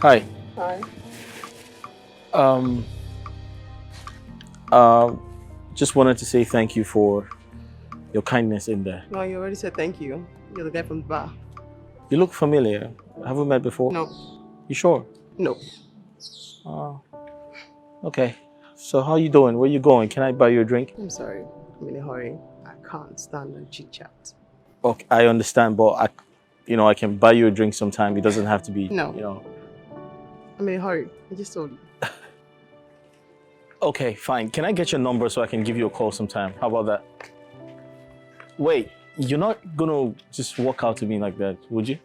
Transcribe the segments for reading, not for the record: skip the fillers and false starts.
Hi. Hi. Just wanted to say thank you for your kindness in there. No, you already said thank you. You're the guy from the bar. You look familiar. Have we met before? No. You sure? No. Okay. So how you doing? Where you going? Can I buy you a drink? I'm sorry. I'm in a hurry. I can't stand the chit chat. Okay, I understand, but I can buy you a drink sometime. It doesn't have to be, No. I'm in a hurry. I just told you. Okay, fine. Can I get your number so I can give you a call sometime? How about that? Wait, you're not gonna just walk out to me like that, would you?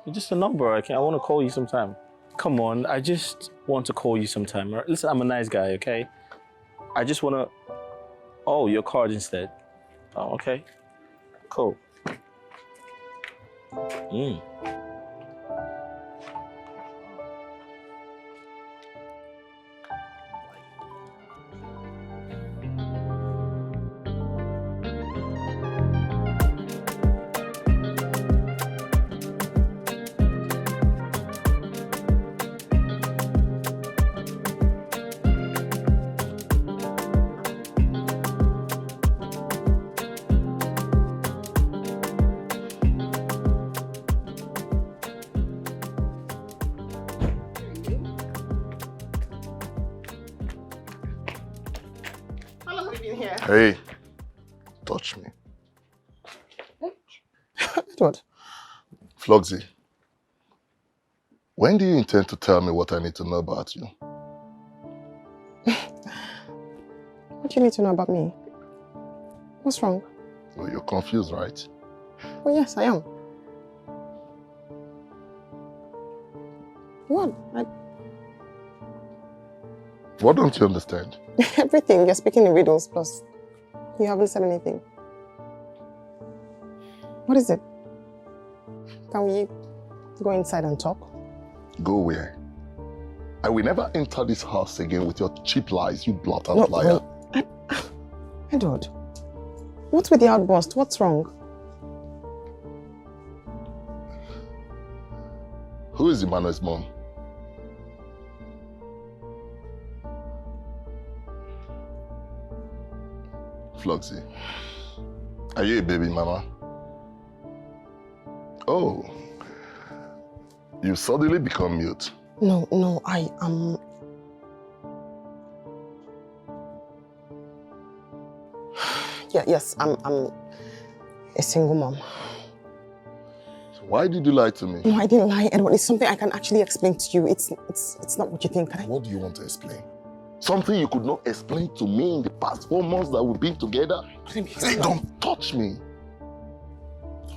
You're just a number. I want to call you sometime. Come on, I just want to call you sometime. Right? Listen, I'm a nice guy, okay? I just want to... Oh, your card instead. Oh, okay. Cool. Hey, touch me. What? Flogsy, when do you intend to tell me what I need to know about you? What do you need to know about me? What's wrong? Well, you're confused, right? Oh, yes, I am. What? What don't you understand? Everything. You're speaking in riddles, plus you haven't said anything. What is it? Can we go inside and talk? Go where? I will never enter this house again with your cheap lies, you blatant liar. Edward, what's with the outburst? What's wrong? Who is Emmanuel's mom? Flogsy, are you a baby mama? Oh, you suddenly become mute. No, I am... Yes, I'm a single mom. So why did you lie to me? No, I didn't lie, Edward. It's something I can actually explain to you. It's not what you think. What do you want to explain? Something you could not explain to me in the past 4 months that we've been together? Hey, don't touch me.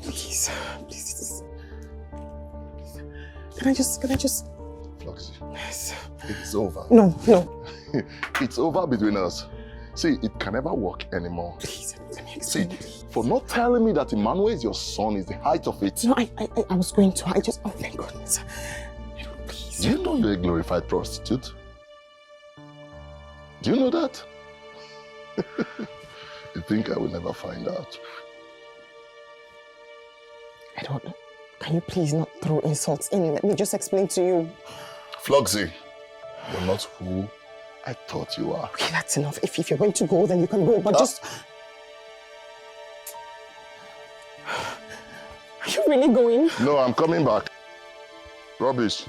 Please. Can I just... Flogsy. Yes. It's over. No. It's over between us. See, it can never work anymore. Please, let me explain. See, for not telling me that Emmanuel is your son is the height of it. No, I was going to. Oh, thank goodness. Please. Do you know you're a glorified prostitute? Do you know that? You think I will never find out? Edward, can you please not throw insults in? Let me just explain to you. Flogsy, you're not who I thought you are. Okay, that's enough. If you're going to go, then you can go, but just... Are you really going? No, I'm coming back. Rubbish.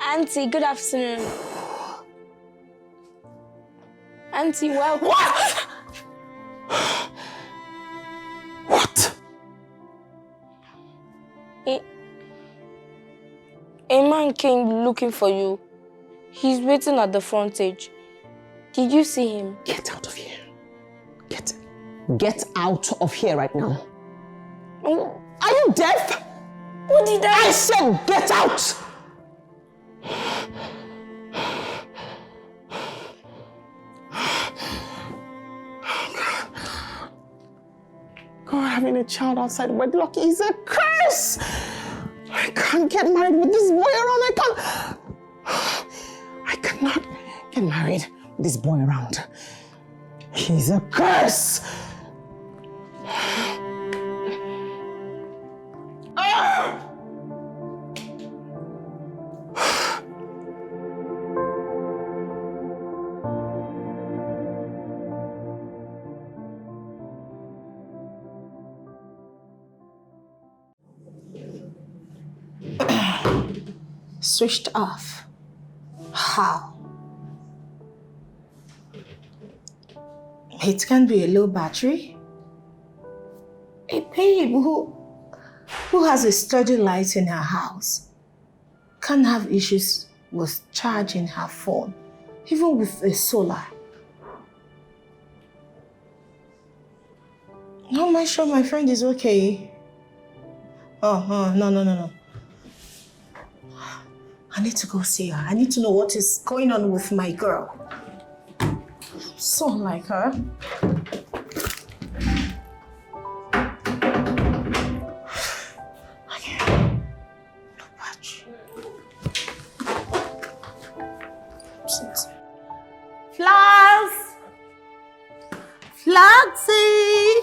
Auntie, good afternoon. Auntie, welcome. What? A man came looking for you. He's waiting at the frontage. Did you see him? Get out of here. Get out of here right now. Oh. Are you deaf? What did I said get out! having a child outside wedlock is a curse. I can't get married with this boy around. I cannot get married with this boy around. He's a curse. Switched off. How? It can be a low battery. A babe who has a sturdy light in her house can have issues with charging her phone, even with a solar. How am I sure my friend is okay? No. I need to go see her. I need to know what is going on with my girl. So like her. Okay. No battery. Flowers! Floxy!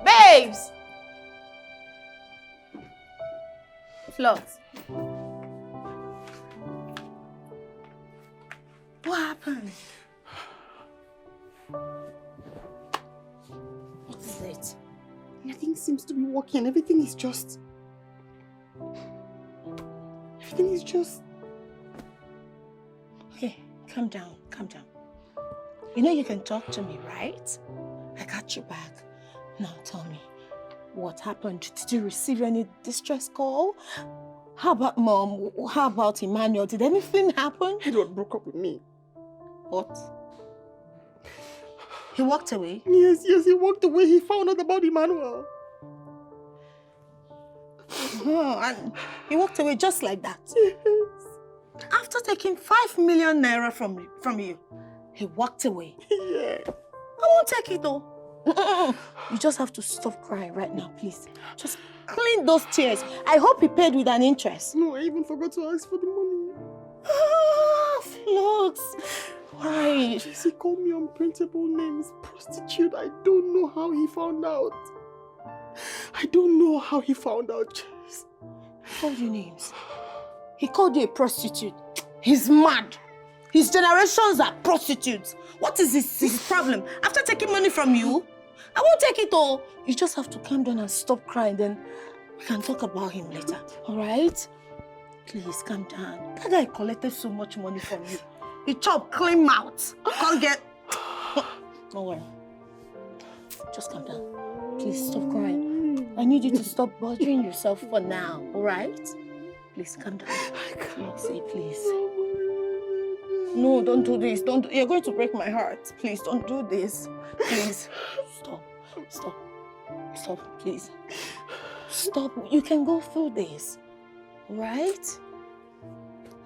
Babes! Flox. What happened? What is it? Nothing seems to be working. Everything is just... Okay, calm down. You know you can talk to me, right? I got your back. Now tell me, what happened? Did you receive any distress call? How about Mom? How about Emmanuel? Did anything happen? Edward broke up with me. What? He walked away? Yes, he walked away. He found out about Emmanuel. And he walked away just like that? Yes. After taking 5 million naira from you, he walked away? Yeah. I won't take it though. You just have to stop crying right now, please. Just clean those tears. I hope he paid with an interest. No, I even forgot to ask for the money. Flux. Why? He called me unprintable names. Prostitute. I don't know how he found out. Jess. He called you names. He called you a prostitute. He's mad. His generations are prostitutes. What is his problem? After taking money from you, I won't take it all. You just have to calm down and stop crying. Then we can talk about him later. All right? Please, calm down. That guy collected so much money from you. He chopped clean mouth. Can't get... Don't worry. Just calm down. Please, stop crying. I need you to stop bothering yourself for now. All right? Please, calm down. Please. No, don't do this. You're going to break my heart. Please, don't do this. Please. Stop, please. Stop. You can go through this. All right?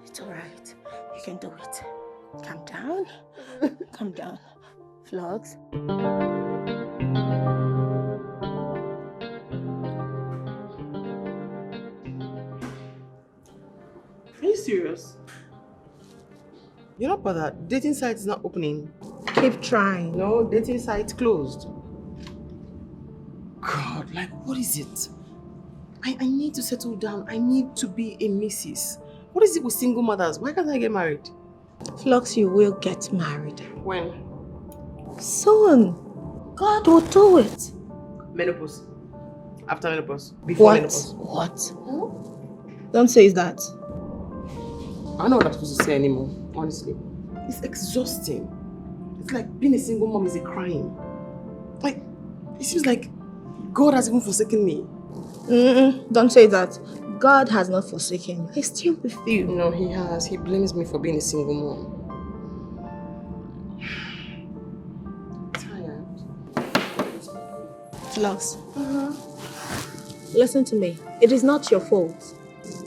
It's all right. You can do it. Calm down. Calm down. Vlogs. Are you serious? You're not bothered. Dating site is not opening. Keep trying. No, dating site closed. God, like, what is it? I need to settle down. I need to be a missus. What is it with single mothers? Why can't I get married? Flux, you will get married. When? Soon. God will do it. Menopause. After menopause. Before menopause. What? Don't say that. I don't know what I'm supposed to say anymore, honestly. It's exhausting. It's like being a single mom is a crime. Like, it seems like God has even forsaken me. Don't say that. God has not forsaken you. He's still with you. No, he has. He blames me for being a single mom. Tired. Flux. Listen to me. It is not your fault.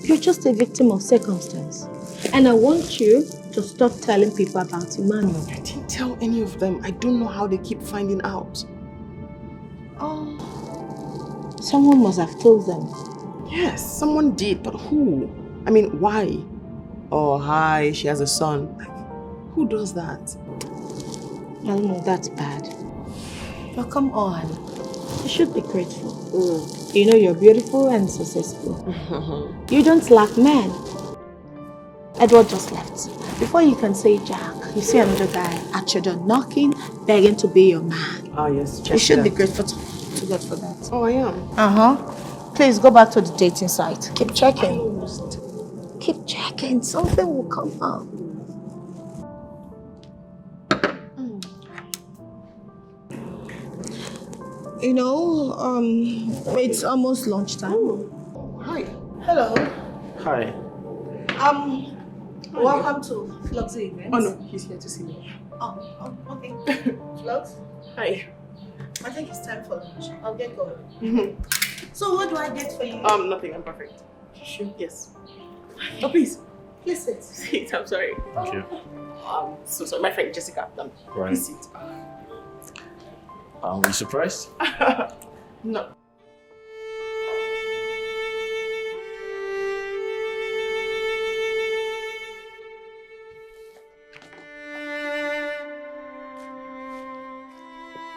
You're just a victim of circumstance. And I want you to stop telling people about Emmanuel. I didn't tell any of them. I don't know how they keep finding out. Someone must have told them. Yes, someone did, but who? I mean, why? Oh, hi, she has a son. Like, who does that? I don't know, that's bad. But come on. You should be grateful. You know you're beautiful and successful. You don't lack men. Edward just left. Before you can say Jack, you see another guy at your door knocking, begging to be your man. Oh, yes. You should be grateful to God for that. Oh, I am. Please go back to the dating site. Keep checking. Keep checking. Something will come up. You know, it's almost lunchtime. Hi. Hello. Hi. Welcome to Fluxy Events. Oh, no, he's here to see me. Oh, okay. Flux, Hi. I think it's time for lunch. I'll get going. So what do I get for you? Nothing. I'm perfect. Sure. Yes. Oh, please. Please sit. Sit. I'm sorry. Thank you. So sorry. My friend Jessica. Right. Please sit. Are you surprised? No.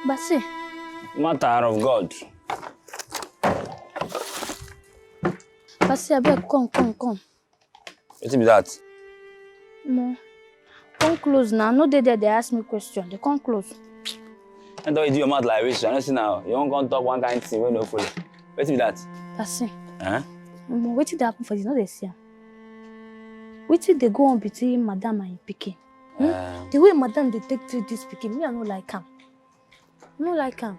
Basi, Matter of God. Basi, abeg, come. What be that? No. Come close now. No dey there, they ask me question. They come close. I don't do your mouth like this. I don't see now. You won't come talk one kind of thing when no follow. What be that? Basi, Huh? wetin dey happen for this? No dey see am. Wetin dey go on between madam and pikin? The way madam dey take treat this pikin, me I no like am. No like am.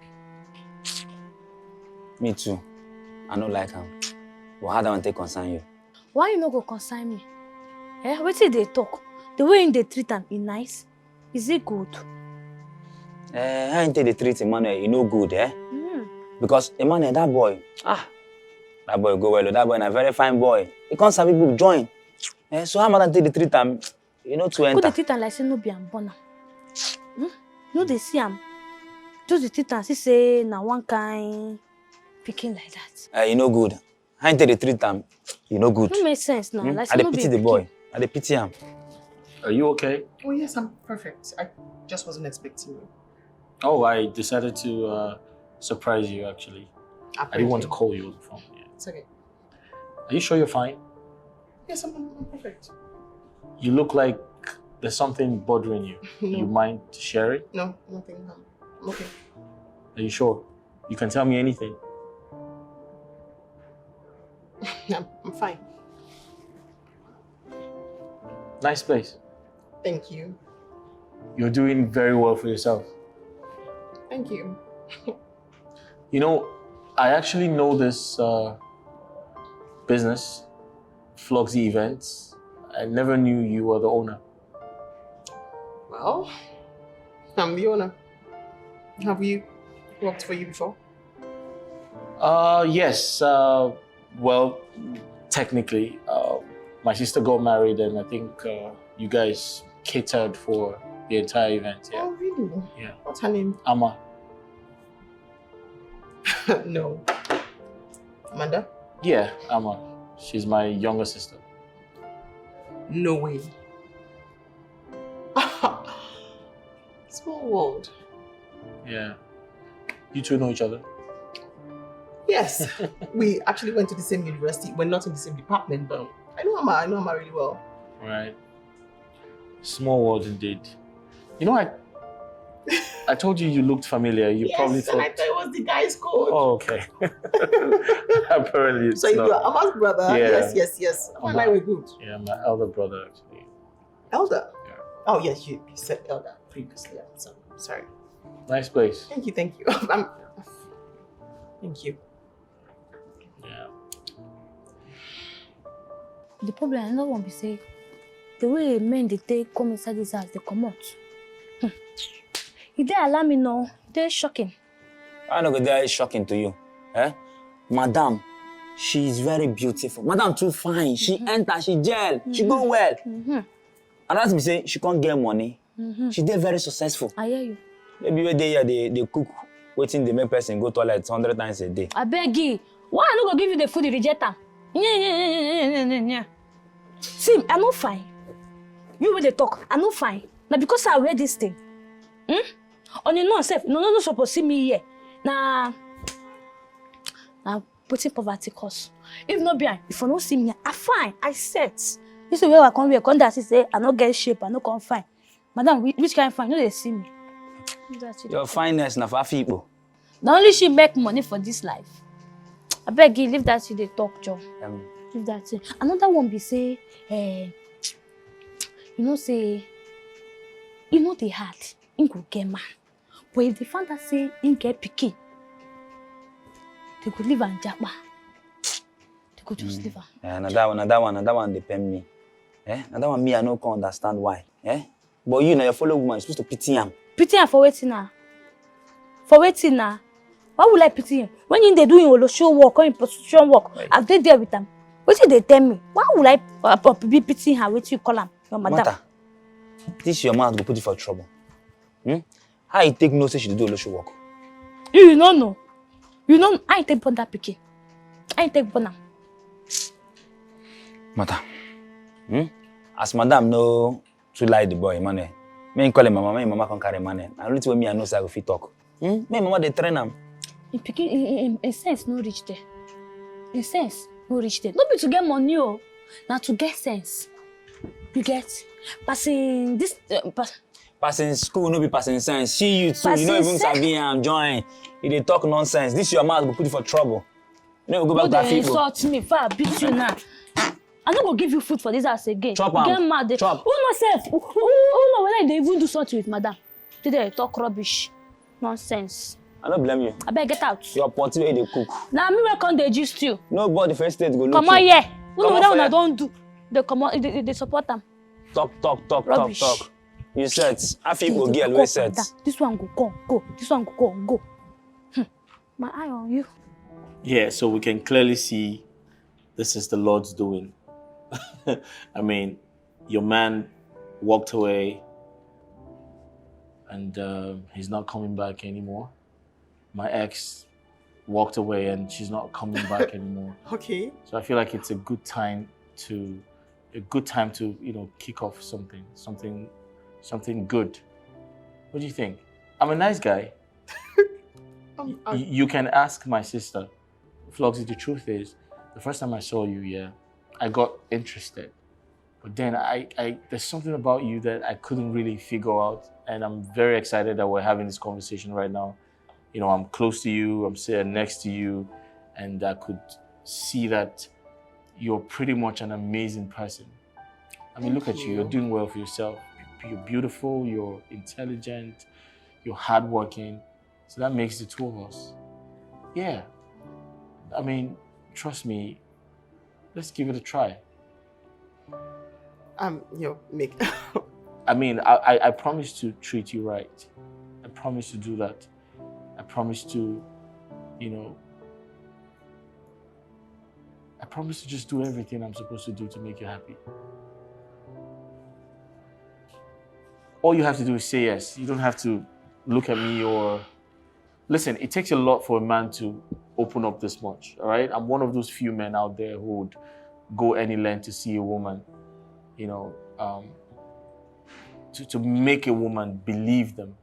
Me too. I don't like him. But how do I take concern you? Why you no go consign me? Wetin dey talk? The way they treat am, e nice? Is it good? How you take the treat Emmanuel? You know good, Because Emmanuel, that boy, that boy go well. That boy is a very fine boy. He can't have people join. So how madam take the treat am? You know to enter. Put the treat am like say no be am born am. No dey see am. Just the treat am see say na one kind pikin like that. You know good. How you take the treat am? You know good. No make sense now. Like I say dey no be pity the pikin. boy. I dey pity him. Are you okay? Oh, yes, I'm perfect. I just wasn't expecting you. Oh, I decided to surprise you, actually. I didn't want to call you on the phone. Yeah. It's okay. Are you sure you're fine? Yes, I'm perfect. You look like there's something bothering you. No. You mind sharing? No, nothing. I'm okay. Are you sure? You can tell me anything. I'm fine. Nice place. Thank you. You're doing very well for yourself. Thank you. You know, I actually know this business, Fluxy Events. I never knew you were the owner. Well, I'm the owner. Have you worked for you before? Yes. Well, technically, my sister got married, and I think you guys catered for the entire event. Yeah. Oh, really? Yeah. What's her name? Amma. No. Amanda? Yeah, Amma. She's my younger sister. No way. Small world. Yeah. You two know each other? Yes. We actually went to the same university. We're not in the same department, but I know Amma really well. Right. Small world indeed. You know, I told you looked familiar. You probably Yes, thought. and I thought it was the guy's code. Oh, okay. Apparently it's So not. you're Amma's brother? Yeah. Yes. Amma and I were good. Yeah, my elder brother actually. Elder? Yeah. Oh, yes, you said elder previously. So, sorry. Nice place. Thank you. Thank you. Yeah. The problem I no wan be say the way men dey take come inside this house dey comot. E dey alarming no, dey shocking. I know that is shocking to you. Madam, she is very beautiful. Madam too fine. She enter, she gel, she go well. And that's me say she can't get money. She did very successful. I hear you. Maybe when they cook waiting they make person go toilet 100 times a day. I beg you. Why I no go give you the food you reject am? Yeah. See, I no fine. You wey dey talk, I no fine. Now because I wear this thing. On your non self, no supposed see me here. Now putting poverty cause. If not behind, if you no see me, I fine, I set. This is where I come here, come that say I no get shape, I no come fine. Madam, which kind of fine? No, they see me. Your fineness na for people. Not only she make money for this life. I beg you, leave that to the talk, Joe. Leave that to. Another one be say, say, they hard. In go get man. But if they find out say in get picky, they could live and japa. They could just live and. Another one depend me. Another one me I no can understand why. But you know your fellow woman is supposed to pity him. Pity him for waiting now. For waiting now. Why would I pity him? When they do in show work or in position work, I've been there with them. What did they tell me? Why would I be pitying her? What you call him? Your madam. Mata, this your man go put you for trouble. How you take no say she do show work? You don't know. You know I ain't take born that picky. I ain't take born am. Mata, as madam no to lie the boy, Emmanuel. Me call him mama, me mama can carry Emmanuel. I only me I know say I go fit talk. Me mama they train him. In sense no reach there. In sense no reach there. Not be to get money, now to get sense. You get passing this passing school no be passing sense. See you too. You know even sabi am join. You dey talk nonsense. This your mouth go put you for trouble. You know go back to that people. Insult me, for I beat you now. I no go give you food for this house again. Chop am. Get mad. Chop. Who know self? Who know when they even do something with madam? Today talk rubbish, nonsense. I don't blame you. I better get out. Your potty where they cook. Now me welcome they just you. Nobody first state go look. Come on here. Who know what I don't do? They come on. They support them. Talk. Rubbish. You said, I feel go girl, we said. This one go. This one go. My eye on you. Yeah, so we can clearly see this is the Lord's doing. I mean, your man walked away and he's not coming back anymore. My ex walked away and she's not coming back anymore. Okay. So I feel like it's a good time to kick off something good. What do you think? I'm a nice guy. You can ask my sister. Flogsy, the truth is, the first time I saw you, I got interested. But then there's something about you that I couldn't really figure out. And I'm very excited that we're having this conversation right now. You know, I'm close to you, I'm sitting next to you, and I could see that you're pretty much an amazing person. I mean, look at you, you're doing well for yourself. You're beautiful, you're intelligent, you're hardworking. So that makes the two of us. Yeah. I mean, trust me, let's give it a try. Mick. I mean, I promise to treat you right. I promise to do that. I promise to, I promise to just do everything I'm supposed to do to make you happy. All you have to do is say yes. You don't have to look at me or... Listen, it takes a lot for a man to open up this much, all right? I'm one of those few men out there who would go any length to see a woman, to make a woman believe them.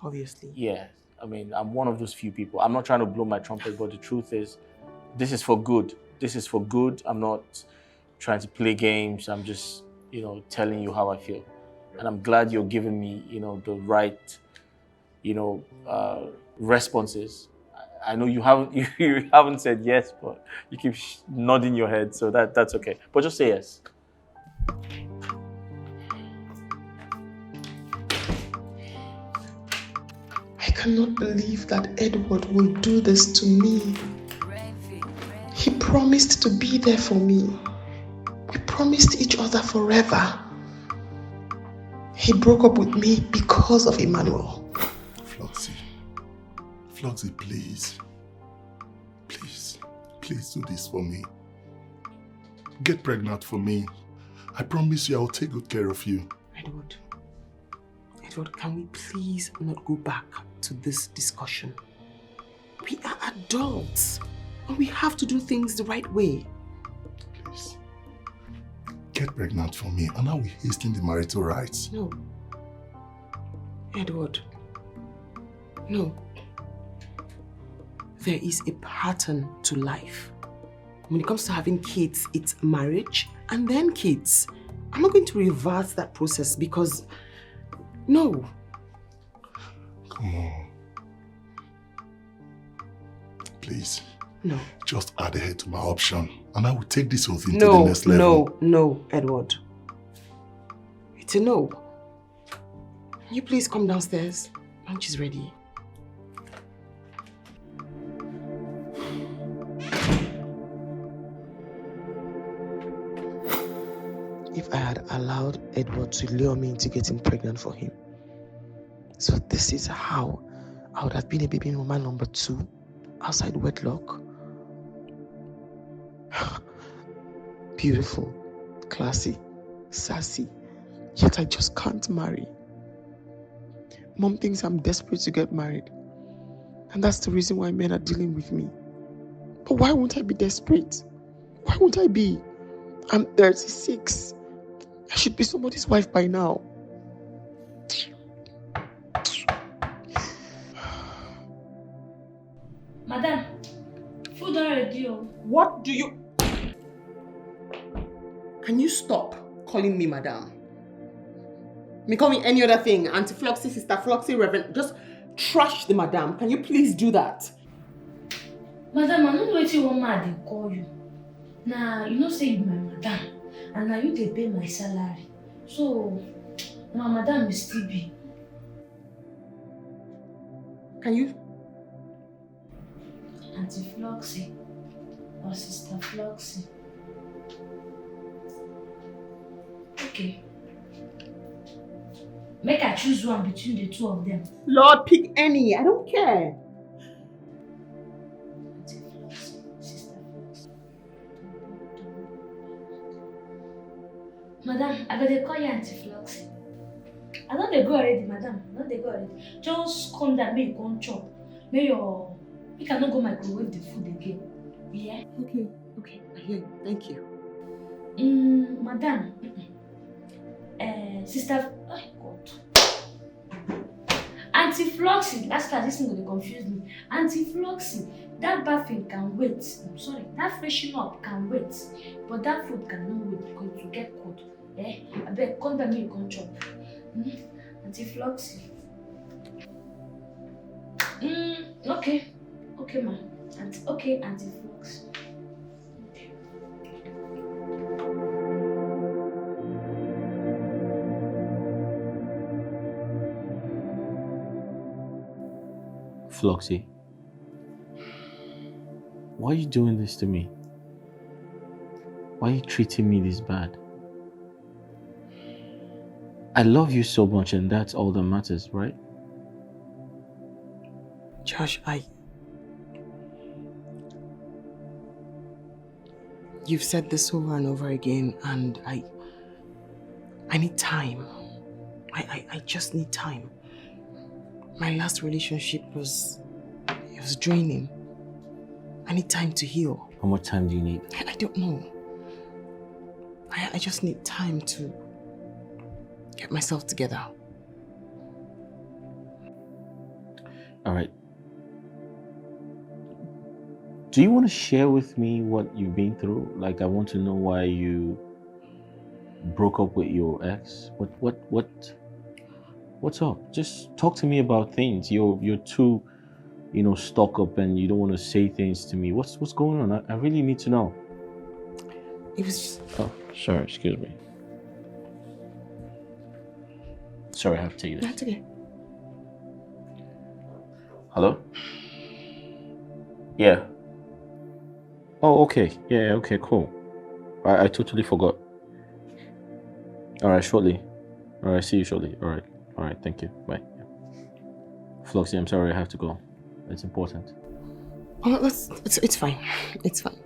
Obviously. Yeah, I mean, I'm one of those few people. I'm not trying to blow my trumpet, but the truth is, this is for good. This is for good. I'm not trying to play games. I'm just, telling you how I feel. And I'm glad you're giving me, the right, responses. I know you haven't said yes, but you keep nodding your head, so that's okay. But just say yes. I cannot believe that Edward will do this to me. He promised to be there for me. We promised each other forever. He broke up with me because of Emmanuel. Flogsy, please. Please do this for me. Get pregnant for me. I promise you I will take good care of you. Edward, can we please not go back to this discussion? We are adults. And we have to do things the right way. Please. Get pregnant for me and I will hasten the marital rights. No. Edward. No. There is a pattern to life. When it comes to having kids, it's marriage and then kids. I'm not going to reverse that process because, no. Come on. Please. No. Just add a head to my option and I will take this whole thing to the next level. No, Edward. It's a no. Can you please come downstairs? Lunch is ready. If I had allowed Edward to lure me into getting pregnant for him, so this is how I would have been a baby mama number 2 outside wedlock. Beautiful, classy, sassy, yet I just can't marry. Mom thinks I'm desperate to get married, and that's the reason why men are dealing with me. But why won't I be desperate? Why won't I be? I'm 36. I should be somebody's wife by now. Madam, food already. What do you... Can you stop calling me madam? Me call me any other thing. Auntie Floxy, Sister Floxy, Reverend. Just trash the madam. Can you please do that? Madam, I don't know what you want me to call you. Now, you know say you my madam. And now you dey pay my salary. So, my madam will still be. Can you? Auntie Floxy or Sister Floxy. Okay. Make I choose one between the two of them. Lord, pick any. I don't care. Auntie Floxy, Sister Floxy. Madam, I gotta call you Auntie Floxy. I know they go already, madam. I know they go already. Just come down, make you come chop. You cannot go microwave the food again. Yeah? Okay. I hear you. Thank you. Madam. Sister. Oh, God. Auntie Floxy. That's why this thing will confuse me. Auntie Floxy. That bathing can wait. I'm sorry. That freshen up can wait. But that food cannot wait because it will get cold. I beg, come down, you can chop. Auntie Floxy. Okay. Okay, ma. Okay, Auntie Floxy. Floxy, why are you doing this to me? Why are you treating me this bad? I love you so much and that's all that matters, right? Josh, You've said this over and over again, and I need time. I just need time. My last relationship was draining. I need time to heal. How much time do you need? I don't know. I just need time to get myself together. All right. Do you want to share with me what you've been through? Like, I want to know why you broke up with your ex. What's up? Just talk to me about things. You're too, stuck up and you don't want to say things to me. What's going on? I really need to know. It was just... Oh, sorry, excuse me. Sorry, I have to take this. That's okay. Hello? Yeah. Oh, okay. Yeah, okay, cool. I totally forgot. All right, shortly. All right, see you shortly. All right, thank you. Bye. Yeah. Floxy, I'm sorry, I have to go. It's important. Oh, it's fine. It's fine.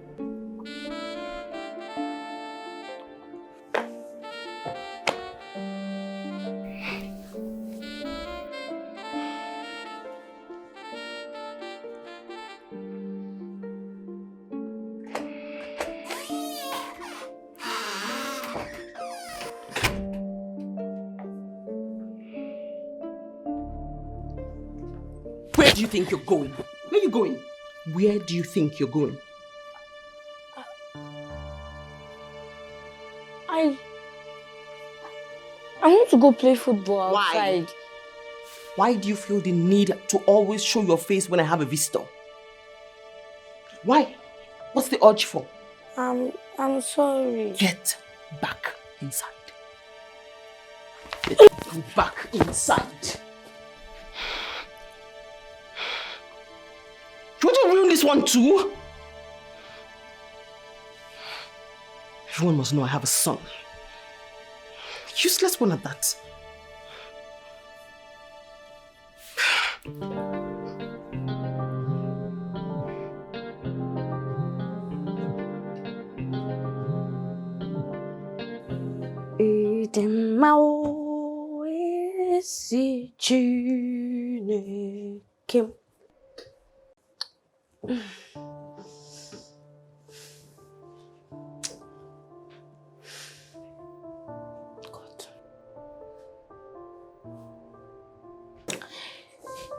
do you think you're going? Where are you going? Where do you think you're going? I want to go play football outside. Why do you feel the need to always show your face when I have a visitor? Why? What's the urge for? I'm sorry. Get back inside. Get back inside. You want to ruin this one too? Everyone must know I have a son. Useless one at that.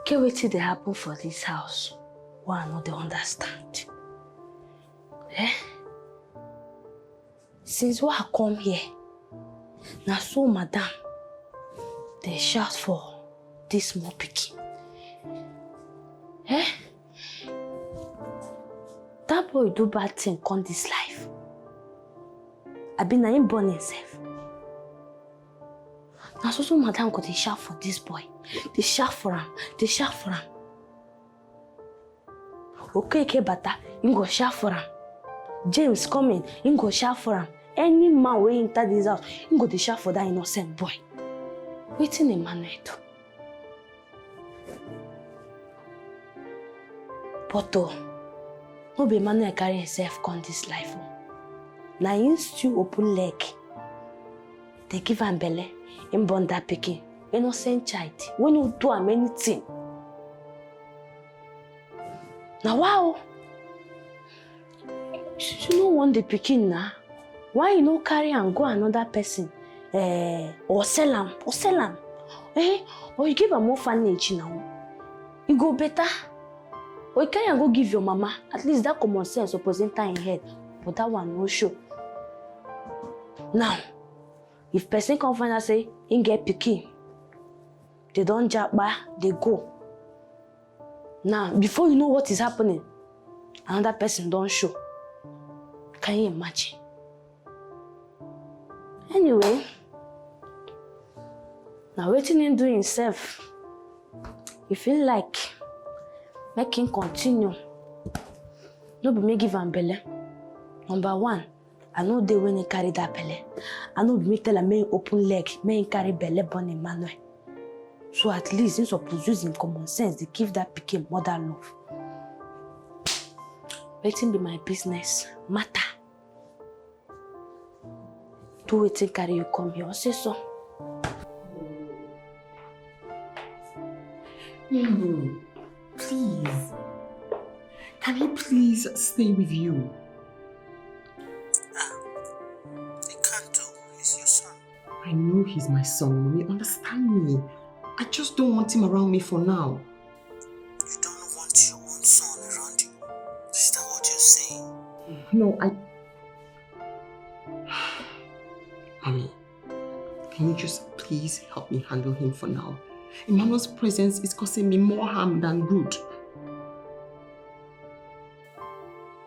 Can't wait till they happen for this house. Why I know they understand. Eh? Since I come here, now so madam, they shout for this small pikin. Eh? That boy do bad thing come this life. I been him born himself. Now so madam go they shout for this boy. They shout for him. They shout for him. Okay, bata, you go shout for him. James coming, you go shout for him. Any man wey enter this house, you go dey shout for that innocent boy. Wetin Emmanuel do? But no be Emmanuel carry himself come this life. Na him still open leg. They give am belle, him born that pikin. Innocent child, when you do am anything. Now wow, you no want the pikin na? Why you no carry and go another person? Or sell am, or you give am orphanage now. You go better. Or you carry and go give your mama. At least that common sense suppose enter in head, but that one no show. Now, if person come find out say he get pikin, they don't jabba, they go. Now, before you know what is happening, another person don't show. Can you imagine? Anyway, now waiting him do himself. You feel like make him continue. No be me give him belle. Number one, I know they when he carry that belle. I know me tell him me open leg, me carry belle born Emmanuel. So at least he's supposed to use common sense to give that pikin mother love. Waiting be my business. Matter. Do waiting carry you come here. Say so. No, please. Can he please stay with you? He can't do. He's your son. I know he's my son, Mommy. Understand me. I just don't want him around me for now. You don't want your own son around you. Is that what you're saying? No, Mommy, can you just please help me handle him for now? Emmanuel's presence is causing me more harm than good.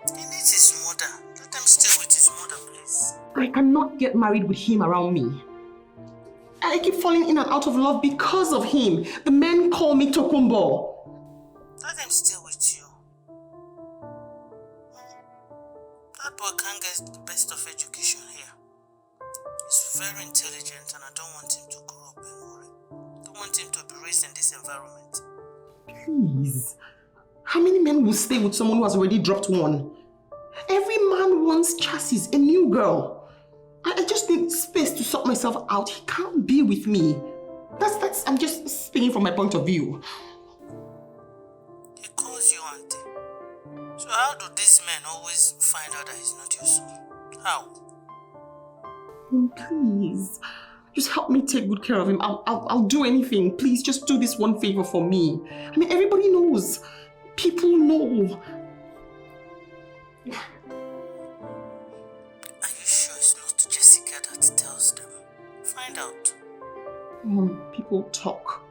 He needs his mother. Let him stay with his mother, please. I cannot get married with him around me. I keep falling in and out of love because of him. The men call me Tokumbo. Let him stay with you. That boy can't get the best of education here. He's very intelligent and I don't want him to grow up and worry. I don't want him to be raised in this environment. Please. How many men will stay with someone who has already dropped one? Every man wants chassis, a new girl. I just need space to sort myself out. He can't be with me. I'm just speaking from my point of view. He calls you auntie. So how do these men always find out that he's not your son? How? Please. Just help me take good care of him. I'll do anything. Please, just do this one favor for me. I mean, everybody knows. People know. Are you sure it's not Jessica that tells them? Find out. Mom, people talk.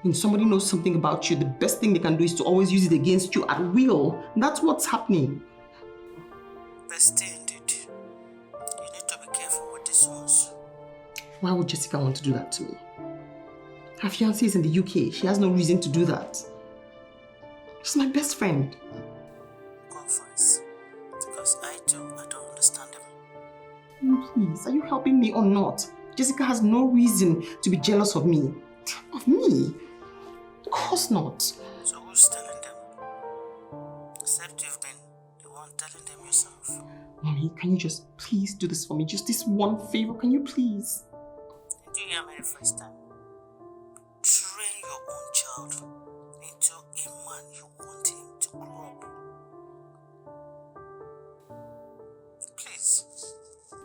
When somebody knows something about you, the best thing they can do is to always use it against you at will. That's what's happening. Bestie indeed. You need to be careful with these ones. Why would Jessica want to do that to me? Her fiancé is in the UK. She has no reason to do that. She's my best friend. Conference. Because I don't understand them. Please, are you helping me or not? Jessica has no reason to be jealous of me. Of me? Of course not. So who's telling them? Except you've been the one telling them yourself. Mommy, can you just please do this for me? Just this one favor, can you please? Did you hear me the first time? Train your own child into a man you want him to grow up. Please.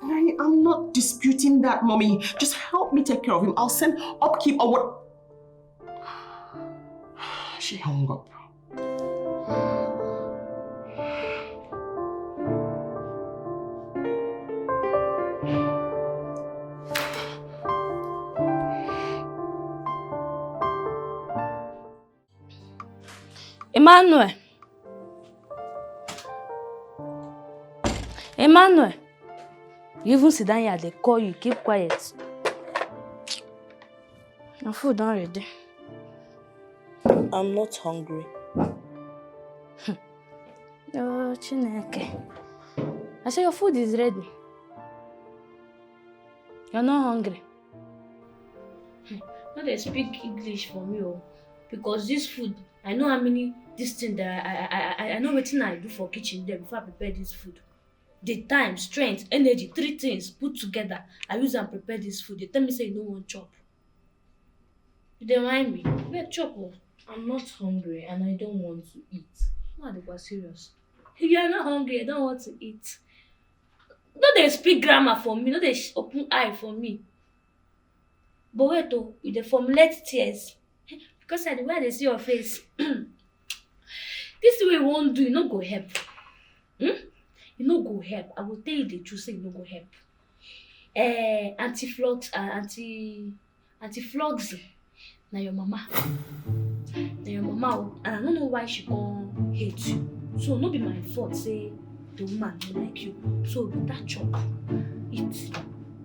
I'm not disputing that, Mommy. Just help me take care of him. I'll send upkeep or what. She hung up. Emmanuel, you even sit down here, they call you, keep quiet. Your food done ready. I'm not hungry. Oh, Chineke. I say your food is ready. You're not hungry. Not they speak English for me, because this food, I know how many this thing that I know what I do for kitchen there before I prepare this food. The time, strength, energy, 3 things put together. I use and prepare this food. They tell me say you no want chop. You don't mind me? Wait, chop. I'm not hungry and I don't want to eat. No, they were serious. You are not hungry. I don't want to eat. No, they speak grammar for me. No, they open eye for me. But wait, though, with the formulate tears, because I the way they see your face, this way you won't do. You no go help. You no go help. I will tell you the truth. Say you no go help. Anti-flux, anti-flux. Na your mama. Na your mama, and I don't know why she gon' hate you. So no be my fault. Say the woman don't like you. So that chop, eat.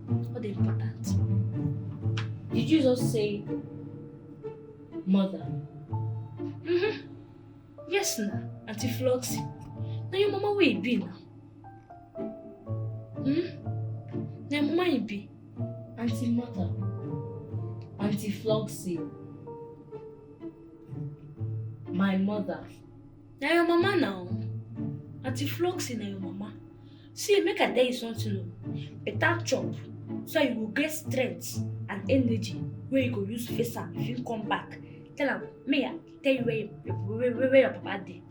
What the important? Did you just say mother? Yes, na anti-flux. Na your mama where you be now? Na your mama you be? Anti-mother. Anti-Floxy. My mother. Na your mama now. Anti-flux na your mama. See, make I tell you something. Better chop, so you will get strength and energy where you go use face am if you come back. Tell am, may I tell you where your papa dey.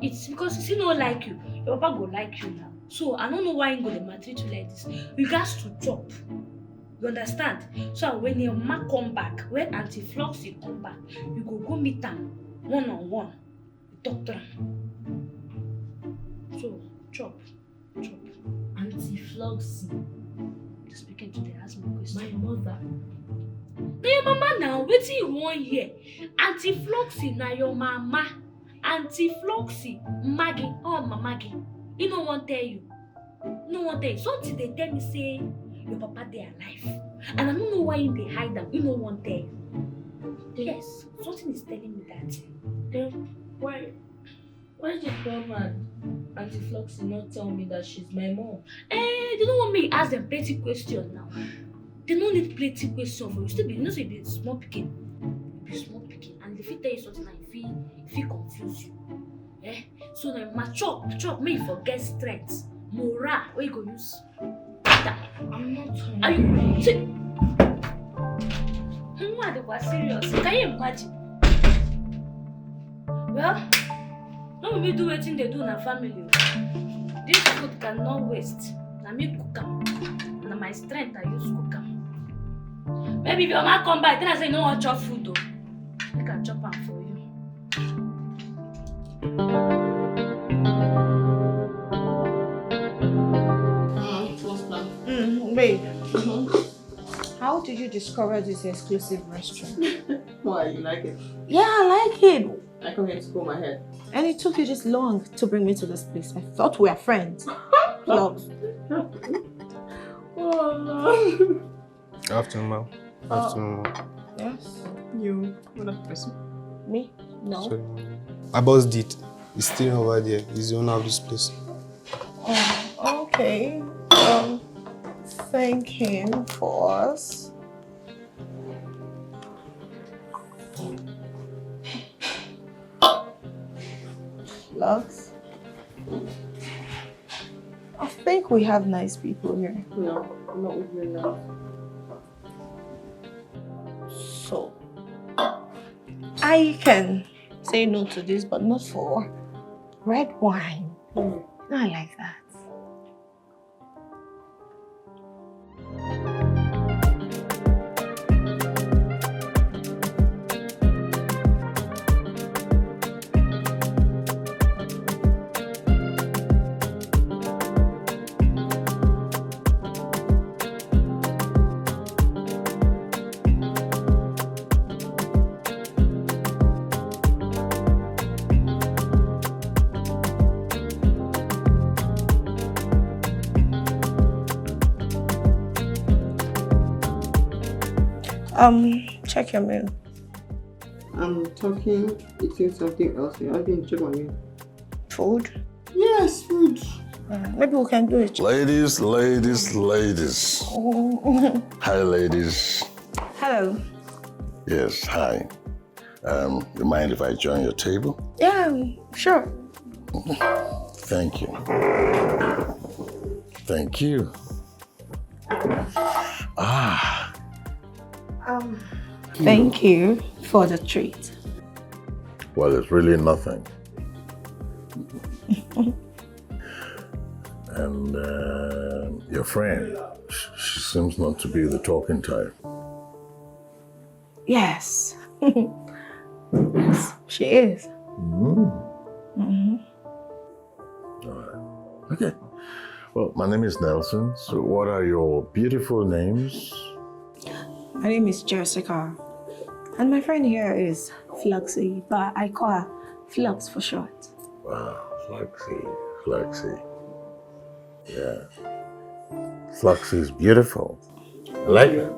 It's because he no like you. Your papa go like you now. So I don't know why he go dey maltreat you like this. You got to chop. You understand? So when your mama come back, when anti-flux come back, you go meet am one-on-one. You talk to am. So chop. Anti-Floxy. Speaking to the ask me question. My mother. Na your mama now, wetin you wan hear? Anti-Floxy na your mama. Anti-Floxy, Maggie, Mama Maggie. He no wan tell you. No wan tell you. Something they tell me say your papa dey alive. And I don't know why they hide am. He no wan tell you. Yes, something is telling me that. Then why did Mama and Anti-Floxy not tell me that she's my mom? They don't want me to ask them plenty questions now. They don't need plenty questions for you. Still be, you know, say be small pikin. Be small pikin. And if he tell you something and if he confuse you. So now chop, make you forget strength. Morale, where you go use? I'm not hungry. Are you see? They were serious. Can you imagine? Well, no me do anything they do in a family. This food cannot waste. Na me cook am. Na my strength I use cook am. Maybe if your mama come back, then I say you don't want chop food though. I can chop am for you. Babe. How did you discover this exclusive restaurant? Why, you like it? Yeah, I like it. I come here to comb my hair. And it took you this long to bring me to this place. I thought we were friends. Vlogs. Afternoon, ma'am. Afternoon. Yes. You, what person? Me? No. Sorry. My boss did. He's still over there. He's the owner of this place. Oh, okay. Thank him for us. Vlogs. I think we have nice people here. No, I'm not with you now. So, I can say no to this, but not for red wine. I like that. Check your mail. I'm talking, eating something else. I didn't check my mail. Food? Yes, food. Maybe we can do it. Ladies. Hi, ladies. Hello. Yes, hi. You mind if I join your table? Yeah, sure. Thank you. Thank you. Thank you for the treat. Well, it's really nothing. And your friend, she seems not to be the talking type. Yes. Yes, she is. All right. Okay. Well, my name is Nelson. So what are your beautiful names? My name is Jessica. And my friend here is Fluxy, but I call her Flux for short. Wow, Fluxy. Yeah. Fluxy is beautiful. I like her.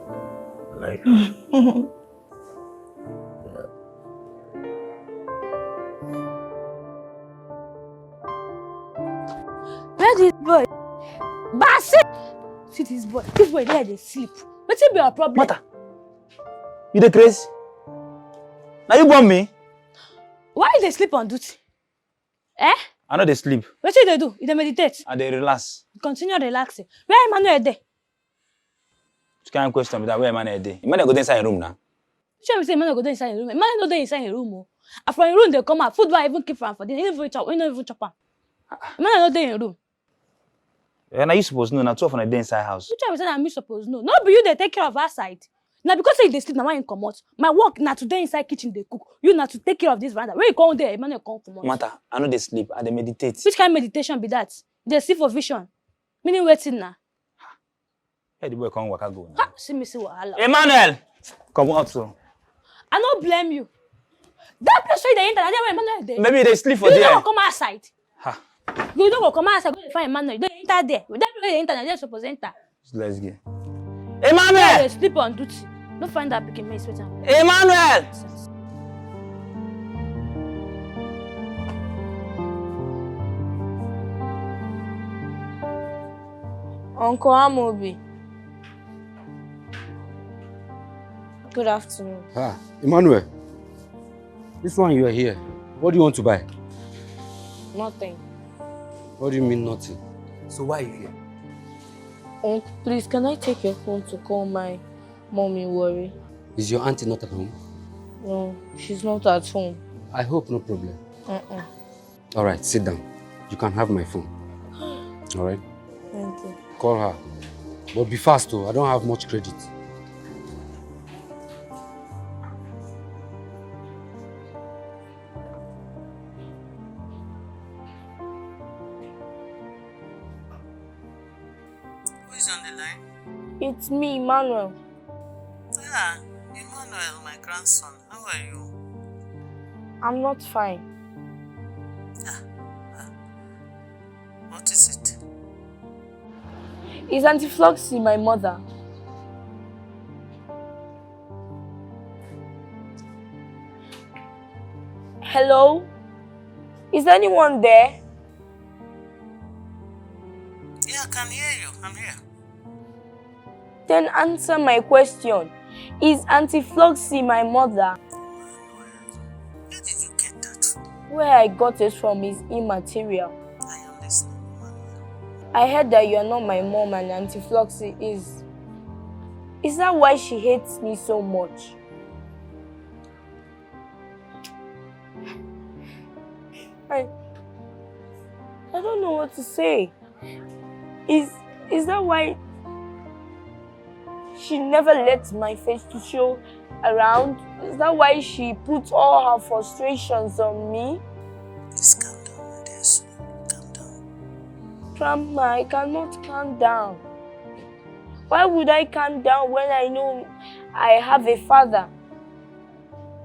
Yeah. Where this boy? Bassett! See this boy. This boy there they sleep. What's be your problem? Mata, you the crazy? Now you want me? Why they sleep on duty? Eh? I know they sleep. What do they do? They meditate. And they relax. Continue relaxing. Where Emmanuel there? Which kind of question with that? Where Emmanuel there? Emmanuel go inside your room now. Which say Emmanuel go inside your room? Emmanuel no dey inside your room. And from your room they come out. Food I even keep from for them. You don't even chop am. Emmanuel no dey in your room. And now you supposed to know now 12 on a day inside house. Which say I'm supposed no. No be you they take care of our side. Now because say they sleep now why you come out. My work now today inside kitchen they cook. You now to take care of this veranda. When you come there, Emmanuel come from out. Mata, I know they sleep and they meditate. Which kind of meditation be that? They see for vision. Meaning waiting now. Hey, the boy come waka go now. Ha! See me see wahala. Emmanuel! Come out so. I don't blame you. That place where they enter, that's where Emmanuel there. Maybe they sleep for you there. You don't go come outside. Ha. You don't go come outside, go find Emmanuel. You don't enter there. That place where they enter, they're supposed to enter. Let's go. Emmanuel! They sleep on duty. Don't find that picking me sweet. Emmanuel! Uncle Amobi. Good afternoon. Ah, Emmanuel. This one you are here. What do you want to buy? Nothing. What do you mean nothing? So why are you here? Uncle, please, can I take your phone to call my mommy worry? Is your auntie not at home? No, she's not at home. I hope no problem. Uh-uh. All right, sit down. You can have my phone. All right? Thank you. Call her. But be fast, though. I don't have much credit. It's me, Emmanuel. Ah, Emmanuel, my grandson. How are you? I'm not fine. What is it? Is Auntie Floxy my mother? Hello? Is anyone there? Yeah, I can hear you. I'm here. Then answer my question. Is Auntie Floxy my mother? Where did you get that from? Where I got it from is immaterial. I am listening, Emmanuel. I heard that you are not my mom and Auntie Floxy is. Is that why she hates me so much? I don't know what to say. Is that why she never lets my face to show around? Is that why she puts all her frustrations on me? Please calm down, my dear soul. Calm down. Grandma, I cannot calm down. Why would I calm down when I know I have a father?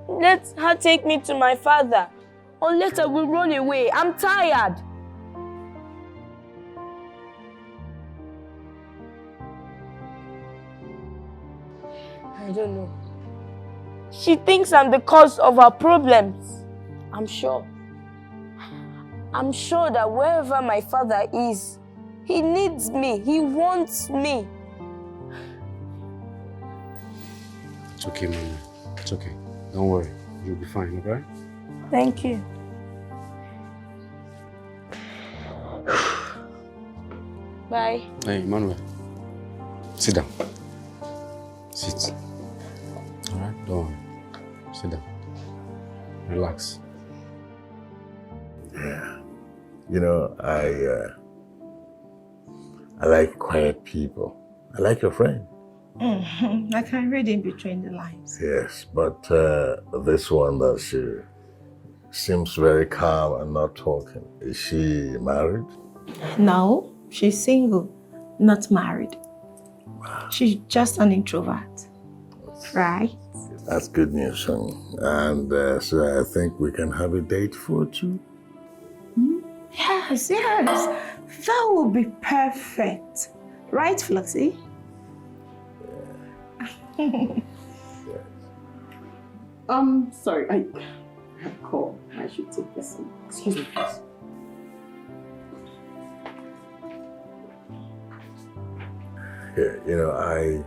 Let her take me to my father. Or let her will run away. I'm tired. I don't know. She thinks I'm the cause of her problems. I'm sure. I'm sure that wherever my father is, he needs me. He wants me. It's okay, Mama. It's okay. Don't worry. You'll be fine, alright? Thank you. Bye. Hey, Emmanuel. Sit down. Sit. Alright? Don't worry. Sit down. Relax. Yeah. You know, I like quiet people. I like your friend. I can read in between the lines. Yes, but this one that she seems very calm and not talking. Is she married? No, she's single, not married. She's just an introvert, right? That's good news, son. And so I think we can have a date for two. Yes, yes. That would be perfect. Right, Floxy? Sorry, I have a call. I should take this one. Excuse me, please. Yeah, you know, I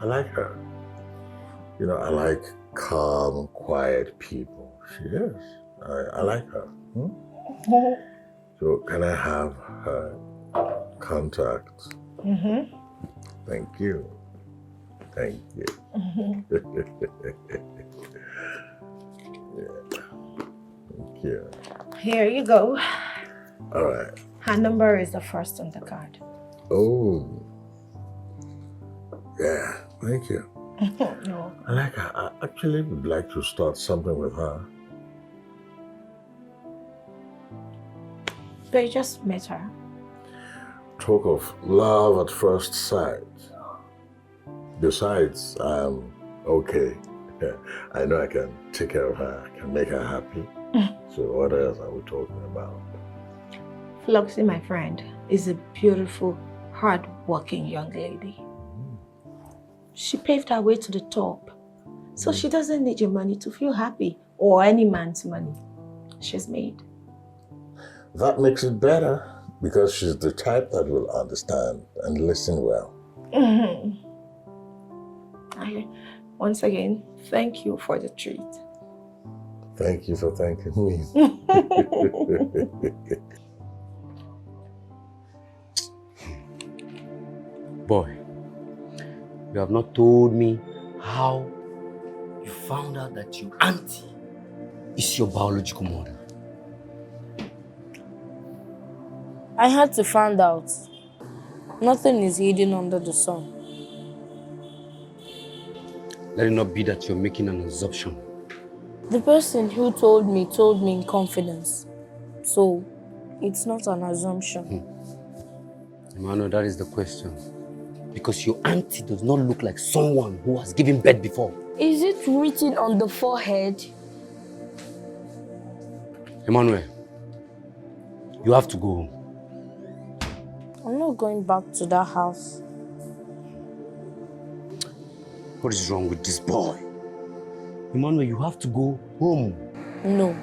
like her. You know, I like calm, quiet people. She is. I like her. So can I have her contact? Thank you. Thank you. Yeah. Thank you. Here you go. All right. Her number is the first on the card. Oh. Yeah, thank you. No. I like her. I actually would like to start something with her. But you just met her. Talk of love at first sight. Besides, I'm okay. I know I can take care of her. I can make her happy. So what else are we talking about? Floxy, my friend, is a beautiful, hard-working young lady. She paved her way to the top. So she doesn't need your money to feel happy, or any man's money. She's made. That makes it better because she's the type that will understand and listen well. Once again, thank you for the treat. Thank you for thanking me. Boy, you have not told me how you found out that your auntie is your biological mother. I had to find out. Nothing is hidden under the sun. Let it not be that you're making an assumption. The person who told me in confidence. So, it's not an assumption. Emmanuel, that is the question. Because your auntie does not look like someone who has given birth before. Is it written on the forehead? Emmanuel, you have to go home. I'm not going back to that house. What is wrong with this boy? Emmanuel, you have to go home. No.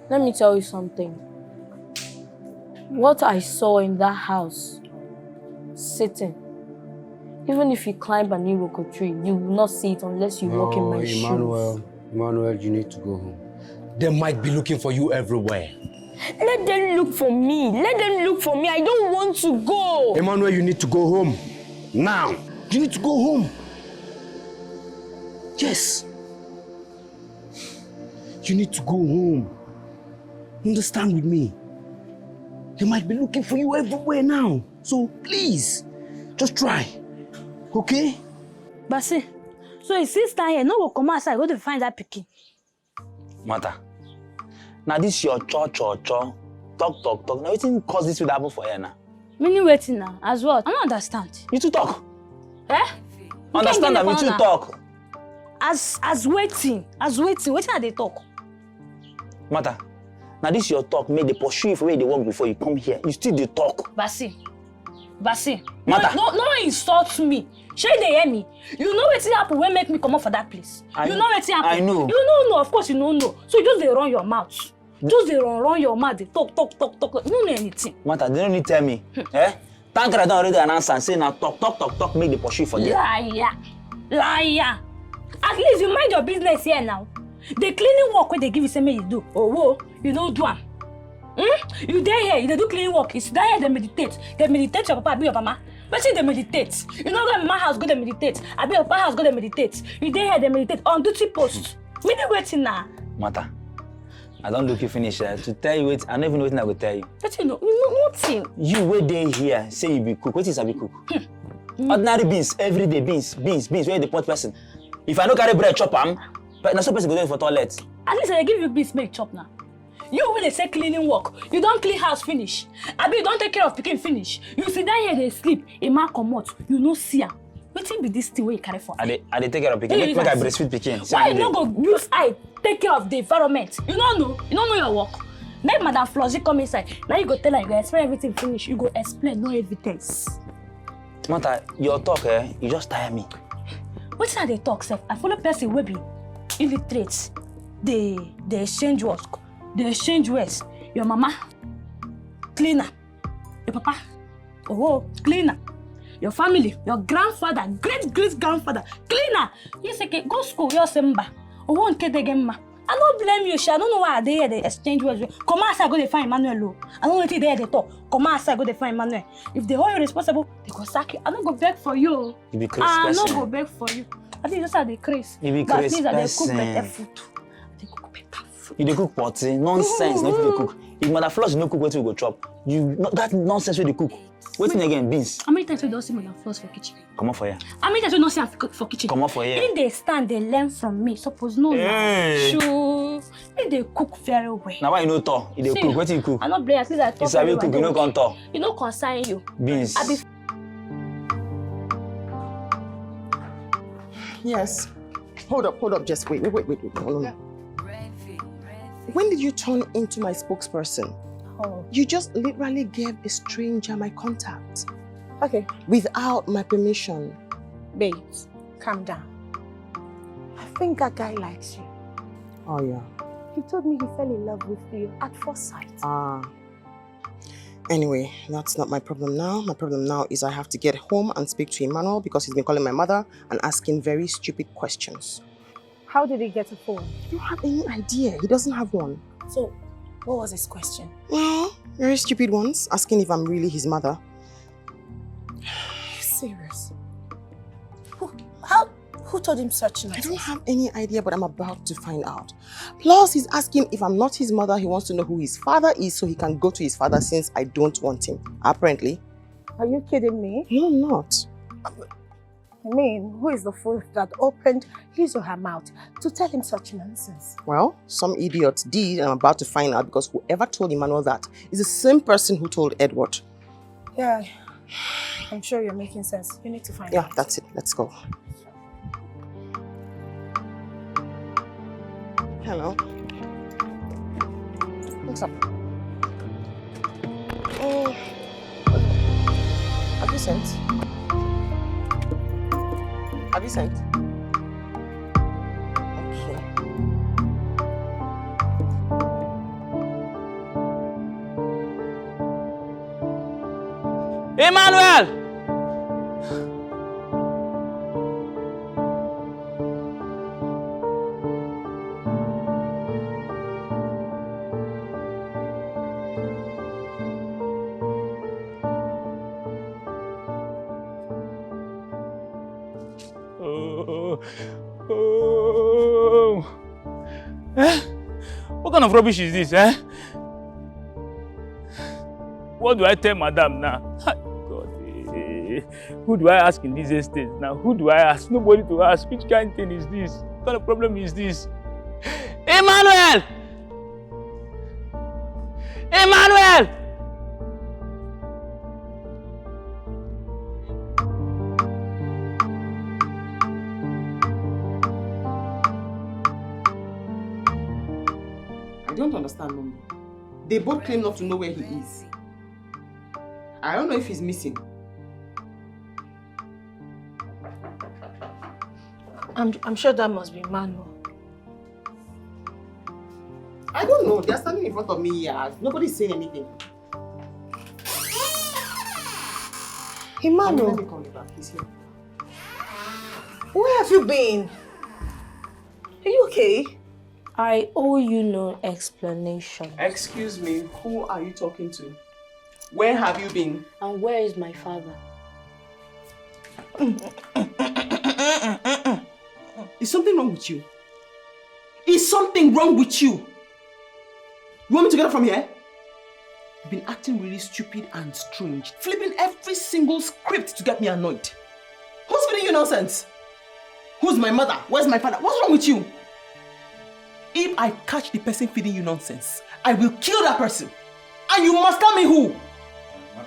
Let me tell you something. What I saw in that house, sitting, even if you climb an iroko tree, you will not see it unless you walk in my shoes. Emmanuel, you need to go home. They might be looking for you everywhere. Let them look for me. Let them look for me. I don't want to go. Emmanuel, you need to go home. Now. You need to go home. Yes. You need to go home. Understand with me? They might be looking for you everywhere now. So please, just try. Okay? Basi, so his sister here no go come outside go to find that pikin. Mata, now this your talk. Now wetin cause this to happen for here now? Meaning waiting now, as well. I don't understand. You two talk. Eh? Understand that we two talk. As waiting, waiting are they talk? Mata, now this your talk made they pursue you for where they work before you come here. You still they talk. Basi, Mata. no insult me. Shey they hear me? You know wetin happen when make me come up for that place. You know wetin happen? I know. You don't know, of course you don't know. So you just they run your mouth. Just they run your mouth, they talk. You don't know anything. Mata, they don't need to tell me. Eh? Thank I don't already announce and say now talk, make the pursue for there. Liar. At least you mind your business here now. The cleaning work where they give you say make you do. Oh, you know do am. You there here, you do cleaning work. You sit there here, they meditate. They meditate your papa, be your mama. But see, they meditate. You know when my house go they meditate. I be your papa house go they meditate. You there here, they meditate on duty post. Me dey waiting now. Mata, I don't look you finish to tell you wait. I don't even know what I will tell you. But you know nothing. You wait there here, say you be cook. What is I be cook? Ordinary beans, everyday beans. Where the pot person. If I no carry bread, chop am. But na so person go there for toilet. At least I give you beans make chop now. You when they say cleaning work, you don't clean house finish. Abi you don't take care of pikin finish. You sit down here they sleep. A man come out, you no see am. Wetin be this thing where you carry for? I dey take care of pikin. Make I breastfeed pikin. Why you no go use eye take care of the environment? You don't know your work. Make Madam Flossie come inside. Now you go tell her you go explain everything finish. You go explain no evidence. Mata, your talk you just tire me. Wetin I dey talk sef? I follow person wey be illiterate. They exchange words. They exchange words. Your mama, cleaner. Your papa, cleaner. Your family, your grandfather, great-grandfather, cleaner. You say, go school, you're Simba. I don't blame you, I don't know why they exchange words. Come outside, go they find Emmanuel. I don't know if they talk. Come outside, go they find Emmanuel. If they hold you responsible, they go sack you. I don't go beg for you. You be crazy I person. don't go beg for you. I think just how they crazy. You be crazy person. They cook better food. They cook better food. You dey cook potty, nonsense. Not they cook. If Mother Floss no cook, what you go chop? That nonsense where they cook. Waiting again, beans. How many times you don't see Mother Floss for kitchen? Come on for here. How many times you don't see her for kitchen? Come on for here. If they stand, they learn from me. Suppose no. Sure. If they cook very well. Now why you no talk? If they cook, what you cook? I not blame. I see that. If I cook, you no come talk. You no concern you. Beans. Yes. Hold up. Just wait. Hold on. When did you turn into my spokesperson? Oh. You just literally gave a stranger my contact. Okay. Without my permission. Babes, calm down. I think that guy likes you. Oh, yeah. He told me he fell in love with you at first sight. Anyway, that's not my problem now. My problem now is I have to get home and speak to Emmanuel because he's been calling my mother and asking very stupid questions. How did he get a phone? I don't have any idea. He doesn't have one. So, what was his question? Well, very stupid ones. Asking if I'm really his mother. Serious? Who told him such nonsense? I don't have any idea, but I'm about to find out. Plus, he's asking if I'm not his mother. He wants to know who his father is so he can go to his father since I don't want him. Apparently. Are you kidding me? No, I'm not. I mean, who is the fool that opened his or her mouth to tell him such nonsense? Well, some idiot did, and I'm about to find out because whoever told Emmanuel that is the same person who told Edward. Yeah, I'm sure you're making sense. You need to find Yeah, out. that's it. Let's go. Hello. What's up? Have you sent? Have you sent? Okay. Emmanuel! What kind of rubbish is this, eh? What do I tell madam now? God, who do I ask in this estate now? Who do I ask? Nobody to ask. Which kind of thing is this? What kind of problem is this? Emmanuel! Emmanuel! I don't understand, Mommy. They both claim not to know where he is. I don't know if he's missing. I'm sure that must be Manu. I don't know. They're standing in front of me here. Nobody's saying anything. Emmanuel, Let me call you back. He's here. where have you been? Are you okay? I owe you no explanation. Excuse me, who are you talking to? Where have you been? And where is my father? Is something wrong with you? Is something wrong with you? You want me to get up from here? You've been acting really stupid and strange, flipping every single script to get me annoyed. Who's feeding you nonsense? Who's my mother? Where's my father? What's wrong with you? If I catch the person feeding you nonsense, I will kill that person. And you must tell me who.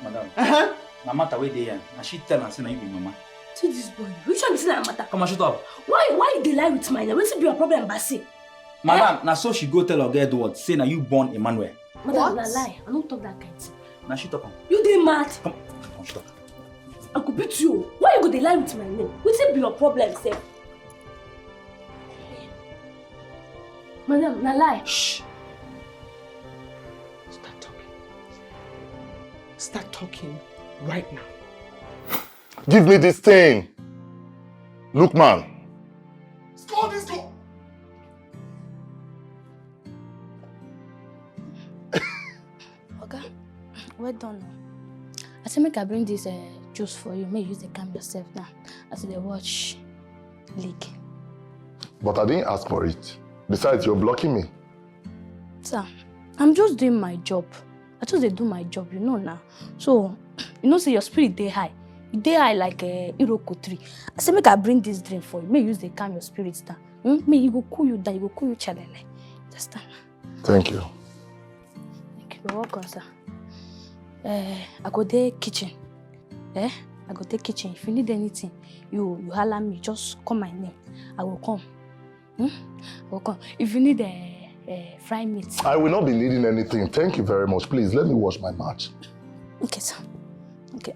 Madam. Uh-huh. My mother wait there. And she tell her say na you be mama. See this boy. Which one is that matter? Come on, shut up. Why they lie with my name? What's be your problem, Basi? Madam, na so she go tell her girl what? Say na you born Emmanuel. Madam, na lie. I don't talk that kind of thing. Na she talk am. You dey mad? Come on, shut up. I could beat you. Why you go dey lie with my name? What's be your problem, sir? Madam, na lie. Shh. Start talking. Start talking right now. Give me this thing. Look, man. Score this door. Okay, well done. I say make I bring this juice for you. May you use the calm yourself now. As they watch leak. But I didn't ask for it. Besides, you're blocking me. Sir, I'm just doing my job. I just dey do my job, you know now. So, you know, say your spirit dey high. You dey high like a Iroko tree. I say make I bring this drink for you. May you use the calm your spirit down. May you go cool you down. You go cool you chalele. Understand? Thank you. You're welcome, sir. I go there kitchen. I go there kitchen. If you need anything, you holler me. Just call my name. I will come. I will come. If you need fry meat. I will not be needing anything. Thank you very much. Please, let me wash my mouth. Okay, sir. Okay.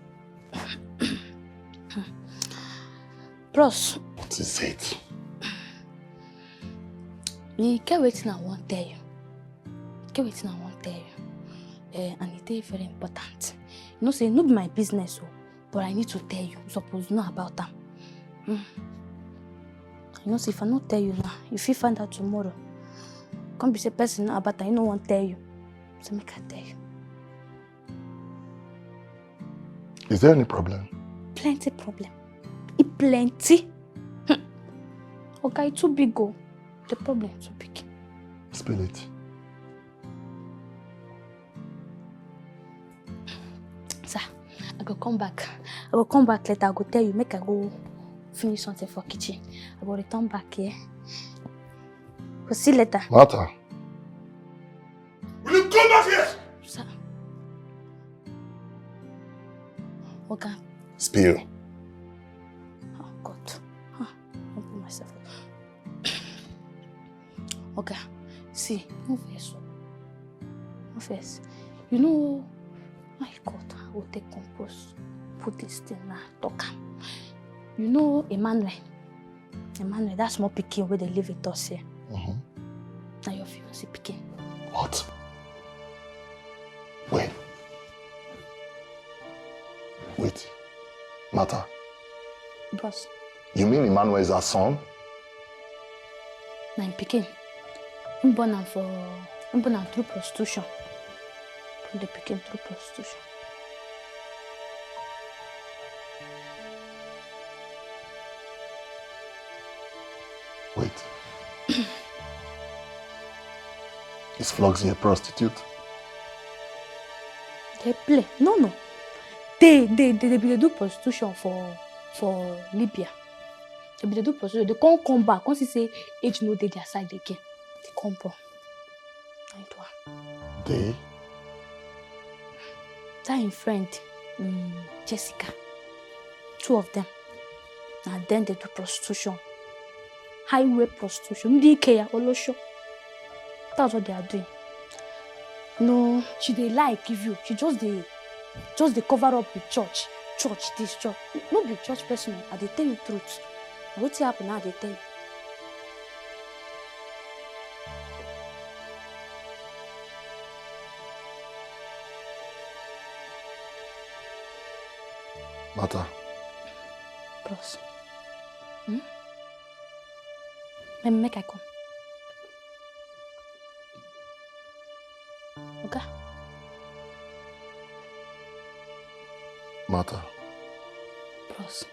Bros. What is it? You get waiting I won't tell you. Get waiting I won't tell you. And it is very important. You know, say no be my business, but I need to tell you. You're supposed to know about them. You know, say if I not tell you now, if you find out tomorrow, come be say person about that, you no want tell you. So make I tell you. Is there any problem? Plenty problem. Plenty. Okay, too big go. The problem too big. Spill it. Sir, I go come back. I will come back later. I go tell you, make I go finish something for kitchen. I will return back here. We'll see later. Martha. Will you come back here? Sir. spill. Oh, God. Huh. I'll put myself up. Okay. See, no face. No face. You know, my God, I will take compose. Put this thing now, talk. You know, Emmanuel, that's more picking where they live with us here. Now your fiancé picking. What? Wait. Mata. Boss. You mean Emmanuel is our son? Now I'm picking. I'm born through prostitution. From the picking through prostitution. Wait. Is Floxy a prostitute? They play. No. They do prostitution for Libya. They do prostitution. They can't come back. Once you say age no, they their side again. They come back. They? That in friend, Jessica. 2 of them. And then they do prostitution. Highway prostitution. Dikeh, Olosho. That's what they are doing. No, she dey lie give you. She just dey cover up with church. This church. No be church person. I dey tell you truth. What's happen now? They tell you. Mata. Bros. Make I come. Okay. Mata. Bros.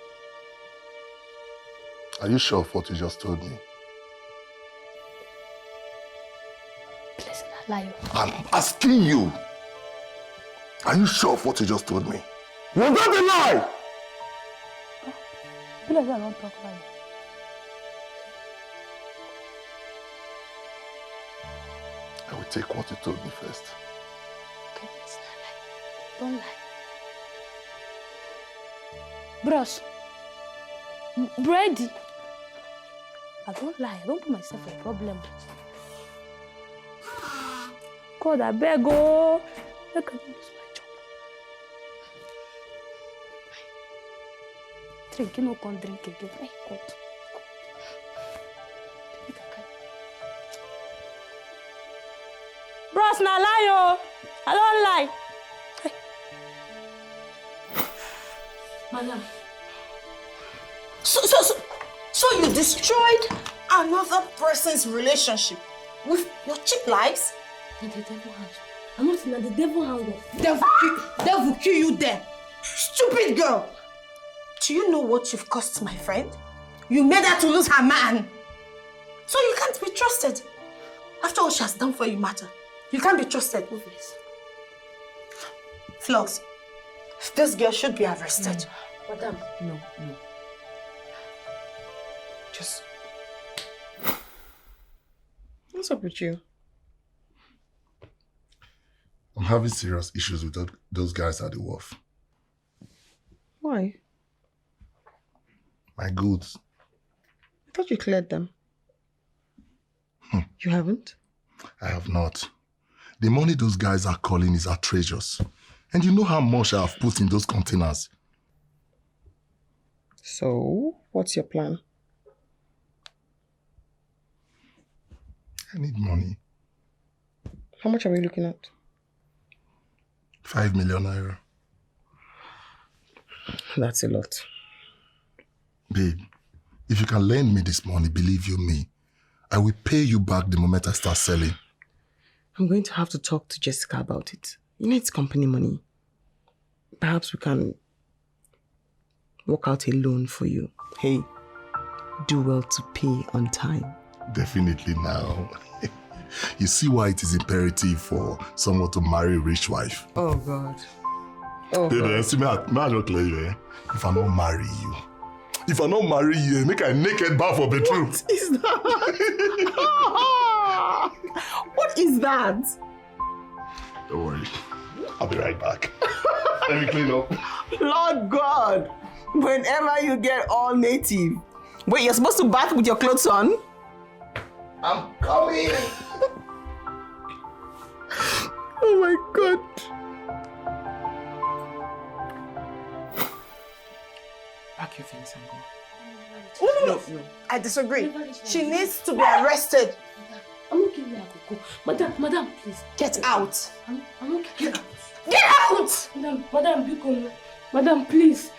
Are you sure of what you just told me? Please, I lie. I'm asking you. Are you sure of what you just told me? Was that a lie? Please, I don't talk about it. I will take what you told me first. Okay, it's not lie. Don't lie. Bros. Brady. I don't lie. I don't put myself in problem. God, I beg oh. I can't lose my job. Drink, you know, can't drink again. My God. Bros, na lie oh. I don't lie. Madam. So you destroyed another person's relationship with your cheap lies? The devil hand. I'm not saying the devil hand. Devil kill you there. Stupid girl. Do you know what you've cost my friend? You made her to lose her man. So you can't be trusted. After all she has done for you, Mata, you can't be trusted. Movies. Flox, this girl should be arrested. Madam. No. Just... What's up with you? I'm having serious issues with those guys at the wharf. Why? My goods. I thought you cleared them. You haven't? I have not. The money those guys are calling is outrageous. And you know how much I have put in those containers. So, what's your plan? I need money. How much are we looking at? 5 million naira. That's a lot. Babe, if you can lend me this money, believe you me, I will pay you back the moment I start selling. I'm going to have to talk to Jessica about it. You know it's company money. Perhaps we can work out a loan for you. Hey, do well to pay on time. Definitely now. You see why it is imperative for someone to marry a rich wife. Oh God. Oh Baby, God. see me, if I don't marry you, make a naked bar for the truth. What is that? What is that? Don't worry. I'll be right back. Let me clean up. Lord God. Whenever you get all native. Wait, you're supposed to bath with your clothes on? I'm coming. Oh my God. Pack your things and go. No. I disagree. She needs to be arrested. I'm okay with her. Madam, please. Get out. I'm okay. Get out! Madam, Biko. Madam, please.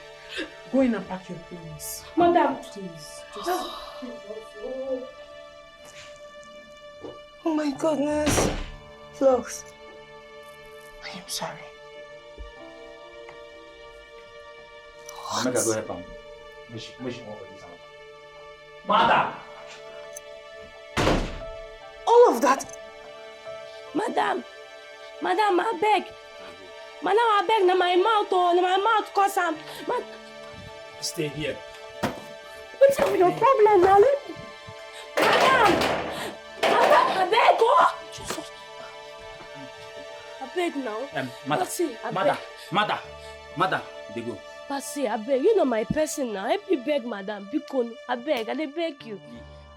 Go in and pack your things. Madam, please. Oh my goodness. Flux. I am sorry. I'm gonna go help him. Which one for this house? Mother! All of that? Madam, I beg. Madam, I beg, na my mouth, cause I'm... Stay here. What's your problem, now? Madam! I beg, oh! Jesus. I beg now. Mother, they go. Pasi, I beg, you know my person now. Help me beg, madam. Biko, I beg, I beg you.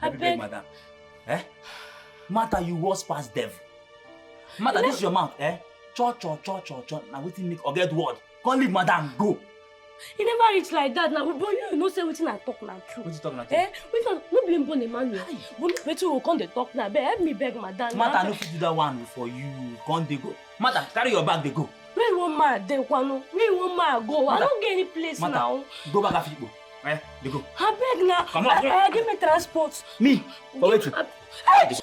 I beg, madam. Eh? Mother, you was past devil. Mother, this is your mouth, eh? Cho. Now waiting make or get word. Can't leave madam, go. He never reach like that now. But you know say wetin I talk now true. What you talking about? Eh? No blame Bon Emmanuel. Wetin will come dey talk now? Help me beg madam. Mother, no fit do that one for you. Can't they go? Mother, carry your bag, they go. Where you want ma dey kwano? Where you want ma go? I don't get any place Mother, now. Go back after you. Eh? They go. I beg now. Come on. Give me transport. Me? For wait. Hey.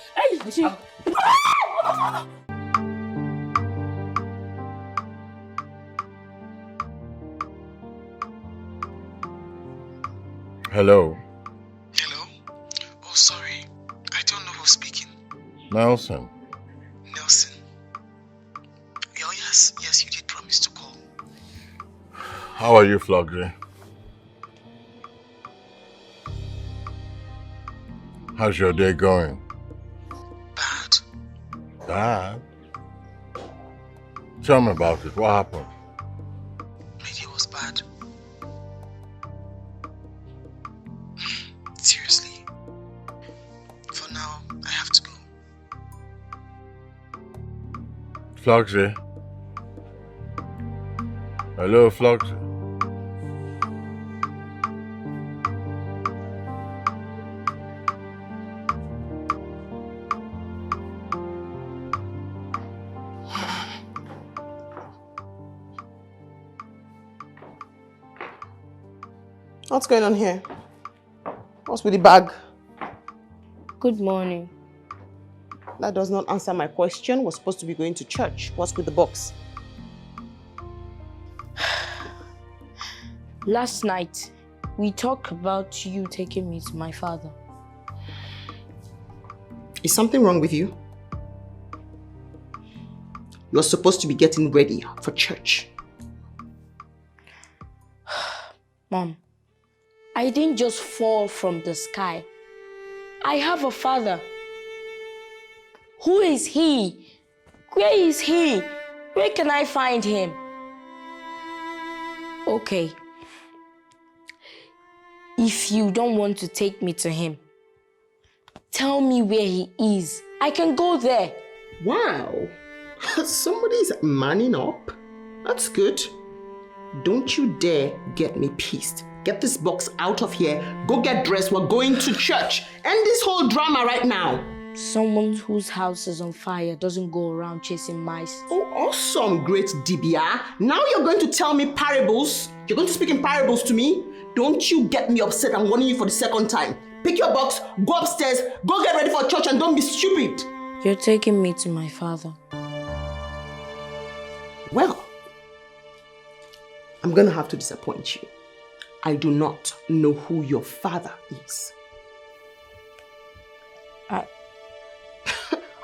Hello. Hello? Oh, sorry. I don't know who's speaking. Nelson. Nelson. Oh, yes, you did promise to call. How are you, Floggy? How's your day going? Bad. Bad? Tell me about it. What happened? My day was bad. Seriously. For now, I have to go. Flogsy? Hello, Flogsy? What's going on here? What's with the bag? Good morning. That does not answer my question. We're supposed to be going to church. What's with the box? Last night, we talked about you taking me to my father. Is something wrong with you? You're supposed to be getting ready for church. Mom, I didn't just fall from the sky. I have a father. Who is he? Where is he? Where can I find him? Okay. If you don't want to take me to him, tell me where he is. I can go there. Wow. Somebody's manning up. That's good. Don't you dare get me pissed. Get this box out of here. Go get dressed. We're going to church. End this whole drama right now. Someone whose house is on fire doesn't go around chasing mice. Oh, awesome, great Dibia. Now you're going to tell me parables? You're going to speak in parables to me? Don't you get me upset. I'm warning you for the second time. Pick your box, go upstairs, go get ready for church, and don't be stupid. You're taking me to my father. Well, I'm going to have to disappoint you. I do not know who your father is.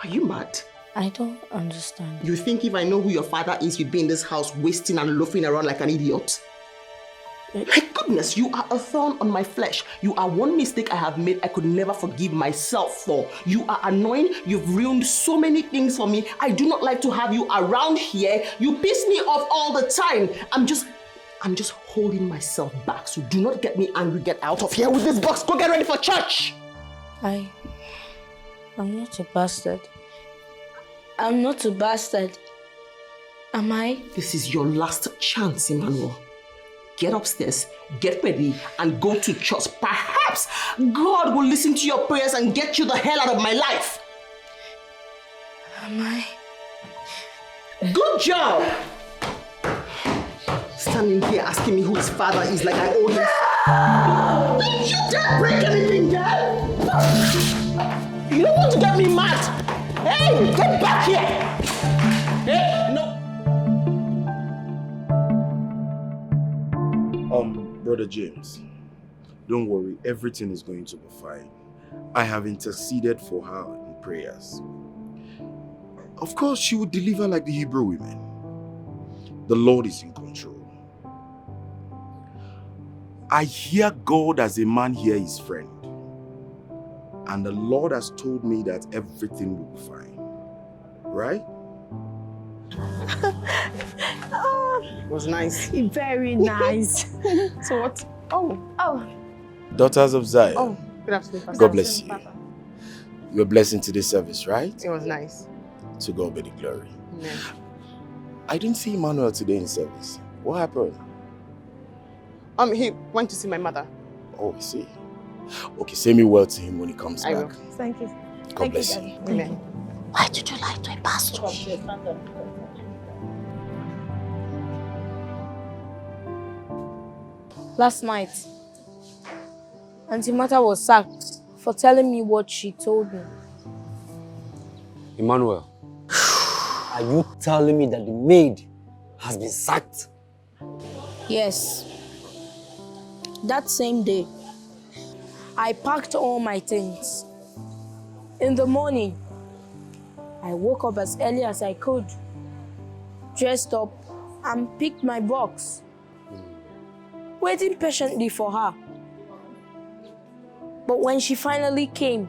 Are you mad? I don't understand. You think if I know who your father is, you'd be in this house wasting and loafing around like an idiot? My goodness, you are a thorn on my flesh. You are one mistake I have made I could never forgive myself for. You are annoying. You've ruined so many things for me. I do not like to have you around here. You piss me off all the time. I'm just holding myself back, so do not get me angry. Get out of here with this box. Go get ready for church. I'm not a bastard. I'm not a bastard. Am I? This is your last chance, Emmanuel. Get upstairs, get ready, and go to church. Perhaps God will listen to your prayers and get you the hell out of my life. Am I? Good job! Standing here asking me who his father is like I owe him. Don't you dare break anything, Dad! You don't want to get me mad! Hey, get back here! Hey, no! Brother James, don't worry, everything is going to be fine. I have interceded for her in prayers. Of course, she will deliver like the Hebrew women. The Lord is in control. I hear God as a man hear his friend. And the Lord has told me that everything will be fine. Right? It was nice. Very nice. So what? Oh. Daughters of Zion. Oh, good afternoon, Pastor. God bless you. You're a blessing to this service, right? It was nice. To God be the glory. Amen. I didn't see Emmanuel today in service. What happened? He went to see my mother. Oh, I see. Okay, say me well to him when he comes I back. will. Thank you. God bless you. Amen. Why did you lie to a pastor? Last night, Auntie Martha was sacked for telling me what she told me. Emmanuel, are you telling me that the maid has been sacked? Yes. That same day, I packed all my things. In the morning, I woke up as early as I could, dressed up, and picked my box, waiting patiently for her. But when she finally came,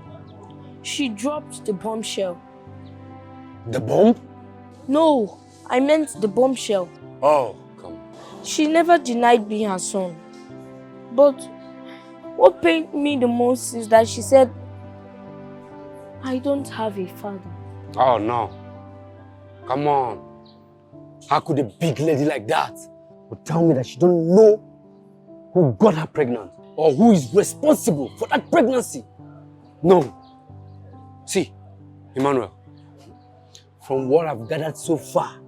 she dropped the bombshell. The bomb? No, I meant the bombshell. Oh, come on. She never denied being her son. But what pained me the most is that she said, I don't have a father. Oh, no. Come on. How could a big lady like that would tell me that she don't know who got her pregnant or who is responsible for that pregnancy? No. See, Emmanuel, from what I've gathered so far,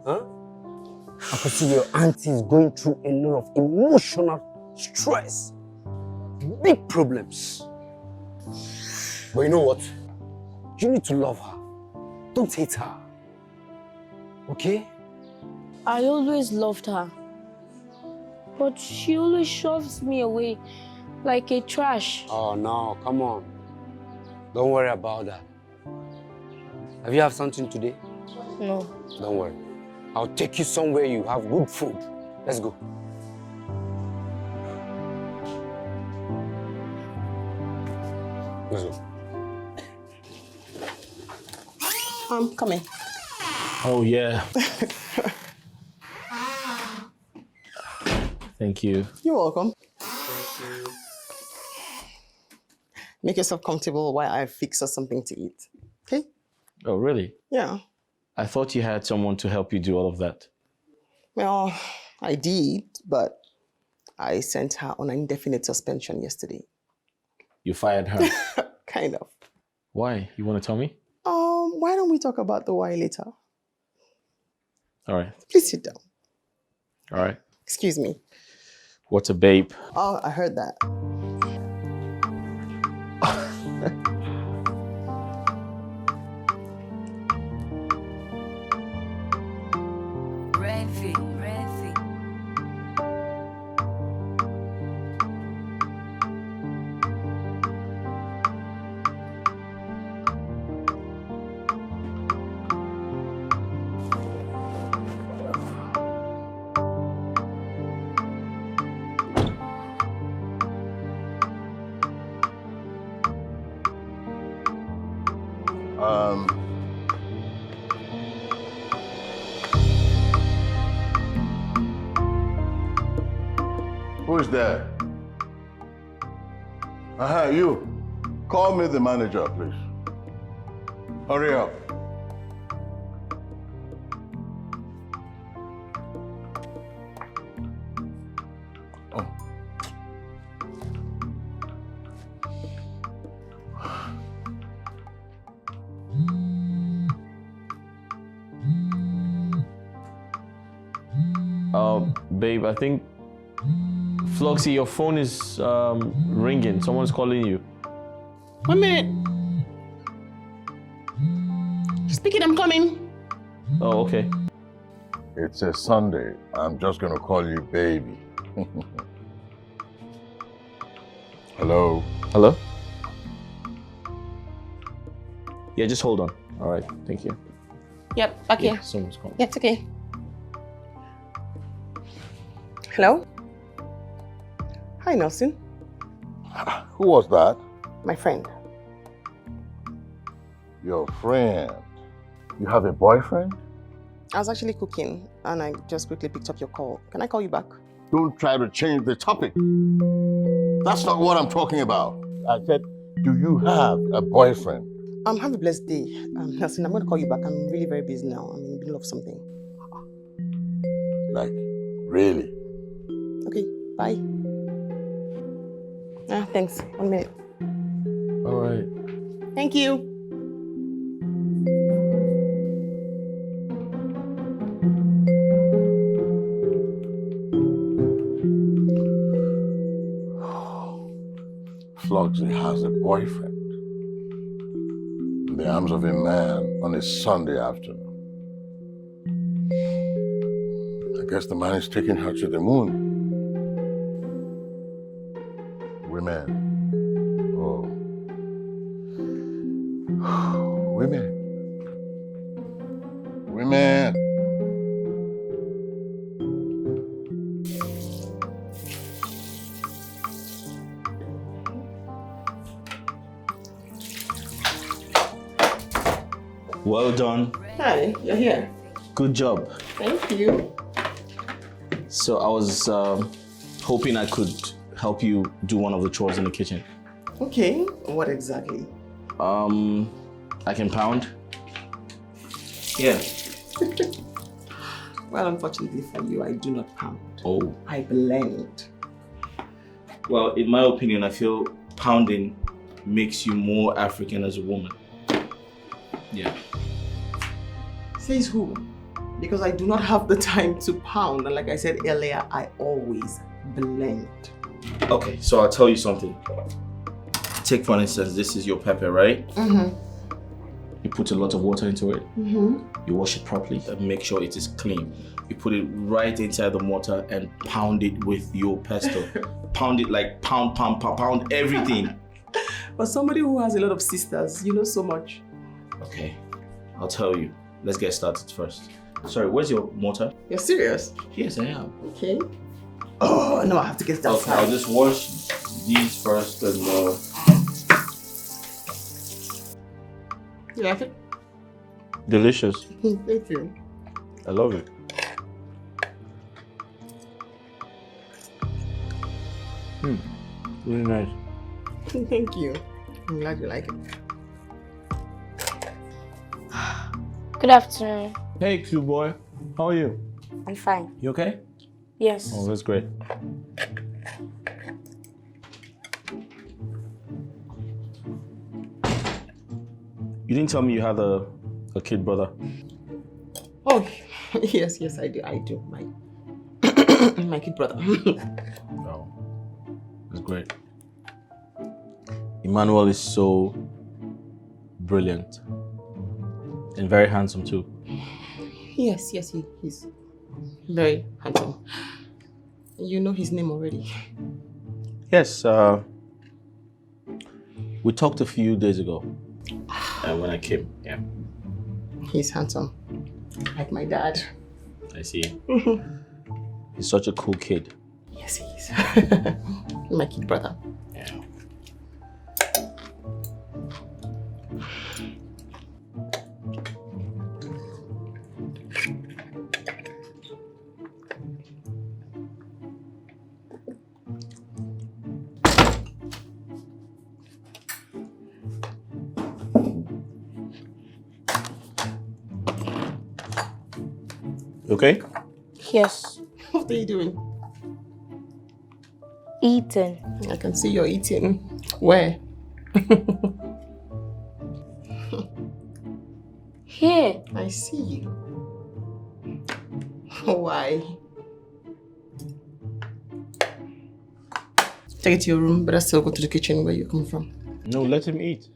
I could see your auntie is going through a lot of emotional stress, big problems. But you know what? You need to love her. Don't hate her. Okay? I always loved her. But she always shoves me away like a trash. Oh no, come on. Don't worry about that. Have you have something today? No. Don't worry. I'll take you somewhere you have good food. Let's go. Let's go. Come in. Oh, yeah. Thank you. You're welcome. Make yourself comfortable while I fix us something to eat. Okay? Oh, really? Yeah. I thought you had someone to help you do all of that. Well, I did, but I sent her on an indefinite suspension yesterday. You fired her? Kind of. Why? You want to tell me? Why don't we talk about the why later? All right. Please sit down. All right. Excuse me. What's a babe? Oh, I heard that. Who is there? You. Call me the manager, please. Hurry up. Babe, I think Floxy, your phone is ringing. Someone's calling you. 1 minute. Speaking, I'm coming. Oh, okay. It's a Sunday. I'm just gonna call you baby. Hello? Hello? Yeah, just hold on. All right, thank you. Yep, okay. Yeah, someone's calling. Yeah, it's okay. Hello? Hi, Nelson. Who was that? My friend. Your friend. You have a boyfriend? I was actually cooking and I just quickly picked up your call. Can I call you back? Don't try to change the topic. That's not what I'm talking about. I said, do you have a boyfriend? Have a blessed day. Nelson, I'm going to call you back. I'm really very busy now. I'm in the middle of something. Like, really? Okay, bye. Thanks. 1 minute. All right. Thank you. Floxy has a boyfriend in the arms of a man on a Sunday afternoon. I guess the man is taking her to the moon. Women. Oh. Women. Women. Well done. Hi, you're here. Good job. Thank you. So I was hoping I could help you do one of the chores in the kitchen. Okay, what exactly? I can pound. Yeah. Well, unfortunately for you, I do not pound. Oh. I blend. Well, in my opinion, I feel pounding makes you more African as a woman. Yeah. Says who? Because I do not have the time to pound. And like I said earlier, I always blend. Okay, so I'll tell you something. Take for instance, this is your pepper, right? Mm-hmm. You put a lot of water into it. Mm-hmm. You wash it properly and make sure it is clean. You put it right inside the mortar and pound it with your pesto. Pound it like pound everything. But somebody who has a lot of sisters, you know so much. Okay, I'll tell you. Let's get started first. Sorry, where's your mortar? You're serious? Yes, I am. Okay. Oh, no, I have to get that Okay, side. I'll just wash these first and You like it? delicious. Thank you. I love it. Really nice. Thank you. I'm glad you like it. Good afternoon. Hey, cute boy. How are you? I'm fine. You okay? Yes. Oh, that's great. You didn't tell me you had a kid brother. Oh, yes, I do. I do. My kid brother. Oh, that's great. Emmanuel is so brilliant and very handsome too. Yes, he's very handsome. You know his name already. Yes, we talked a few days ago when I came. Yeah. He's handsome, like my dad. I see. He's such a cool kid. Yes, he is. My kid brother. Yeah. Okay? Yes. What are you doing? Eating. I can see you're eating. Where? Here. I see you. Why? Take it to your room, but I still go to the kitchen where you come from. No, let him eat.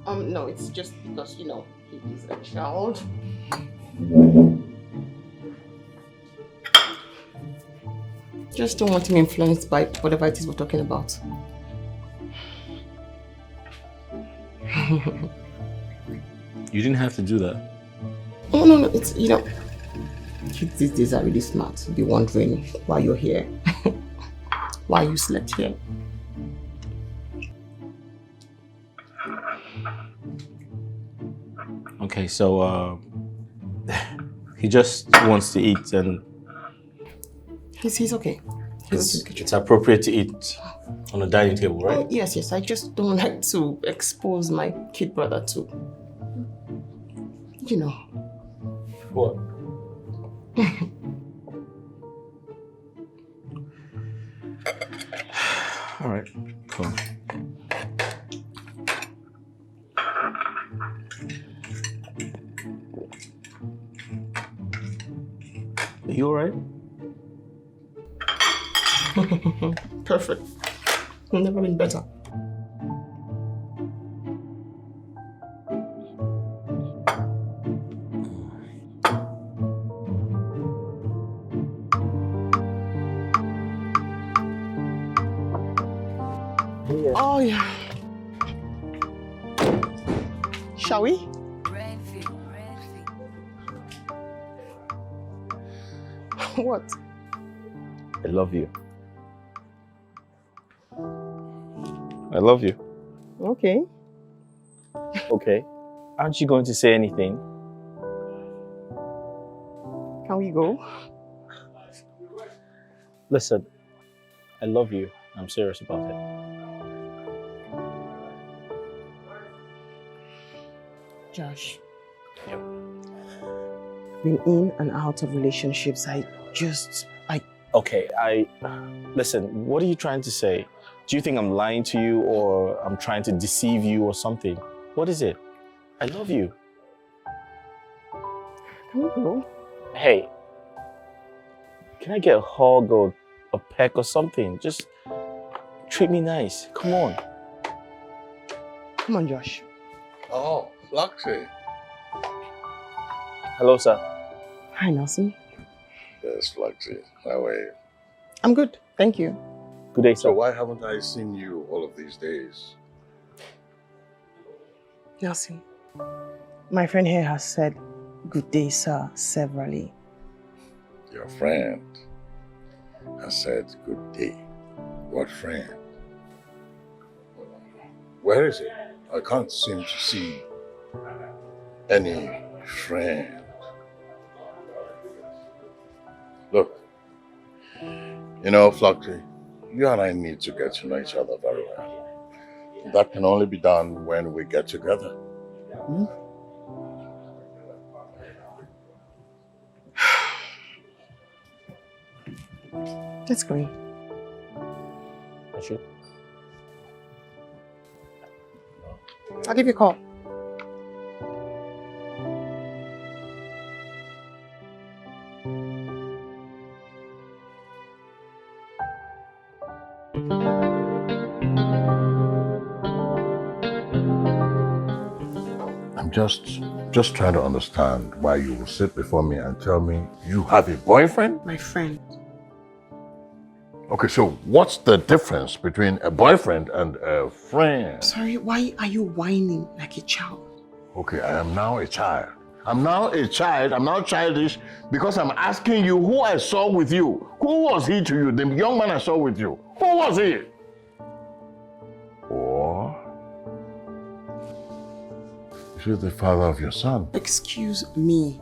No, it's just because, you know, he is a child. Just don't want him influenced by whatever it is we're talking about. You didn't have to do that. Oh, no, it's, you know, kids these days are really smart. You'll be wondering why you're here. Why you slept here. Okay, so, he just wants to eat and... He's okay. It's appropriate to eat on a dining table, right? Oh, yes. I just don't like to expose my kid brother to, you know. What? All right, cool. Are you all right? Perfect. Never been better. Oh, yeah. Shall we? What? I love you. I love you. Okay. Okay. Aren't you going to say anything? Can we go? Listen, I love you. I'm serious about it. Josh. Yep. Been in and out of relationships. Okay, listen, what are you trying to say? Do you think I'm lying to you or I'm trying to deceive you or something? What is it? I love you. Can we go? Hey, can I get a hug or a peck or something? Just treat me nice. Come on. Come on, Josh. Oh, Floxy. Hello, sir. Hi, Nelson. Yes, Floxy. How are you? I'm good, thank you. Good day, sir. So why haven't I seen you all of these days? Nelson, my friend here has said, "Good day, sir," severally. Your friend has said good day. What friend? Where is it? I can't seem to see any friend. Look, you know, Floxy, you and I need to get to know each other very well. That can only be done when we get together. Hmm? Let's go in. I should. I'll give you a call. I'm just trying to understand why you will sit before me and tell me you have a boyfriend? My friend. Okay, so what's the difference between a boyfriend and a friend? Sorry, why are you whining like a child? Okay, I am now a child. I'm now childish because I'm asking you who I saw with you. Who was he to you? The young man I saw with you. Who was he? Or is he the father of your son? Excuse me.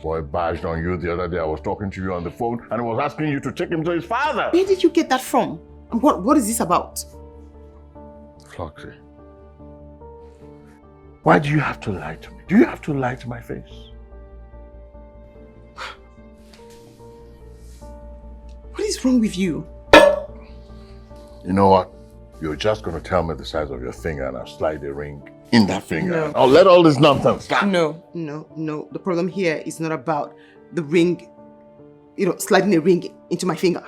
Boy barged on you the other day. I was talking to you on the phone and I was asking you to take him to his father. Where did you get that from? And what is this about? Floxy, why do you have to lie to me? Do you have to lie to my face? is wrong with you? You know what? You're just going to tell me the size of your finger and I'll slide the ring in that finger. No. I'll let all this nonsense stop. No. The problem here is not about the ring, sliding a ring into my finger.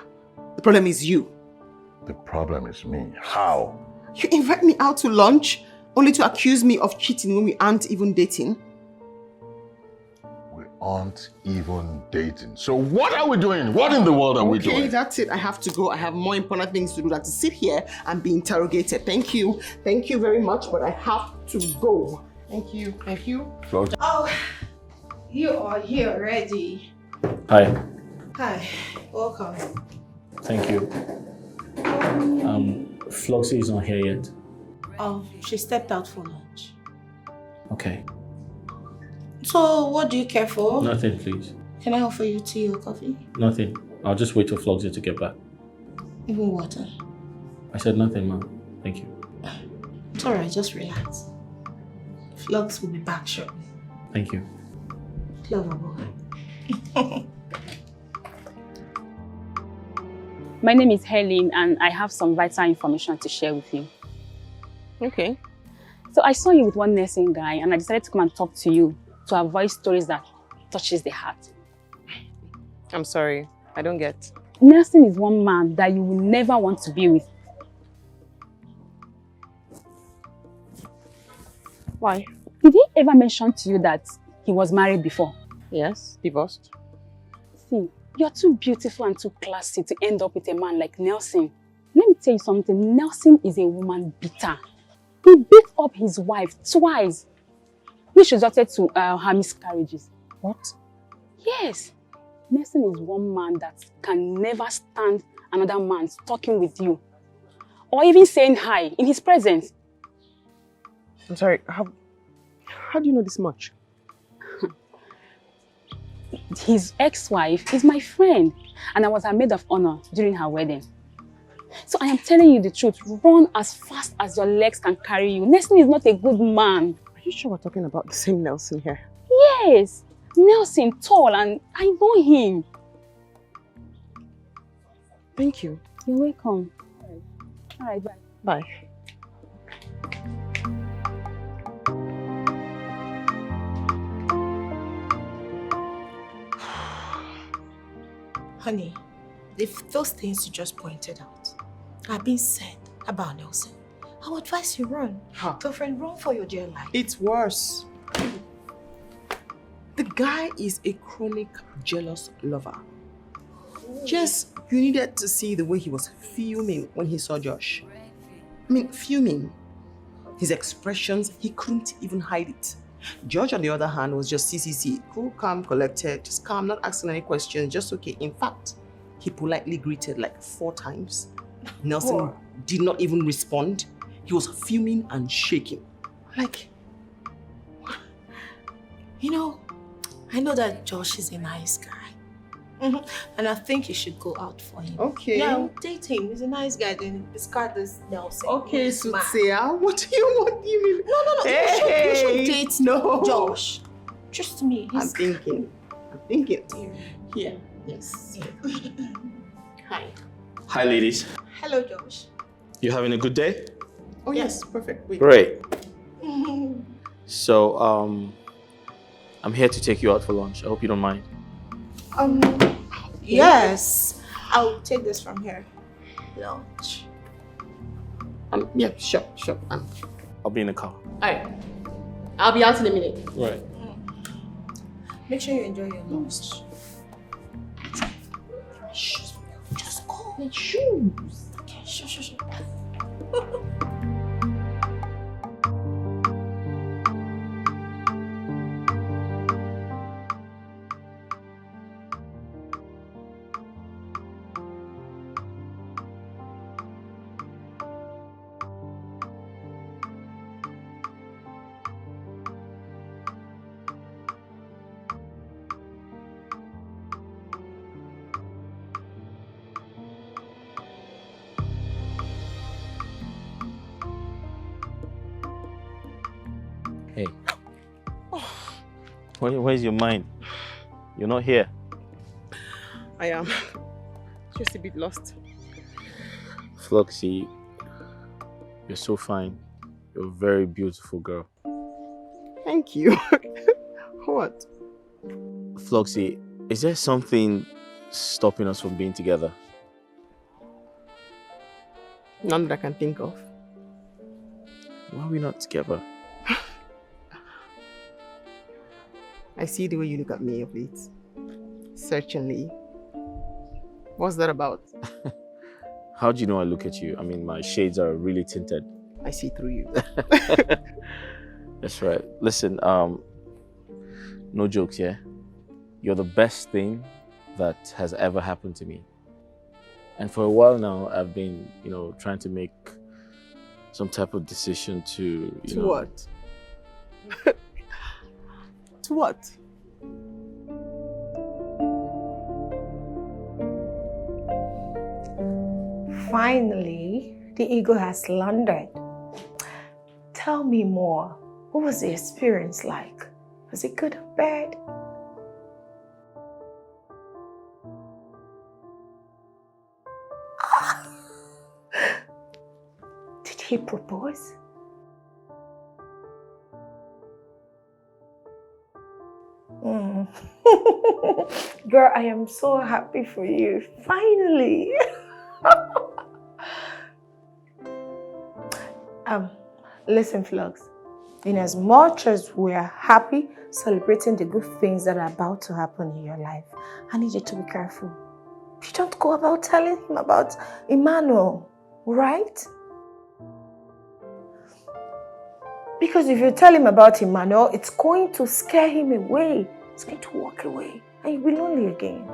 The problem is you. The problem is me. How? You invite me out to lunch only to accuse me of cheating when we aren't even dating. We aren't even dating. So what are we doing? What in the world are we doing? Okay, that's it. I have to go. I have more important things to do than to sit here and be interrogated. Thank you. Thank you very much, but I have to go. Thank you. Thank you. Oh, you are here already. Hi. Hi, welcome. Thank you. Floxy is not here yet. She stepped out for lunch. Okay. So, what do you care for? Nothing, please. Can I offer you tea or coffee? Nothing. I'll just wait till Floxy to get back. Even water? I said nothing, Mom. Thank you. It's alright, just relax. Flux will be back shortly. Thank you. Clever boy. My name is Helen and I have some vital information to share with you. Okay. So I saw you with one nursing guy and I decided to come and talk to you to avoid stories that touches the heart. I'm sorry. I don't get. Nursing is one man that you will never want to be with. Why? Did he ever mention to you that he was married before? Yes, divorced. See, you're too beautiful and too classy to end up with a man like Nelson. Let me tell you something, Nelson is a woman beater. He beat up his wife twice, which resulted to her miscarriages. What? Yes. Nelson is one man that can never stand another man talking with you or even saying hi in his presence. I'm sorry, how do you know this much? His ex-wife is my friend and I was her maid of honor during her wedding. So I am telling you the truth, run as fast as your legs can carry you. Nelson is not a good man. Are you sure we're talking about the same Nelson here? Yes, Nelson, tall, and I know him. Thank you. You're welcome. All right, bye. Bye. Honey, if those things you just pointed out are being said about Nelson, I would advise you run. Girlfriend, run for your dear life. It's worse. The guy is a chronic jealous lover. Just, you needed to see the way he was fuming when he saw Josh. I mean, fuming. His expressions, he couldn't even hide it. George, on the other hand, was just CCC, cool, calm, collected, just calm, not asking any questions, just okay. In fact, he politely greeted like 4 times. Nelson did not even respond. He was fuming and shaking. Like, you know, I know that Josh is a nice guy. And I think you should go out for him. Okay. Yeah, date him. He's a nice guy. Then discard this Nelson. Okay, He's smart. Soothsayer, what do you mean? No. Hey, you should date no. Josh. Trust me. I'm thinking. Here. Yes. Hi. Hi, ladies. Hello, Josh. You having a good day? Oh, yes. Perfect. Wait. Great. So, I'm here to take you out for lunch. I hope you don't mind. Yes. I'll take this from here. Lunch. Yeah, sure. I'll be in the car. Alright. I'll be out in a minute. Right. Make sure you enjoy your lunch. Shoes. Just go. My shoes. Okay, sure. Hey. Where's your mind? You're not here. I am. Just a bit lost. Floxy, you're so fine. You're a very beautiful girl. Thank you. What? Floxy, is there something stopping us from being together? None that I can think of. Why are we not together? I see the way you look at me of late. Certainly. What's that about? How do you know I look at you? I mean, my shades are really tinted. I see through you. That's right. Listen, no jokes, yeah? You're the best thing that has ever happened to me. And for a while now, I've been, trying to make some type of decision to, To what? To what? Finally, the ego has landed. Tell me more. What was the experience like? Was it good or bad? Did he propose? Girl, I am so happy for you. Finally. Listen, Flux. In as much as we are happy celebrating the good things that are about to happen in your life, I need you to be careful. You don't go about telling him about Emmanuel, right? Because if you tell him about Emmanuel, it's going to scare him away. He's going to walk away and you'll be lonely again.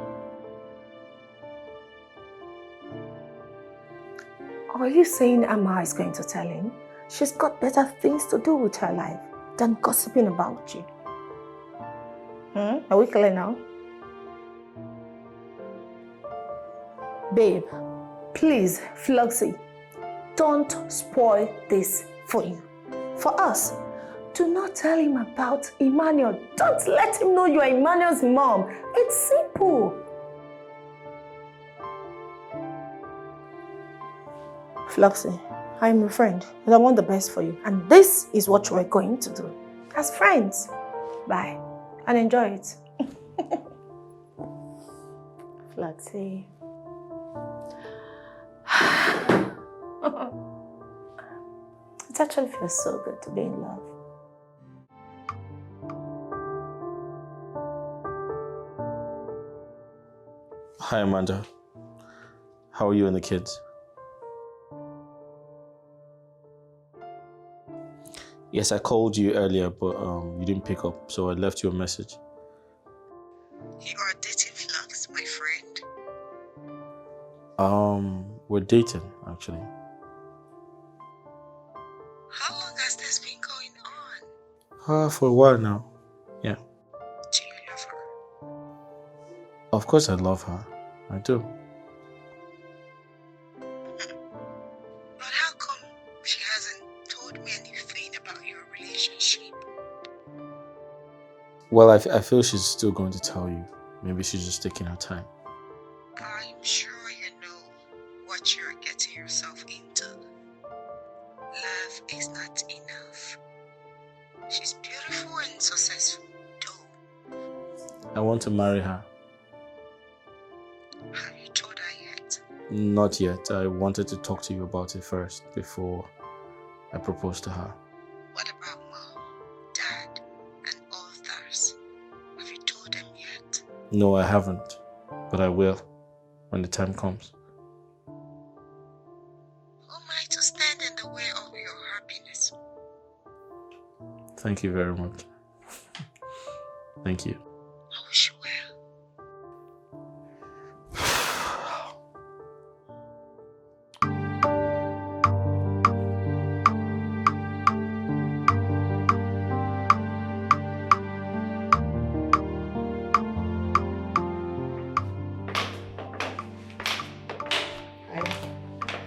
Or are you saying Amma is going to tell him? She's got better things to do with her life than gossiping about you. Are we clear now? Babe, please, Fluxy, don't spoil this for you. For us, do not tell him about Emmanuel. Don't let him know you are Emmanuel's mom. It's simple. Fluxy, I'm your friend and I want the best for you. And this is what we're going to do. As friends. Bye. And enjoy it. Fluxy. It actually feels so good to be in love. Hi, Amanda. How are you and the kids? Yes, I called you earlier, but you didn't pick up, so I left you a message. You are dating Flux, my friend. We're dating, actually. How long has this been going on? For a while now, yeah. Do you love her? Of course I love her. I do. But how come she hasn't told me anything about your relationship? Well, I feel she's still going to tell you. Maybe she's just taking her time. I'm sure you know what you're getting yourself into. Love is not enough. She's beautiful and successful, though. I want to marry her. Have you told her yet? Not yet. I wanted to talk to you about it first before I propose to her. What about Mom, Dad, and others? Have you told them yet? No, I haven't. But I will when the time comes. Who am I to stand in the way of your happiness? Thank you very much. Thank you. I wish you well.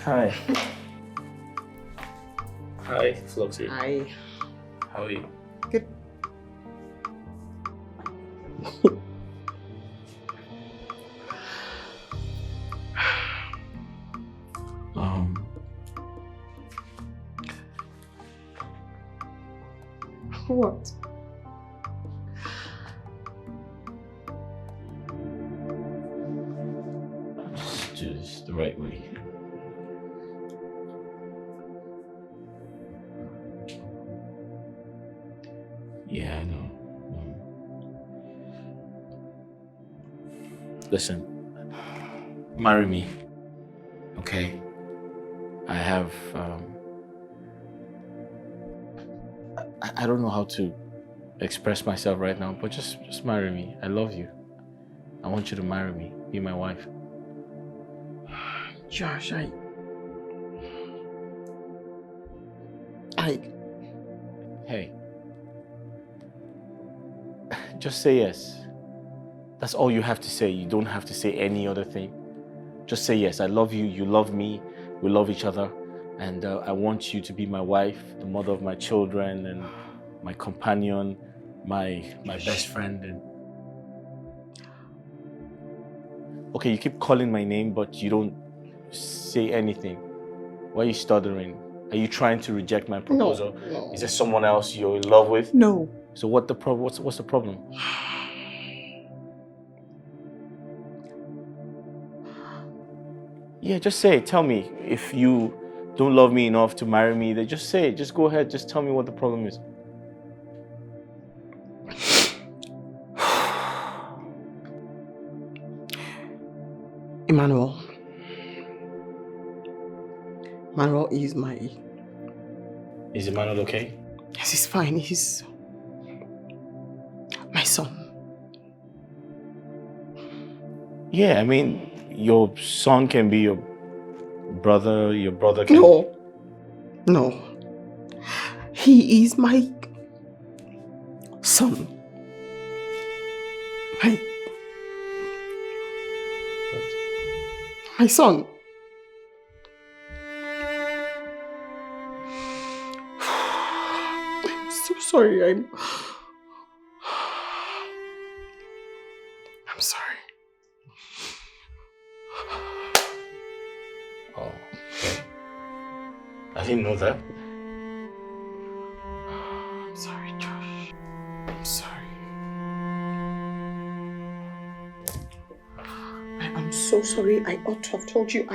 Hi. Hi, Floxy. Hi. How are you? Good. What? Just do this the right way. Yeah, I know. Listen, marry me, okay? I have, I don't know how to express myself right now, but just marry me. I love you. I want you to marry me, be my wife. Josh, Hey, just say yes. That's all you have to say. You don't have to say any other thing. Just say yes. I love you. You love me. We love each other. And I want you to be my wife, the mother of my children, and my companion, my best friend. And okay, you keep calling my name, but you don't say anything. Why are you stuttering? Are you trying to reject my proposal? No. Is there someone else you're in love with? No. So what's the problem? Yeah, just say it. Tell me. If you don't love me enough to marry me, then just say it. Just go ahead. Just tell me what the problem is. Emmanuel is my... Is Emmanuel okay? Yes, he's fine. He's my son. Yeah, I mean, your son can be your brother can... No. He is my son. My son. I'm so sorry. I'm sorry. Oh, okay. I didn't know that. I'm sorry, Josh. I'm sorry. I'm so sorry. I ought to have told you.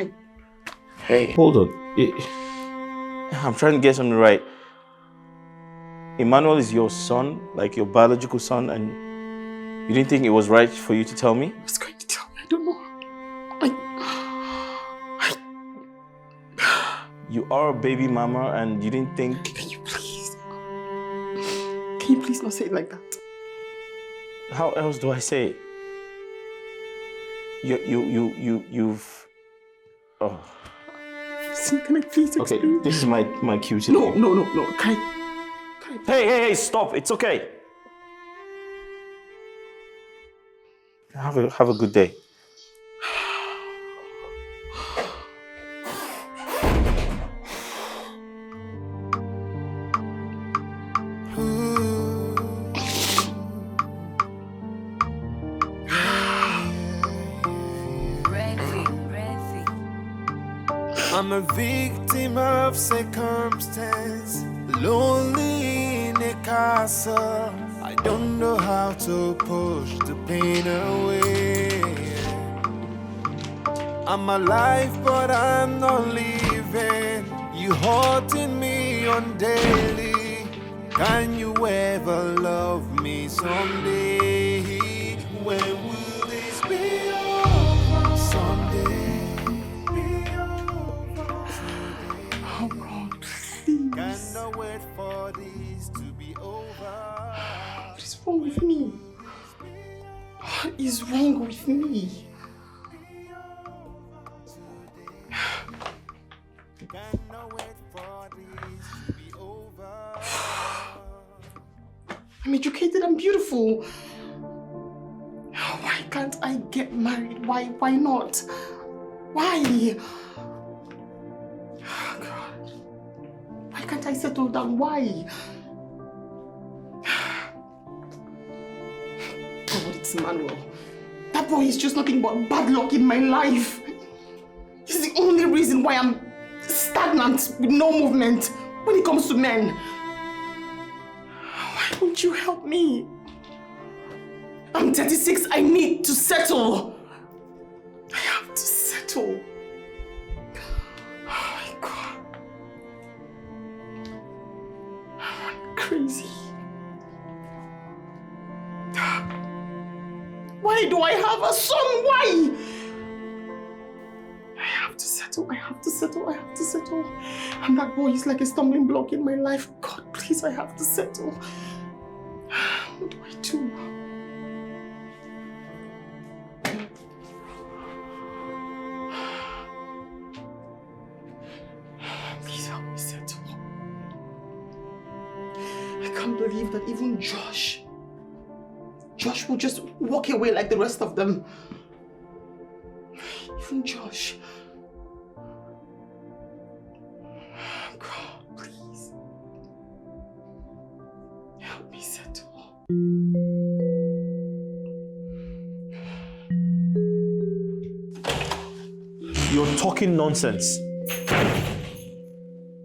Hey, hold on. I'm trying to get something right. Emmanuel is your son, like your biological son, and you didn't think it was right for you to tell me? I was going to tell you. I don't know. You are a baby mama, and you didn't think... Can you please not say it like that? How else do I say it? You've... Oh. Listen, can I please explain? Okay, this is my cue today. No. Can I... Hey, stop. It's okay. Have a good day. I'm a victim of circumstance, lonely in a castle. I don't know how to push the pain away. I'm alive, but I'm not living. You haunting me on daily. Can you ever love me someday? When will this be over? Someday. Oh God, please. Cannot wait for this to be over. What is wrong with me? What is wrong with me? I'm educated and beautiful. Why can't I get married? Why not? Why? Oh God. Why can't I settle down? Why? God, it's Emmanuel. That boy is just nothing but bad luck in my life. He's the only reason why I'm stagnant with no movement when it comes to men. Why Why won't you help me? I'm 36. I need to settle. I have to settle. Oh my God. I'm crazy. Why do I have a son? Why? I have to settle. I have to settle. I have to settle. And that boy is like a stumbling block in my life. God, please, I have to settle. What do I do? Please help me settle. I can't believe that even Josh will just walk away like the rest of them. Even Josh. God, please. Help me settle. You're talking nonsense.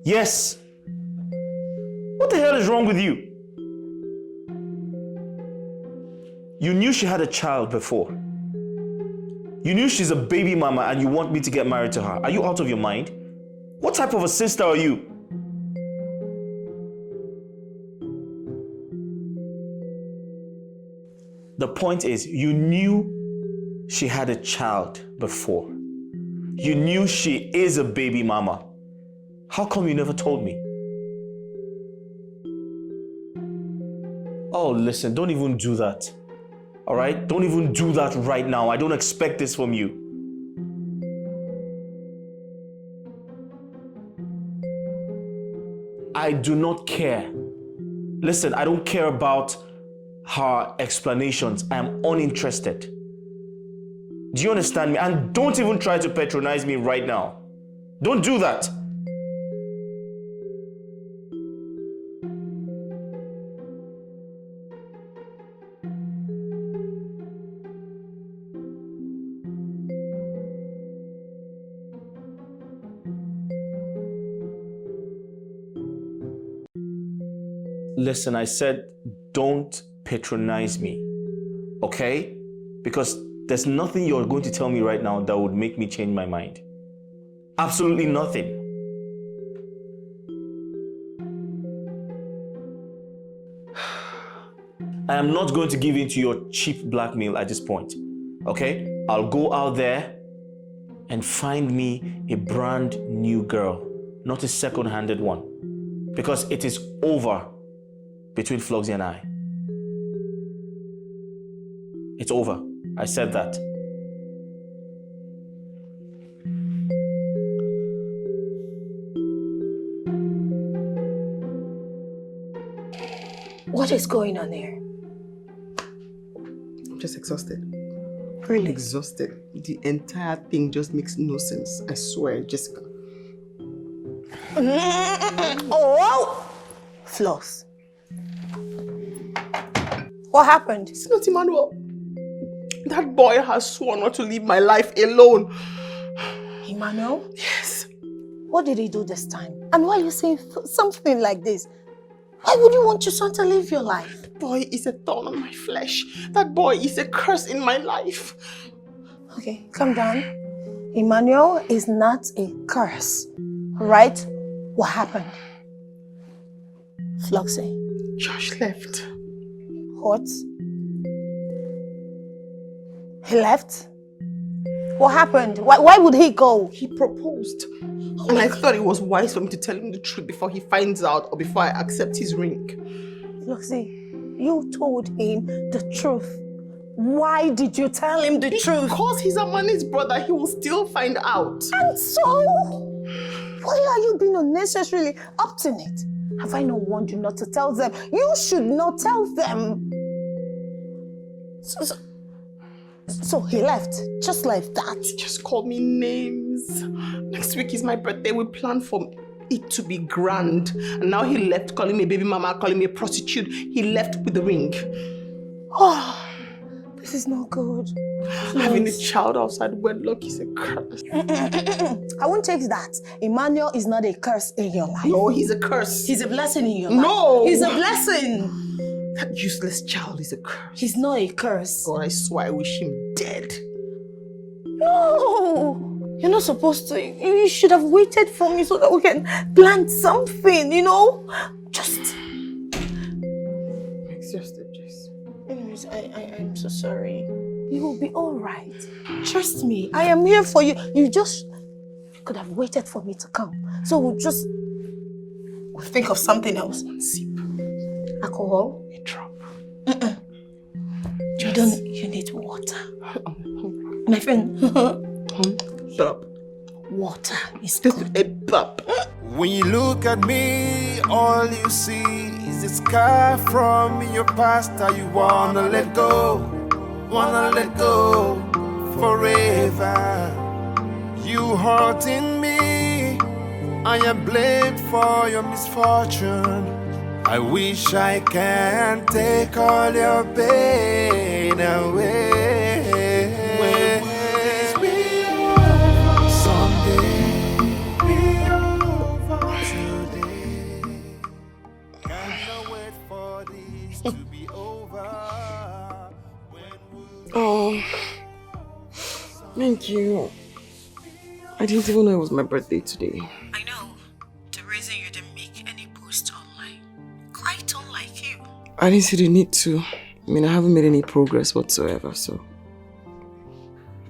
Yes. What the hell is wrong with you? You knew she had a child before. You knew she's a baby mama and you want me to get married to her. Are you out of your mind? What type of a sister are you? The point is, you knew she had a child before. You knew she is a baby mama. How come you never told me? Oh, listen, don't even do that. All right? Don't even do that right now. I don't expect this from you. I do not care. Listen, I don't care about her explanations. I am uninterested. Do you understand me? And don't even try to patronize me right now. Don't do that. Listen, I said don't patronize me, okay? Because there's nothing you're going to tell me right now that would make me change my mind. Absolutely nothing. I am not going to give in to your cheap blackmail at this point, okay? I'll go out there and find me a brand new girl, not a second-handed one, because it is over between Flogsy and I. It's over. I said that. What is going on here? I'm just exhausted. Really? Exhausted. The entire thing just makes no sense. I swear, Jessica. Oh! Floss. What happened? It's not Emmanuel. That boy has sworn not to leave my life alone. Emmanuel? Yes. What did he do this time? And why are you saying something like this? Why would you want your son to live your life? That boy is a thorn on my flesh. That boy is a curse in my life. Okay, calm down. Emmanuel is not a curse. Right? What happened? Floxy. Josh left. What? He left? What happened? Why would he go? He proposed. And I thought it was wise for me to tell him the truth before he finds out or before I accept his ring. Floxy, you told him the truth. Why did you tell him the truth? Because he's Amani's brother, he will still find out. And so? Why are you being unnecessarily obstinate? Have I not warned you not to tell them? You should not tell them. So he left, just like that. He just called me names. Next week is my birthday. We planned for it to be grand. And now he left calling me a baby mama, calling me a prostitute. He left with the ring. Oh, this is not good. Having a child outside wedlock is a curse. I won't take that. Emmanuel is not a curse in your life. No, he's a curse. He's a blessing in your life. No! He's a blessing. That useless child is a curse. He's not a curse. God, I swear I wish him dead. No! You're not supposed to. You should have waited for me so that we can plant something, you know? Just... It's just a jest. Anyways, I'm so sorry. You will be alright. Trust me. I am here for you. You could have waited for me to come. So we'll think of something else. Sip. Alcohol? A drop. You need water. My friend. Shut up. Water is just a pop. When you look at me, all you see is a scar from your past that you wanna let go forever. You hurting me, I am blamed for your misfortune. I wish I can take all your pain away. When will this be over? Someday, be over today. Cannot wait for this to be over. Oh, thank you. I didn't even know it was my birthday today. I know. The reason you didn't make any post online. Quite unlike you. I didn't see the need to. I mean, I haven't made any progress whatsoever, so...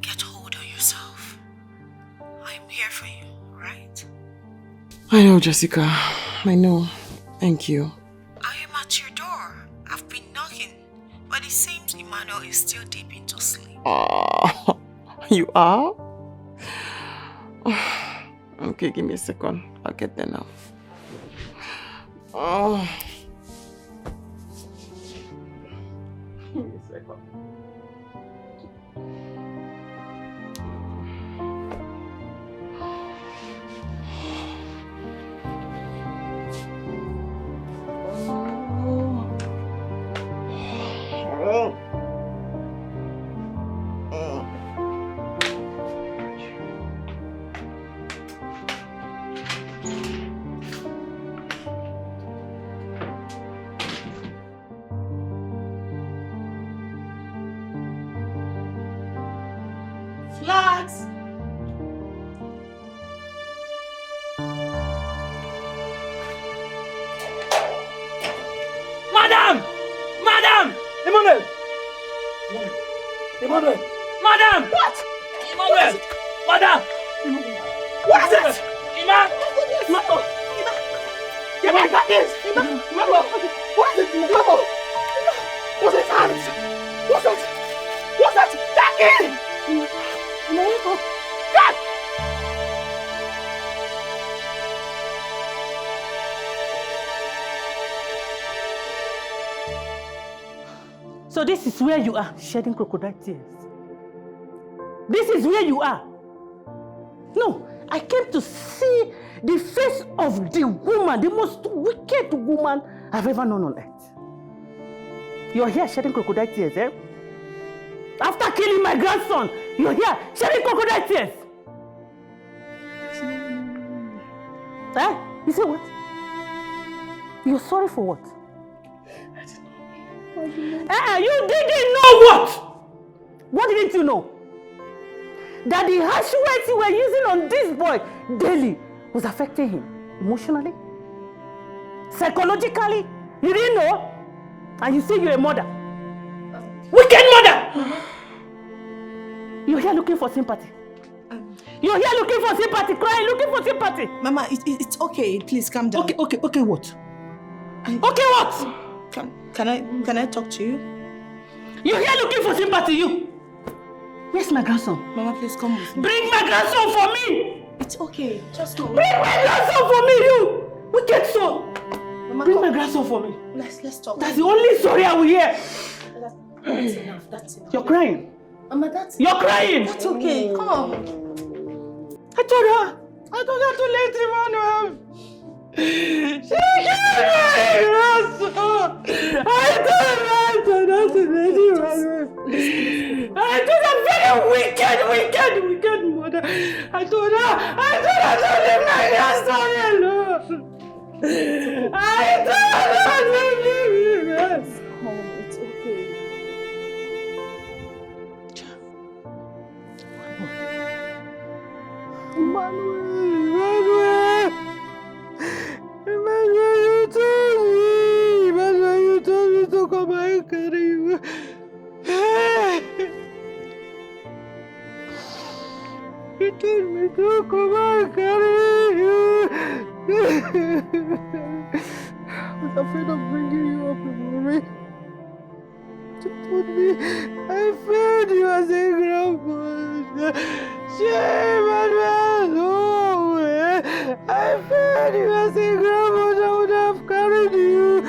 Get hold on yourself. I'm here for you, right? I know, Jessica. I know. Thank you. I am at your door. I've been knocking, but it seems Emmanuel is still deep into sleep. Oh, you are? Okay, give me a second. I'll get there now. Oh. Give me a second. Flags! Madam! Madam! Emmanuel! Emmanuel! Madam! What? Emmanuel! Madam! What is it? Emma! Emma! Emma, I got this! Emma! What is it? Emma! What's his hands? What's that? What's that? Dikeh! Emma, wake up! God! So this is where you are, shedding crocodile tears. This is where you are. No, I came to see the face of the woman, the most wicked woman I've ever known on earth. You're here shedding crocodile tears, eh? After killing my grandson, you're here shedding crocodile tears. Eh? You say what? You're sorry for what? You didn't know what? What didn't you know? That the harsh words you were using on this boy daily was affecting him emotionally, psychologically. You didn't know? And you say you're a mother. Wicked mother! You're here looking for sympathy. You're here looking for sympathy, crying, looking for sympathy. Mama, it's okay. Please calm down. Okay, what? Okay, what? Can I talk to you? You're here looking for sympathy, you. Where's my grandson? Mama, please come with me. Bring my grandson for me! It's okay. Just go. Bring my grandson for me, you! Wicked son! Mama, bring my grandson for me. Let's talk. That's the only story I will hear. That's enough. That's enough. You're crying. Mama, that's... You're crying! That's okay. Come on. I told her to let him on. She killed my grandson! I told her to let him on. I told her, very wicked mother. I told her to leave my grandson alone. I told her to leave him. It's okay. Emmanuel, you told me. Emmanuel, you told me to come and carry you. You told me to come and carry you. I was afraid of bringing you up, Emmanuel. You told me I failed you as a grandmother. Emmanuel, no. I failed you as a grandmother. I would have carried you.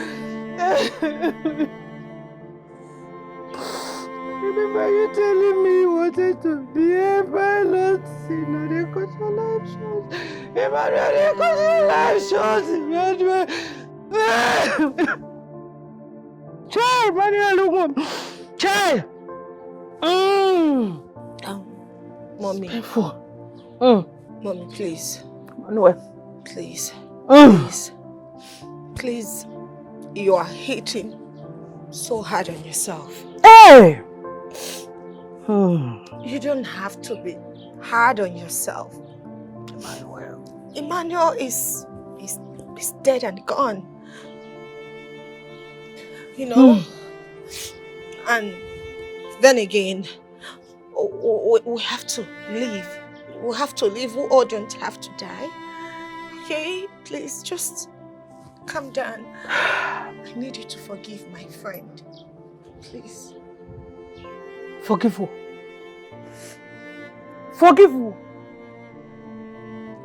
Remember you telling me you wanted to be a pilot? See, now they cut your life short. Emmanuel, they cut your life short. Emmanuel. Child, Emmanuel, look on. Child. Mommy. It's painful. Mommy, please. Emmanuel. Please. Please. Please. You are hating so hard on yourself. Hey! You don't have to be hard on yourself. Emmanuel is dead and gone. You know? And then again, we have to leave. We have to leave. We all don't have to die. Okay? Please, just calm down. I need you to forgive my friend. Please. Forgive who? Forgive who?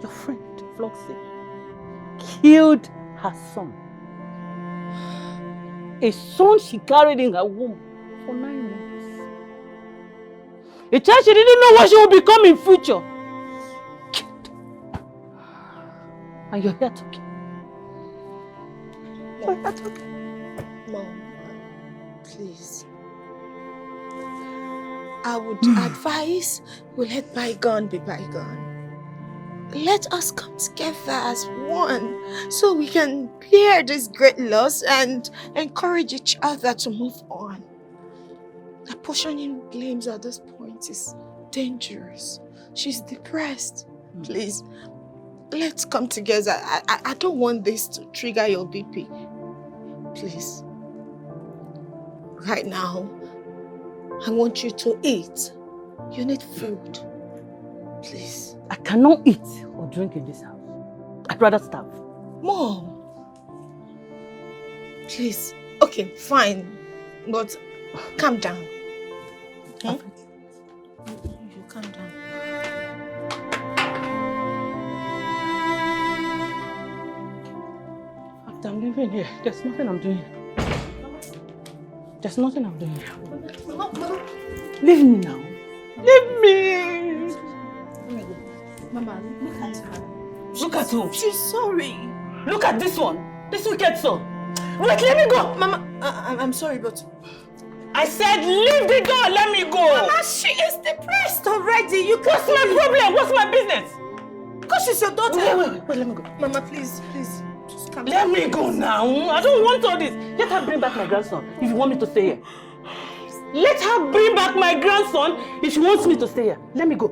Your friend, Floxy, killed her son. A son she carried in her womb for 9 months. A child she didn't know what she would become in future. Killed. And you're here talking. You're here talking. Mom, please. I would advise we let bygone be bygone. Let us come together as one so we can bear this great loss and encourage each other to move on. Apportioning blames at this point is dangerous. She's depressed. Please, let's come together. I don't want this to trigger your BP. Please. Right now, I want you to eat. You need food. Please. I cannot eat or drink in this house. I'd rather starve. Mom. Please. Okay, fine. But calm down. You calm down. I'm leaving here. There's nothing I'm doing here. There's nothing I'm doing here. Leave me now. Leave me. Mama, look at her. Look at who? She's sorry. Look at this one. This wicked son. Wait, let me go. Mama, I'm sorry, but... I said leave the door. Let me go. Mama, she is depressed already. You can't... What's my problem? What's my business? Because she's your daughter. Wait, let me go. Mama, please. Just come Let me go now. I don't want all this. Let her bring back my grandson if you want me to stay here. Let her bring back my grandson if she wants me to stay here. Let me go.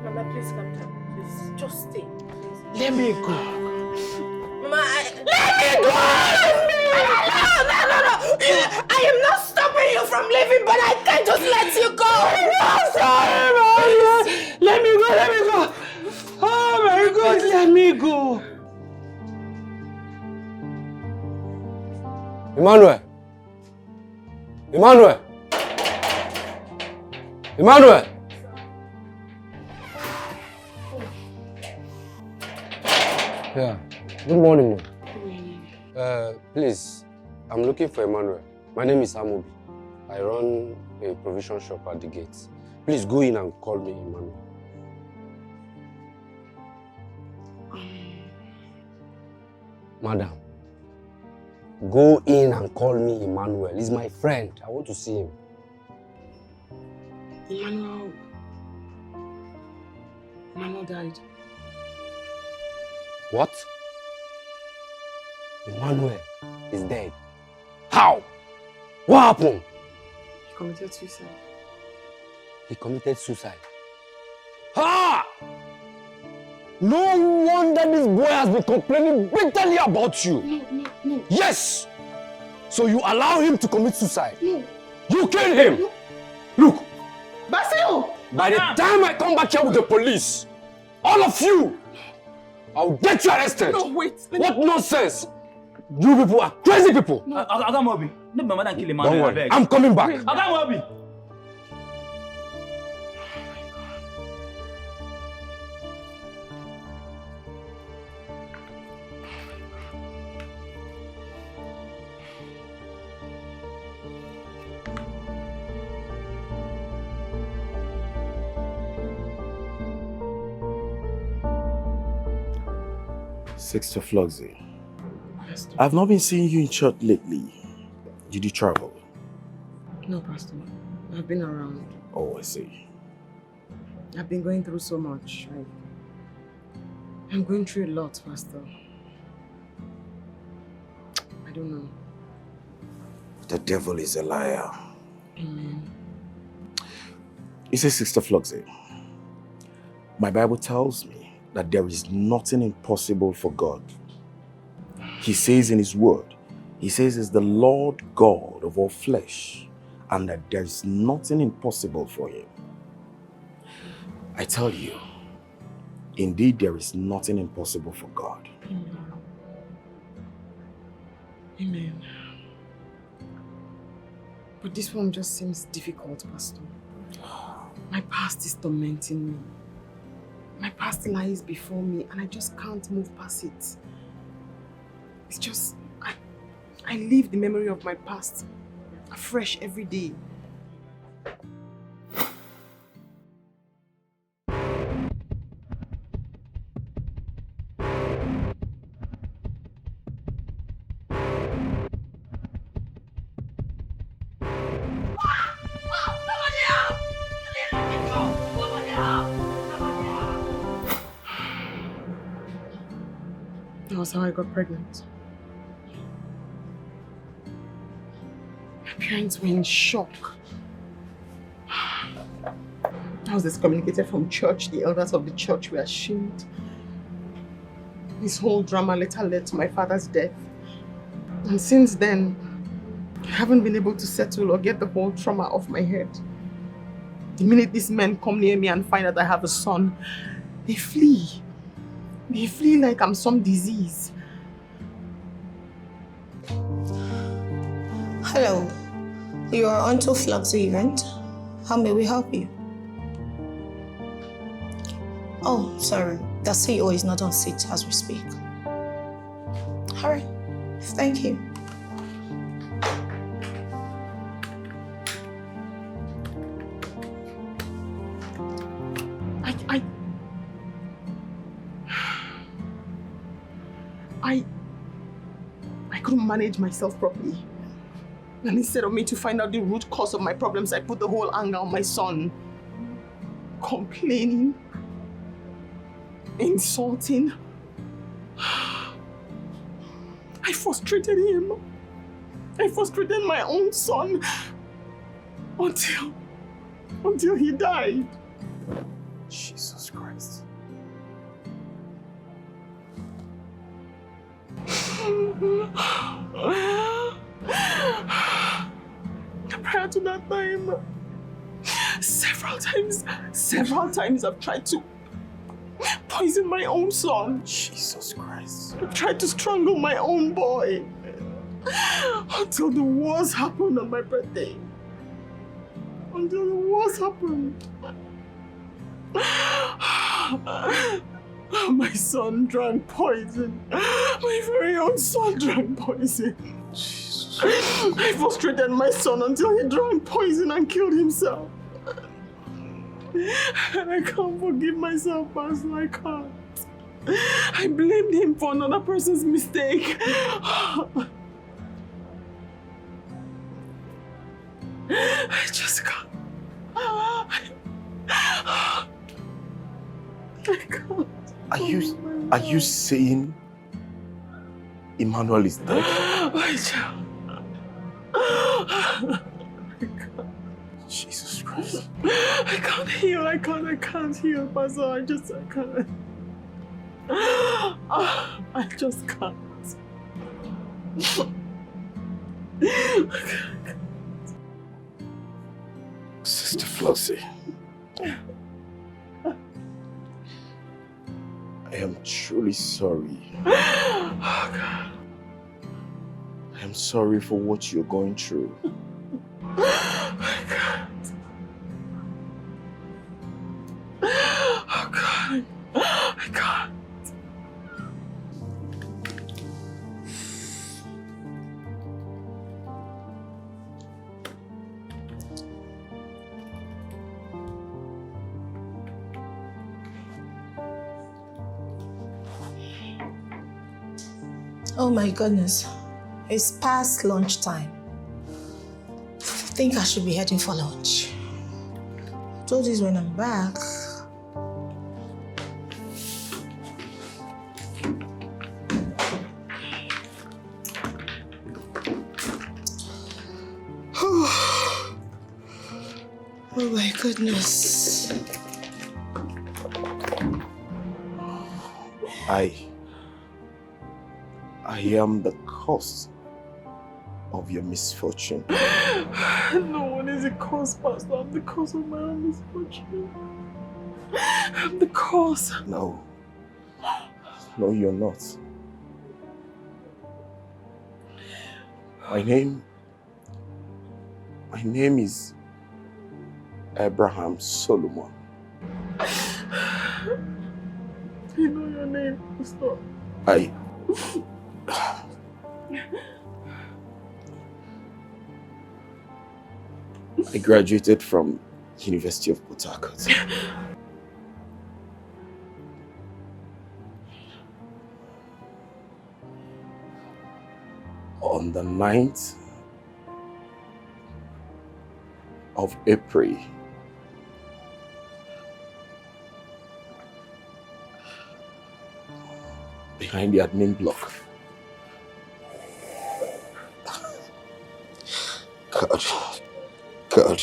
Mama, please come down. Please, just stay. Please. Let me go. Mama, Let me go! No. I am not stopping you from leaving, but I can't just let you go. I'm sorry, Maria. Let me go. Oh my God, let me go. Emmanuel! Yeah, good morning. Please, I'm looking for Emmanuel. My name is Amobi. I run a provision shop at the gate. Please go in and call me Emmanuel. Madam, go in and call me Emmanuel. He's my friend. I want to see him. Emmanuel died. What? Emmanuel is dead. How? What happened? He committed suicide. He committed suicide. Ha! No wonder this boy has been complaining bitterly about you. No. Yes! So you allow him to commit suicide? No. You killed him! No. Look! Basil! By the time I come back here with the police, all of you, I'll get you arrested. No, wait. What nonsense! You people are crazy people. Agamobi, no be mother kill him. Don't worry, I'm coming back. Agamobi. Sister Floxy, I've not been seeing you in church lately. Did you travel? No, Pastor. I've been around. Oh, I see. I've been going through so much. I'm going through a lot, Pastor. I don't know. The devil is a liar. Amen. You see, Sister Floxy, my Bible tells me that there is nothing impossible for God. He says in his word, he says he's the Lord God of all flesh, and that there is nothing impossible for him. I tell you, indeed there is nothing impossible for God. Amen. But this one just seems difficult, Pastor. My past is tormenting me. My past lies before me and I just can't move past it. It's just, I live the memory of my past afresh every day. That was how I got pregnant. My parents were in shock. I was excommunicated from church. The elders of the church were ashamed. This whole drama later led to my father's death. And since then, I haven't been able to settle or get the whole trauma off my head. The minute these men come near me and find out I have a son, they flee. They feel like I'm some disease. Hello, you are on to Floxy event. How may we help you? Oh, sorry, the CEO is not on seat as we speak. Alright, thank you. I couldn't manage myself properly. And instead of me to find out the root cause of my problems, I put the whole anger on my son. Complaining. Insulting. I frustrated him. I frustrated my own son. Until he died. Jesus Christ. Prior to that time, several times I've tried to poison my own son. Jesus Christ. I've tried to strangle my own boy. Until the worst happened on my birthday. Until the worst happened. My son drank poison. My very own son drank poison. Jesus. I frustrated my son until he drank poison and killed himself. And I can't forgive myself, Pastor. I can't. I blamed him for another person's mistake. I just can't. I can't. Are you saying Emmanuel is dead? My child. Jesus Christ. I can't heal. I can't heal, Pastor. I can't. I just can't. Sister Flossie, I am truly sorry. Oh, God. I am sorry for what you're going through. I can't. Oh, God. I can't. Oh my goodness. It's past lunchtime. I think I should be heading for lunch. I told you when I'm back. Oh my goodness. I am the cause of your misfortune. No one is the cause, Pastor. I'm the cause of my own misfortune. I'm the cause. No, you're not. My name is Abraham Solomon. I know your name, Pastor. I graduated from University of Port Harcourt. On the 9th of April, behind the admin block. God.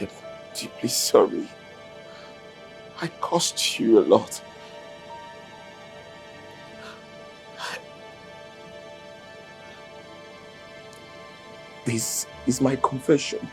I'm deeply sorry. I cost you a lot. This is my confession.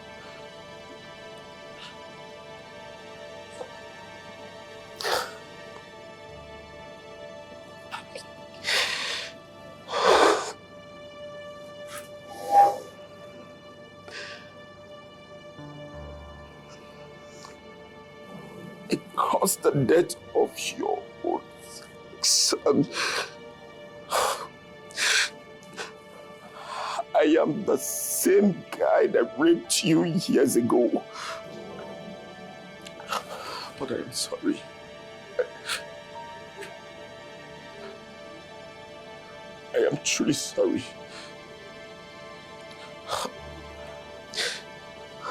The death of your own son. I am the same guy that raped you years ago. But I am sorry. I am truly sorry.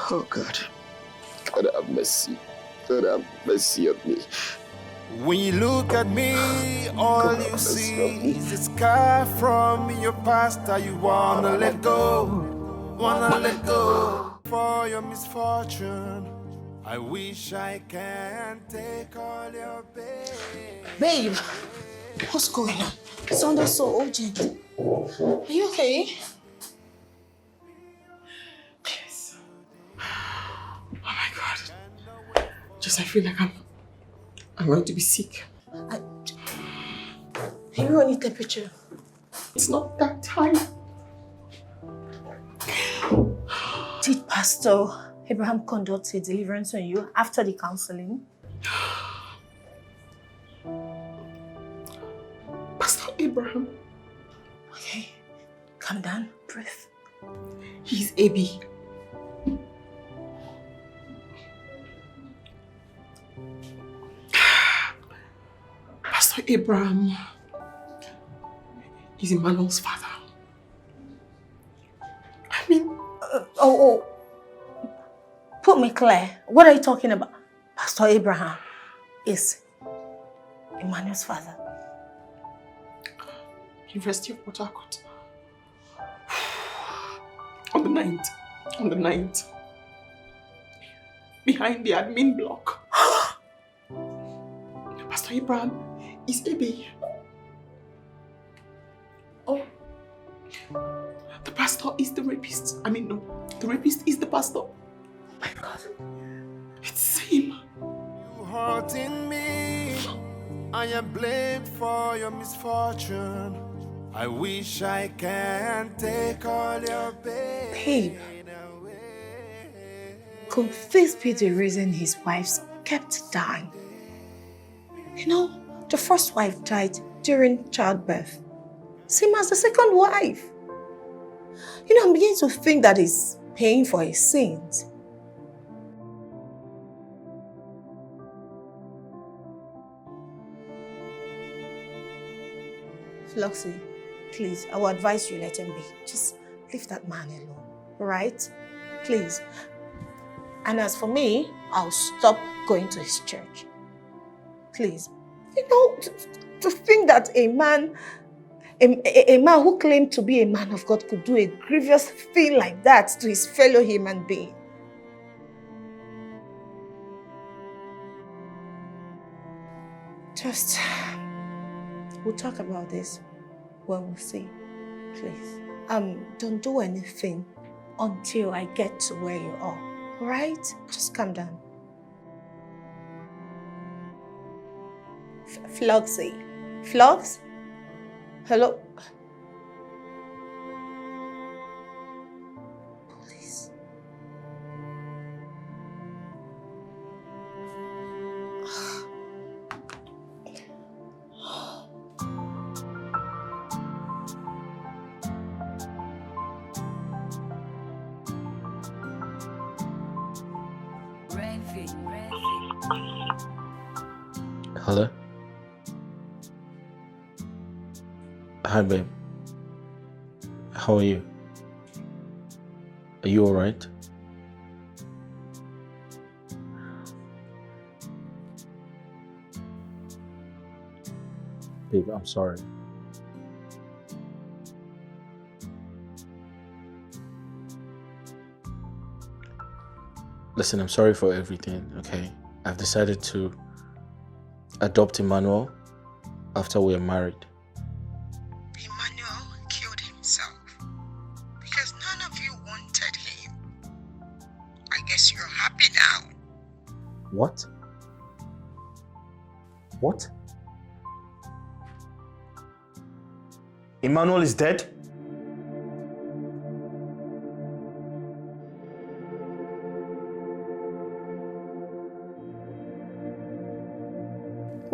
Oh God. God have mercy. God have mercy on me. When you look at me, all you see is a scar from your past that you wanna let go. For your misfortune, I wish I can take all your pain. Babe, what's going on? It sounded so urgent. Are you okay? Yes. Oh my God. Just I feel like I'm going to be sick. You run your temperature. It's not that high. Did Pastor Abraham conduct a deliverance on you after the counseling? Pastor Abraham. Okay, calm down, breathe. He's AB. Pastor Abraham is Emmanuel's father. I mean... Put me clear. What are you talking about? Pastor Abraham is Emmanuel's father. University of Port Harcourt. On the 9th. Behind the admin block. Pastor Abraham is Ebe. Oh. The pastor is the rapist. I mean, no. The rapist is the pastor. Oh my God. It's him. You hurting me. I am blamed for your misfortune. I wish I can take all your pain. Babe, could this be the reason his wives kept dying? You know, the first wife died during childbirth. Same as the second wife. You know, I'm beginning to think that he's paying for his sins. Floxy, please, I will advise you let him be. Just leave that man alone, right? Please. And as for me, I'll stop going to his church. Please. You know, to think that a man who claimed to be a man of God could do a grievous thing like that to his fellow human being. Just, we'll talk about this when we see, please. Don't do anything until I get to where you are, alright? Just calm down. Floxy. Flox? Hello? Please. Hello? Hi, babe. How are you? Are you alright? Babe, I'm sorry. Listen, I'm sorry for everything, okay? I've decided to adopt Emmanuel after we are married. Emmanuel killed himself because none of you wanted him. I guess you're happy now. What? What? Emmanuel is dead?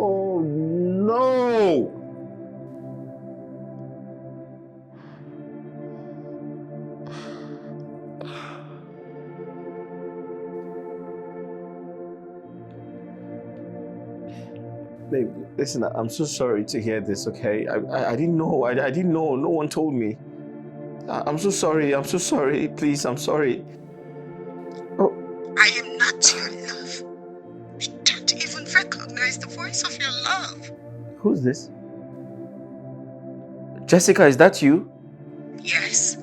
Oh no! Babe, listen, I'm so sorry to hear this, okay? I didn't know. I didn't know. No one told me. I'm so sorry. I'm so sorry. Please, I'm sorry. Oh. I am not your love. You don't even recognize the voice of your love. Who's this? Jessica, is that you? Yes,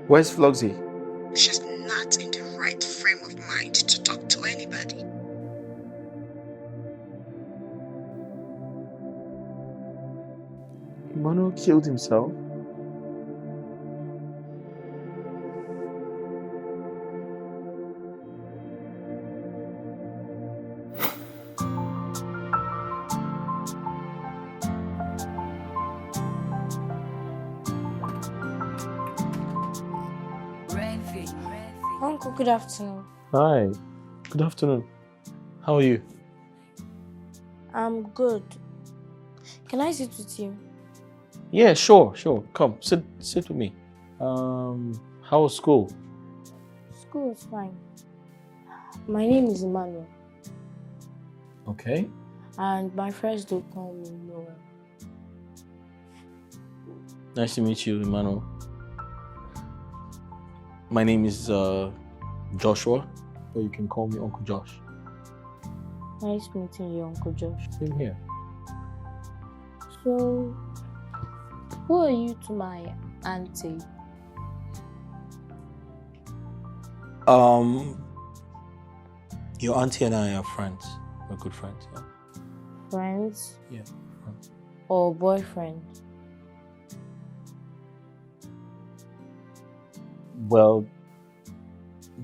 Where's Floxy? she's not in the right frame of mind to talk to anybody. Emmanuel killed himself? Uncle, good afternoon. Hi. Good afternoon. How are you? I'm good. Can I sit with you? Yeah, sure. Come, sit with me. How was school? School is fine. My name is Emmanuel. Okay. And my friends do call me Noel. Nice to meet you, Emmanuel. My name is Joshua, or you can call me Uncle Josh. Nice meeting you, Uncle Josh. Same here. So, who are you to my auntie? Your auntie and I are friends. We're good friends, yeah. Friends? Yeah, friends. Or boyfriend? Well,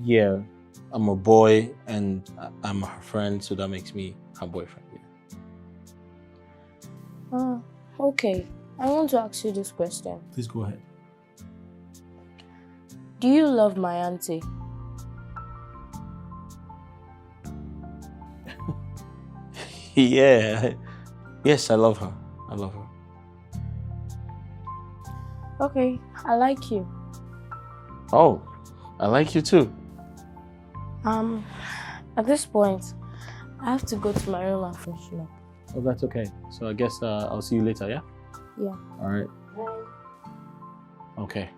yeah, I'm a boy and I'm her friend, so that makes me her boyfriend, yeah. Okay. I want to ask you this question. Please go ahead. Do you love my auntie? Yeah. Yes, I love her. I love her. Okay, I like you. Oh, I like you too. At this point, I have to go to my room and freshen up. Oh, that's okay. So I guess I'll see you later, yeah? Yeah. All right. Okay.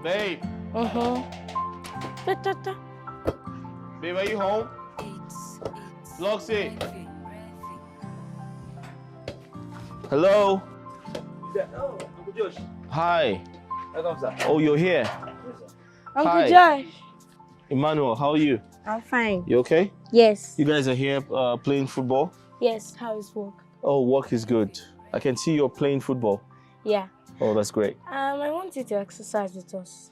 Babe. Babe, are you home? Loxy. Hello. Oh, Uncle Josh. Hi. Welcome, sir. Oh, you're here. Uncle Hi. Josh. Emmanuel, how are you? I'm fine. You okay? Yes. You guys are here playing football? Yes, how is work? Oh, work is good. I can see you're playing football. Yeah. Oh, that's great. I want you to exercise with us.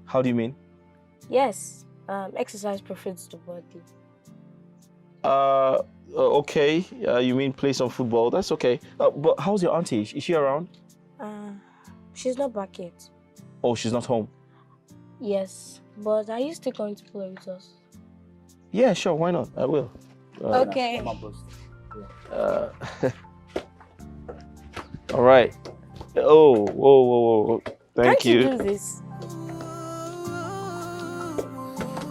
How do you mean? Yes. Exercise profits the body. Okay. You mean play some football? That's okay. But how's your auntie? Is she around? She's not back yet. Oh, she's not home. Yes, but are you still going to play with us? Yeah, sure. Why not? I will. Okay. All right. Oh, whoa. Thank Can't you. you do this?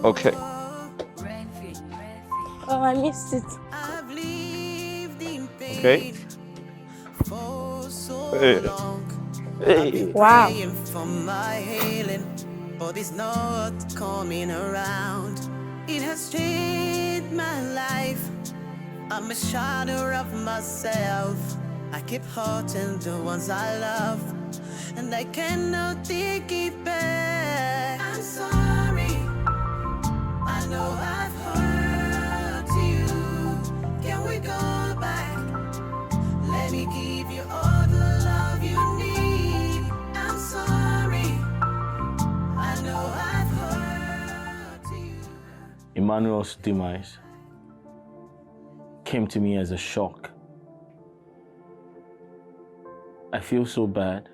Okay. Oh, I missed it. Okay. Hey. Wow. For my healing, but it's not coming around. It has changed my life. I'm a shadow of myself. I keep hurting the ones I love, and I cannot take it back. I'm sorry. I know I've hurt you. Can we go back? Let me give you all the love you need. I'm sorry. I know I've hurt you. Emmanuel's demise came to me as a shock. I feel so bad.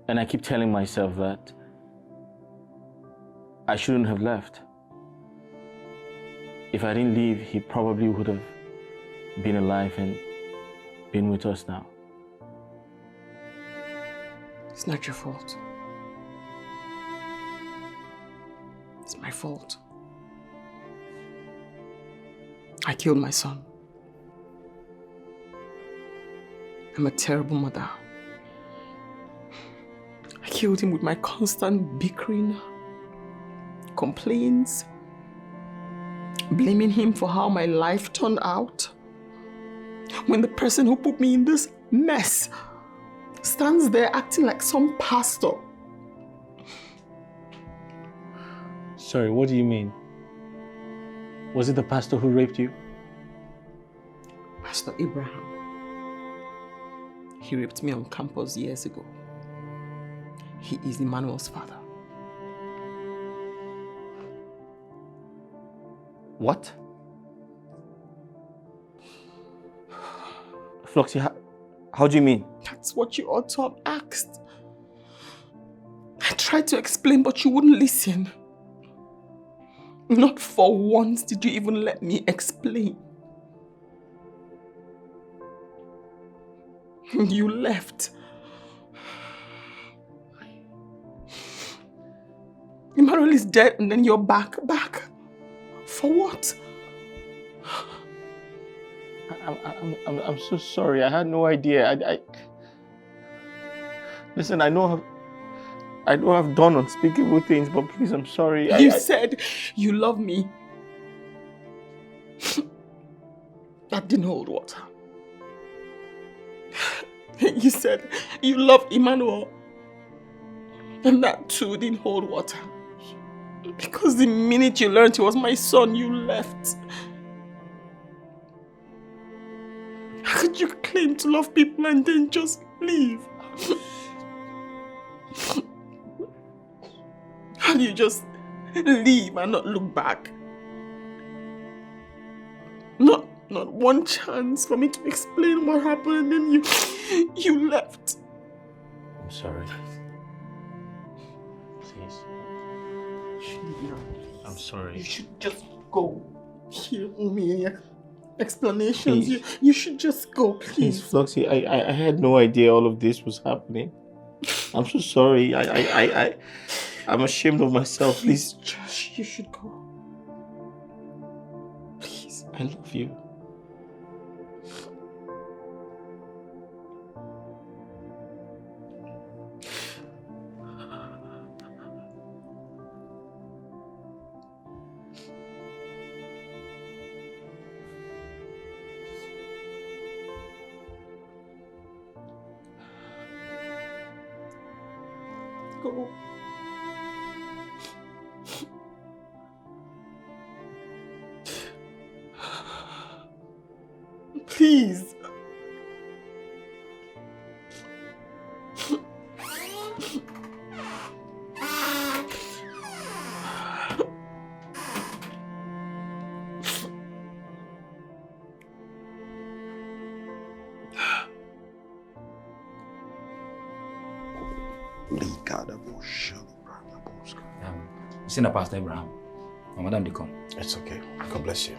And I keep telling myself that I shouldn't have left. If I didn't leave, he probably would have been alive and been with us now. It's not your fault. It's my fault. I killed my son. I'm a terrible mother. I killed him with my constant bickering, complaints, blaming him for how my life turned out. When the person who put me in this mess stands there acting like some pastor. Sorry, what do you mean? Was it the pastor who raped you? Pastor Abraham. He raped me on campus years ago. He is Emmanuel's father. What? Floxy, how do you mean? That's what you ought to have asked. I tried to explain, but you wouldn't listen. Not for once did you even let me explain. You left. Emmanuel is dead and then you're back. For what? I'm so sorry. I had no idea. Listen, I know I've done unspeakable things, but please, I'm sorry. You said you love me. That didn't hold water. You said you love Emmanuel. And that too didn't hold water. Because the minute you learned he was my son, you left. How could you claim to love people and then just leave? How do you just leave and not look back? Not one chance for me to explain what happened, and then you left. I'm sorry. Please. I'm sorry. You should just go. You don't owe me any explanations. You should just go, please. Please, Floxy, I had no idea all of this was happening. I'm so sorry. I'm ashamed of myself. Please. Josh, you should go. Please. I love you. Go. Please. You seen the Pastor Abraham? My madam, they come. It's okay. God bless you.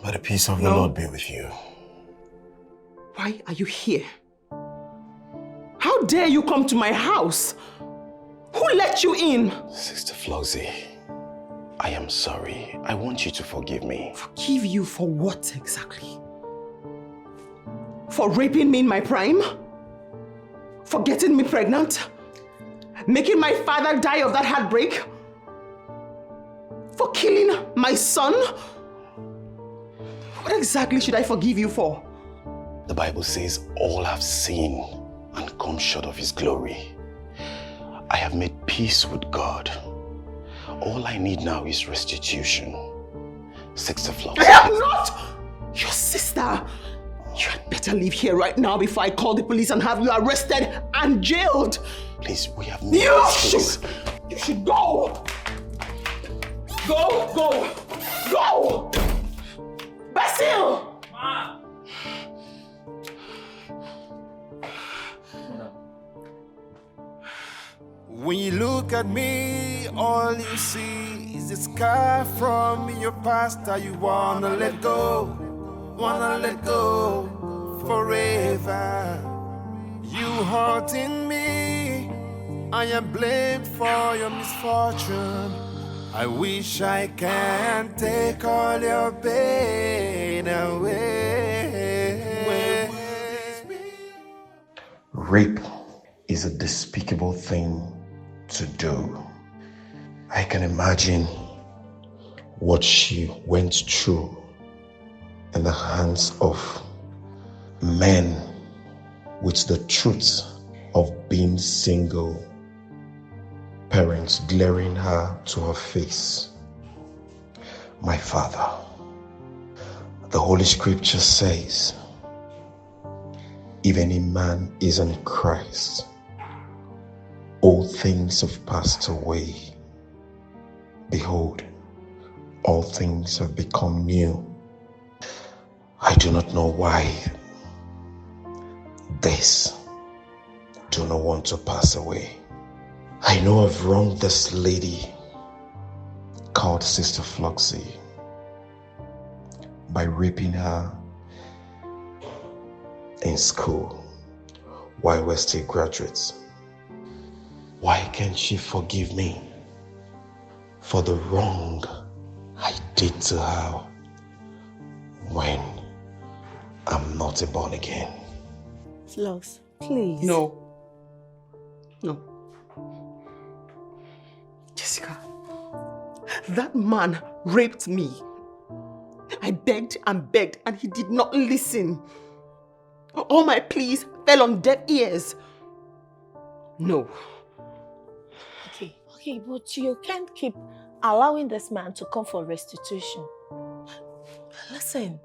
May the peace of the Lord be with you. Why are you here? How dare you come to my house? Who let you in? Sister Floxy, I am sorry. I want you to forgive me. Forgive you for what exactly? For raping me in my prime? For getting me pregnant? Making my father die of that heartbreak? For killing my son? What exactly should I forgive you for? The Bible says all have sinned and come short of His glory. I have made peace with God. All I need now is restitution. Sister Floxy. I am not your sister. You had better leave here right now before I call the police and have you arrested and jailed. Please, we have You should go. Go. Basil! When you look at me, all you see is a scar from your past that you wanna let go forever. You hurting me, I am blamed for your misfortune. I wish I can take all your pain away. Rape is a despicable thing to do. I can imagine what she went through in the hands of men with the truth of being single, parents glaring her to her face. My father, the Holy Scripture says, if any man is in Christ, all things have passed away. Behold, all things have become new. I do not know why this do not want to pass away. I know I've wronged this lady called Sister Floxy by raping her in school while we're still graduates. Why can't she forgive me for the wrong I did to her when I'm not a born again? Floss, please. No. No. Jessica, that man raped me. I begged and begged and he did not listen. All my pleas fell on deaf ears. No. Okay, but you can't keep allowing this man to come for restitution. Listen,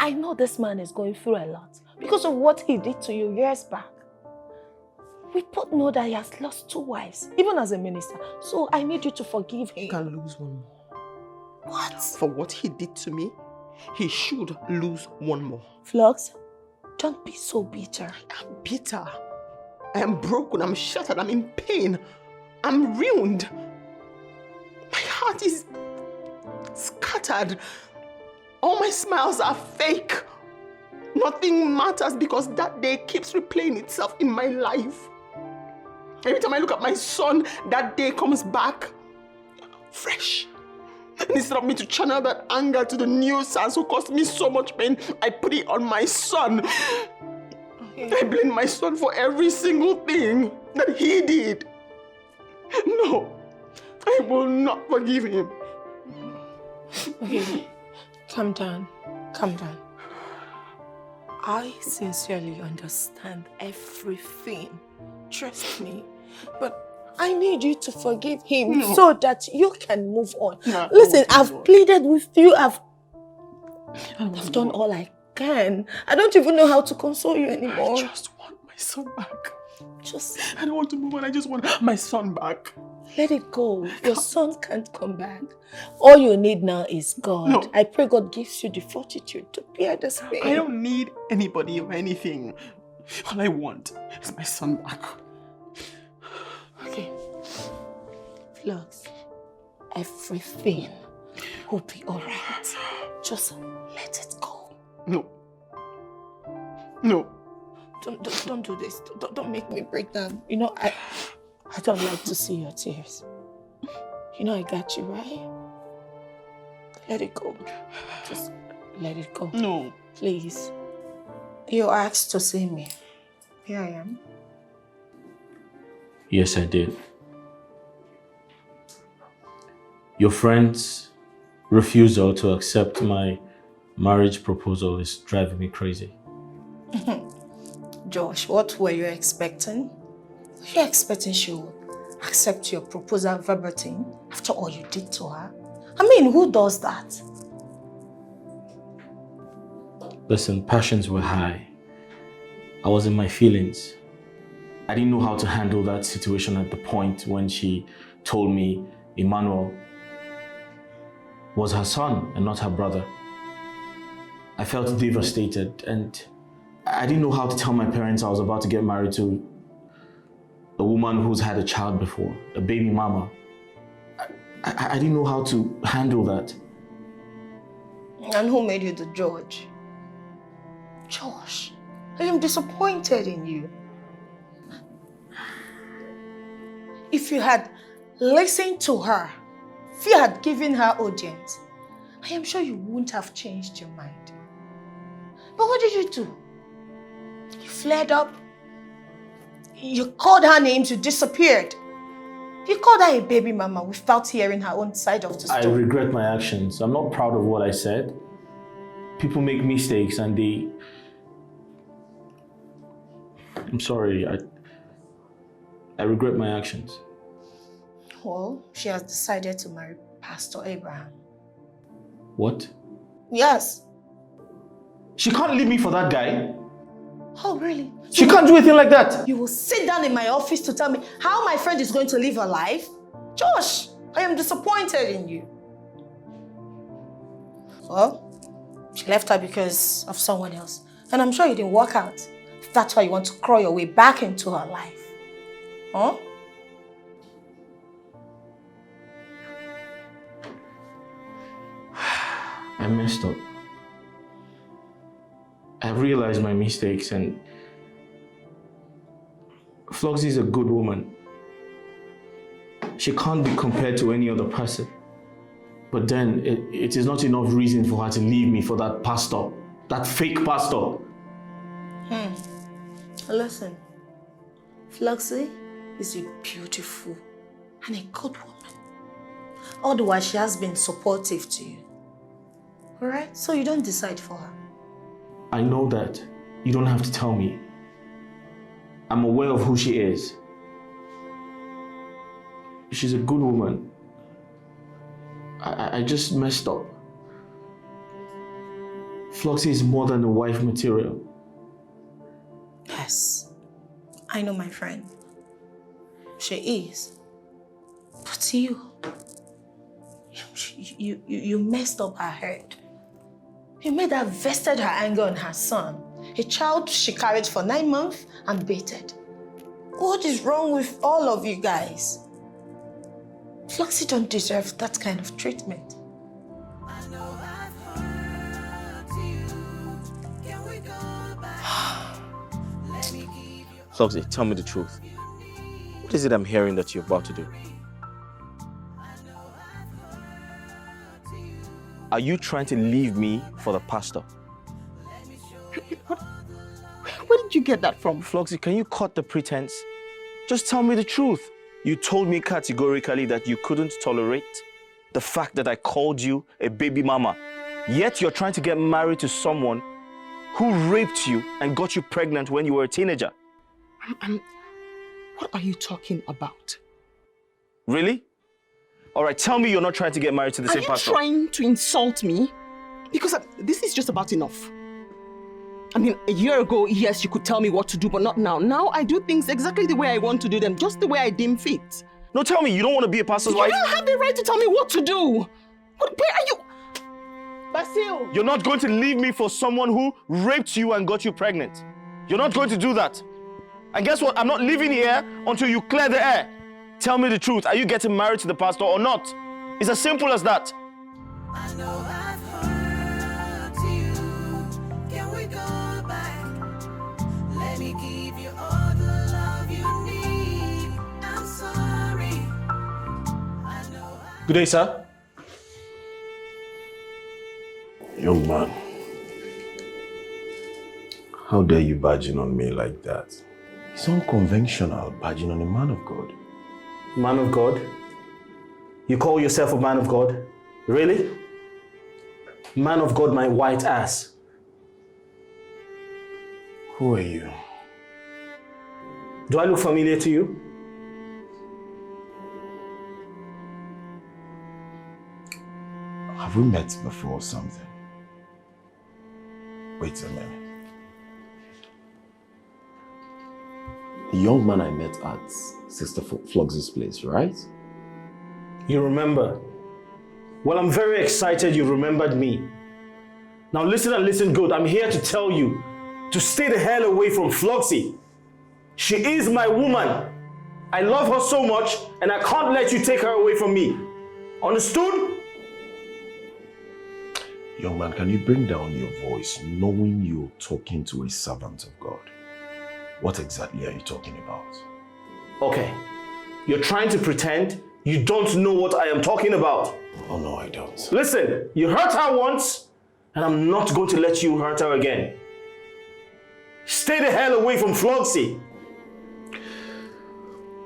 I know this man is going through a lot because of what he did to you years back. We both know that he has lost 2 wives, even as a minister. So I need you to forgive him. He can lose one more. What? For what he did to me, he should lose one more. Flux, don't be so bitter. I'm bitter. I am broken, I'm shattered, I'm in pain. I'm ruined. My heart is scattered. All my smiles are fake. Nothing matters because that day keeps replaying itself in my life. Every time I look at my son, that day comes back fresh. And instead of me to channel that anger to the nuisance who caused me so much pain, I put it on my son. I blame my son for every single thing that he did. No, I will not forgive him. Okay, calm down, calm down. I sincerely understand everything. Trust me. But I need you to forgive him so that you can move on. No, listen, I've pleaded with you. I've done all I can. I don't even know how to console you anymore. I just want my son back. I don't want to move on. I just want my son back. Let it go. Your son can't come back. All you need now is God. No. I pray God gives you the fortitude to bear this pain. I don't need anybody or anything. All I want is my son back. Okay. Flux, everything will be alright. Just let it go. No. No. Don't do this. Don't make me break down. You know, I don't like to see your tears. You know I got you, right? Let it go. Just let it go. No. Please. You asked to see me. Here I am. Yes, I did. Your friend's refusal to accept my marriage proposal is driving me crazy. Josh, what were you expecting? Were you expecting she would accept your proposal verbatim after all you did to her? I mean, who does that? Listen, passions were high. I was in my feelings. I didn't know how to handle that situation at the point when she told me Emmanuel was her son and not her brother. I felt devastated and I didn't know how to tell my parents I was about to get married to a woman who's had a child before, a baby mama. I didn't know how to handle that. And who made you the judge? Josh, I am disappointed in you. If you had listened to her, if you had given her audience, I am sure you wouldn't have changed your mind. But what did you do? You flared up. You called her names, you disappeared. You called her a baby mama without hearing her own side of the story. I regret my actions. I'm not proud of what I said. People make mistakes and I'm sorry. I regret my actions. Well, she has decided to marry Pastor Abraham. What? Yes. She can't leave me for that guy. Oh, really? She can't do anything like that. You will sit down in my office to tell me how my friend is going to live her life? Josh, I am disappointed in you. Well, she left her because of someone else. And I'm sure it didn't work out. That's why you want to crawl your way back into her life. Huh? I messed up. I've realized my mistakes, and Floxy is a good woman. She can't be compared to any other person. But then it is not enough reason for her to leave me for that pastor, that fake pastor. Listen, Floxy is a beautiful and a good woman. All the while she has been supportive to you. Alright? So you don't decide for her. I know that. You don't have to tell me. I'm aware of who she is. She's a good woman. I just messed up. Floxy is more than a wife material. Yes, I know, my friend. She is. But you messed up her head. You made her vested her anger on her son, a child she carried for 9 months and baited. What is wrong with all of you guys? Floxy don't deserve that kind of treatment. Floxy, tell me the truth. What is it I'm hearing that you're about to do? Are you trying to leave me for the pastor? Where did you get that from? Floxy, can you cut the pretense? Just tell me the truth. You told me categorically that you couldn't tolerate the fact that I called you a baby mama. Yet you're trying to get married to someone who raped you and got you pregnant when you were a teenager. What are you talking about? Really? All right, tell me you're not trying to get married to the same pastor. Are you trying to insult me? Because this is just about enough. I mean, a year ago, yes, you could tell me what to do, but not now. Now I do things exactly the way I want to do them, just the way I deem fit. No, tell me, you don't want to be a pastor's wife? You don't have the right to tell me what to do. Where are you? Basil! You're not going to leave me for someone who raped you and got you pregnant. You're not going to do that. And guess what? I'm not leaving here until you clear the air. Tell me the truth. Are you getting married to the pastor or not? It's as simple as that. I know I've hurt you. Can we go back? Let me give you all the love you need. I'm sorry. Good day, sir. Young man, how dare you barging on me like that? It's unconventional barging on a man of God. Man of God? You call yourself a man of God? Really? Man of God, my white ass. Who are you? Do I look familiar to you? Have we met before or something? Wait a minute. The young man I met at Sister Floxy's place, right? You remember? Well, I'm very excited you remembered me. Now listen and listen good. I'm here to tell you to stay the hell away from Floxy. She is my woman. I love her so much and I can't let you take her away from me. Understood? Young man, can you bring down your voice knowing you're talking to a servant of God? What exactly are you talking about? Okay. You're trying to pretend you don't know what I am talking about. Oh no, I don't. Listen, you hurt her once, and I'm not going to let you hurt her again. Stay the hell away from Floxy.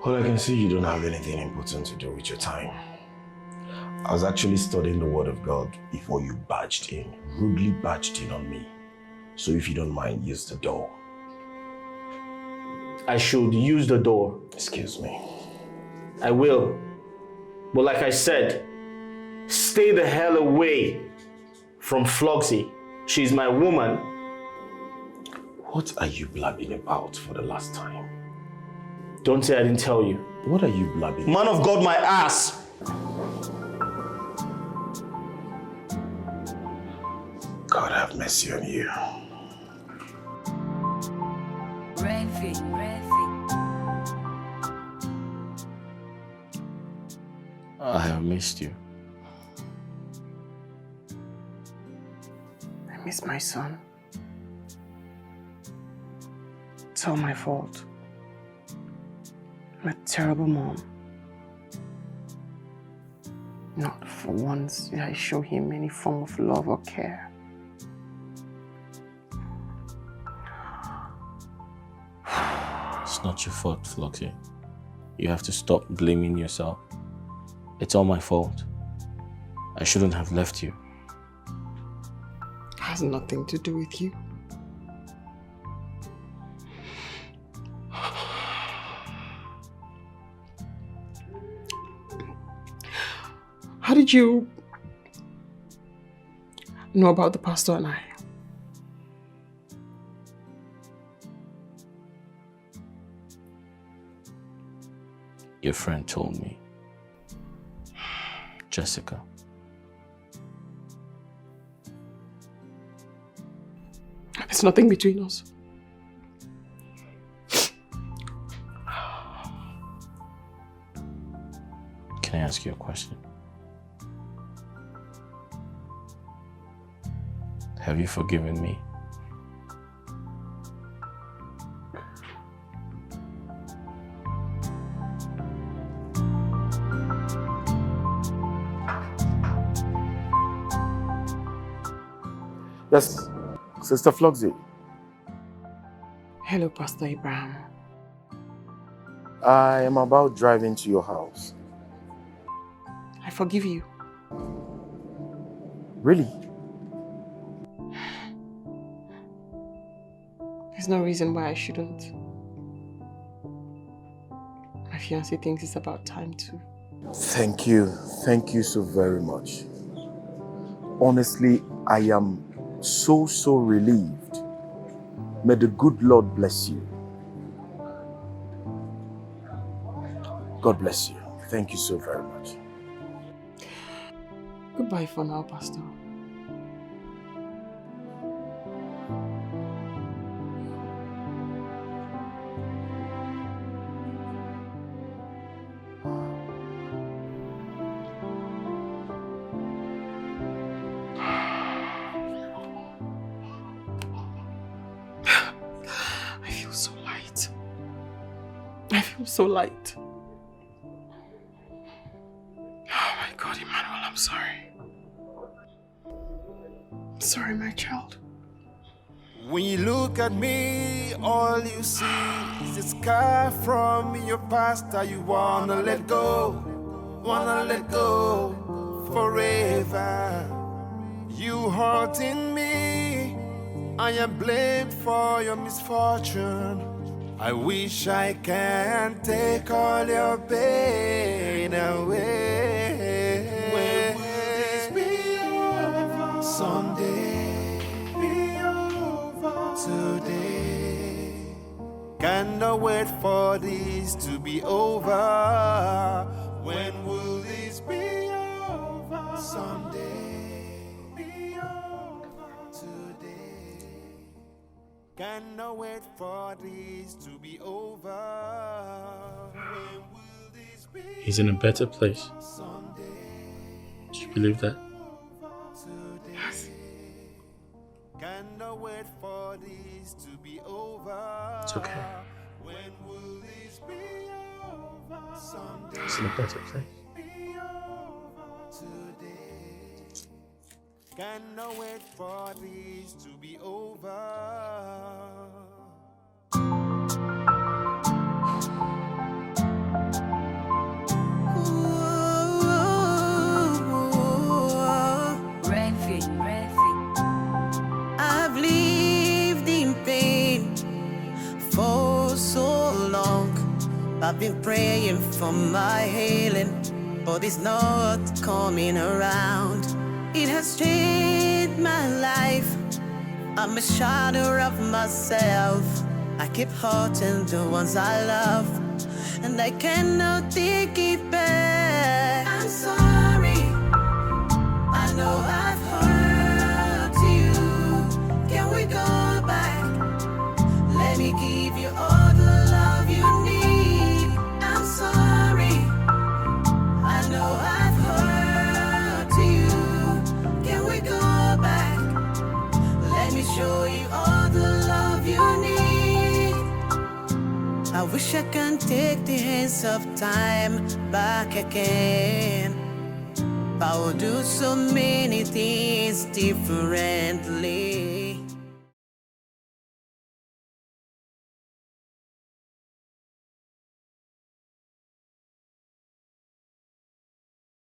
Well, I can see you don't have anything important to do with your time. I was actually studying the Word of God before you rudely barged in on me. So if you don't mind, use the door. I should use the door. Excuse me. I will. But like I said, stay the hell away from Floxy. She's my woman. What are you blabbing about for the last time? Don't say I didn't tell you. What are you blabbing about? Man of God, my ass! God have mercy on you. I have missed you. I miss my son. It's all my fault. I'm a terrible mom. Not for once did I show him any form of love or care. It's not your fault, Floxy. You have to stop blaming yourself. It's all my fault. I shouldn't have left you. It has nothing to do with you. How did you know about the pastor and I? Your friend told me. Jessica. There's nothing between us. Can I ask you a question? Have you forgiven me? Yes, Sister Floxy. Hello, Pastor Abraham. I am about driving to your house. I forgive you. Really? There's no reason why I shouldn't. My fiancé thinks it's about time too. Thank you. Thank you so very much. Honestly, I am so relieved. May the good Lord bless you. God bless you. Thank you so very much. Goodbye for now, Pastor. So light. Oh my God, Emmanuel, I'm sorry. I'm sorry, my child. When you look at me, all you see is a scar from your past that you wanna let go forever. You hurting me, I am blamed for your misfortune. I wish I can take all your pain away. When will this be over? Someday, be over. Today, cannot wait for this to be over. When will this be over? Someday, be over. Today, cannot wait for this to be over. When will this be? He's in a better place. Do you believe that? Yes. Cannot wait for this to be over. It's okay. When will this be over? Someday. He's in a better place. Cannot wait for this to be over. I've lived in pain for so long. I've been praying for my healing, but it's not coming around. It has changed my life. I'm a shadow of myself. I keep hurting the ones I love, and I cannot take it back. I'm sorry, I know I've hurt you. Can we go back? Let me give you all the love you need. I'm sorry, I know I've hurt you. Can we go back? Let me show you all the love you need. I wish I can take the hands of time back again. I will do so many things differently.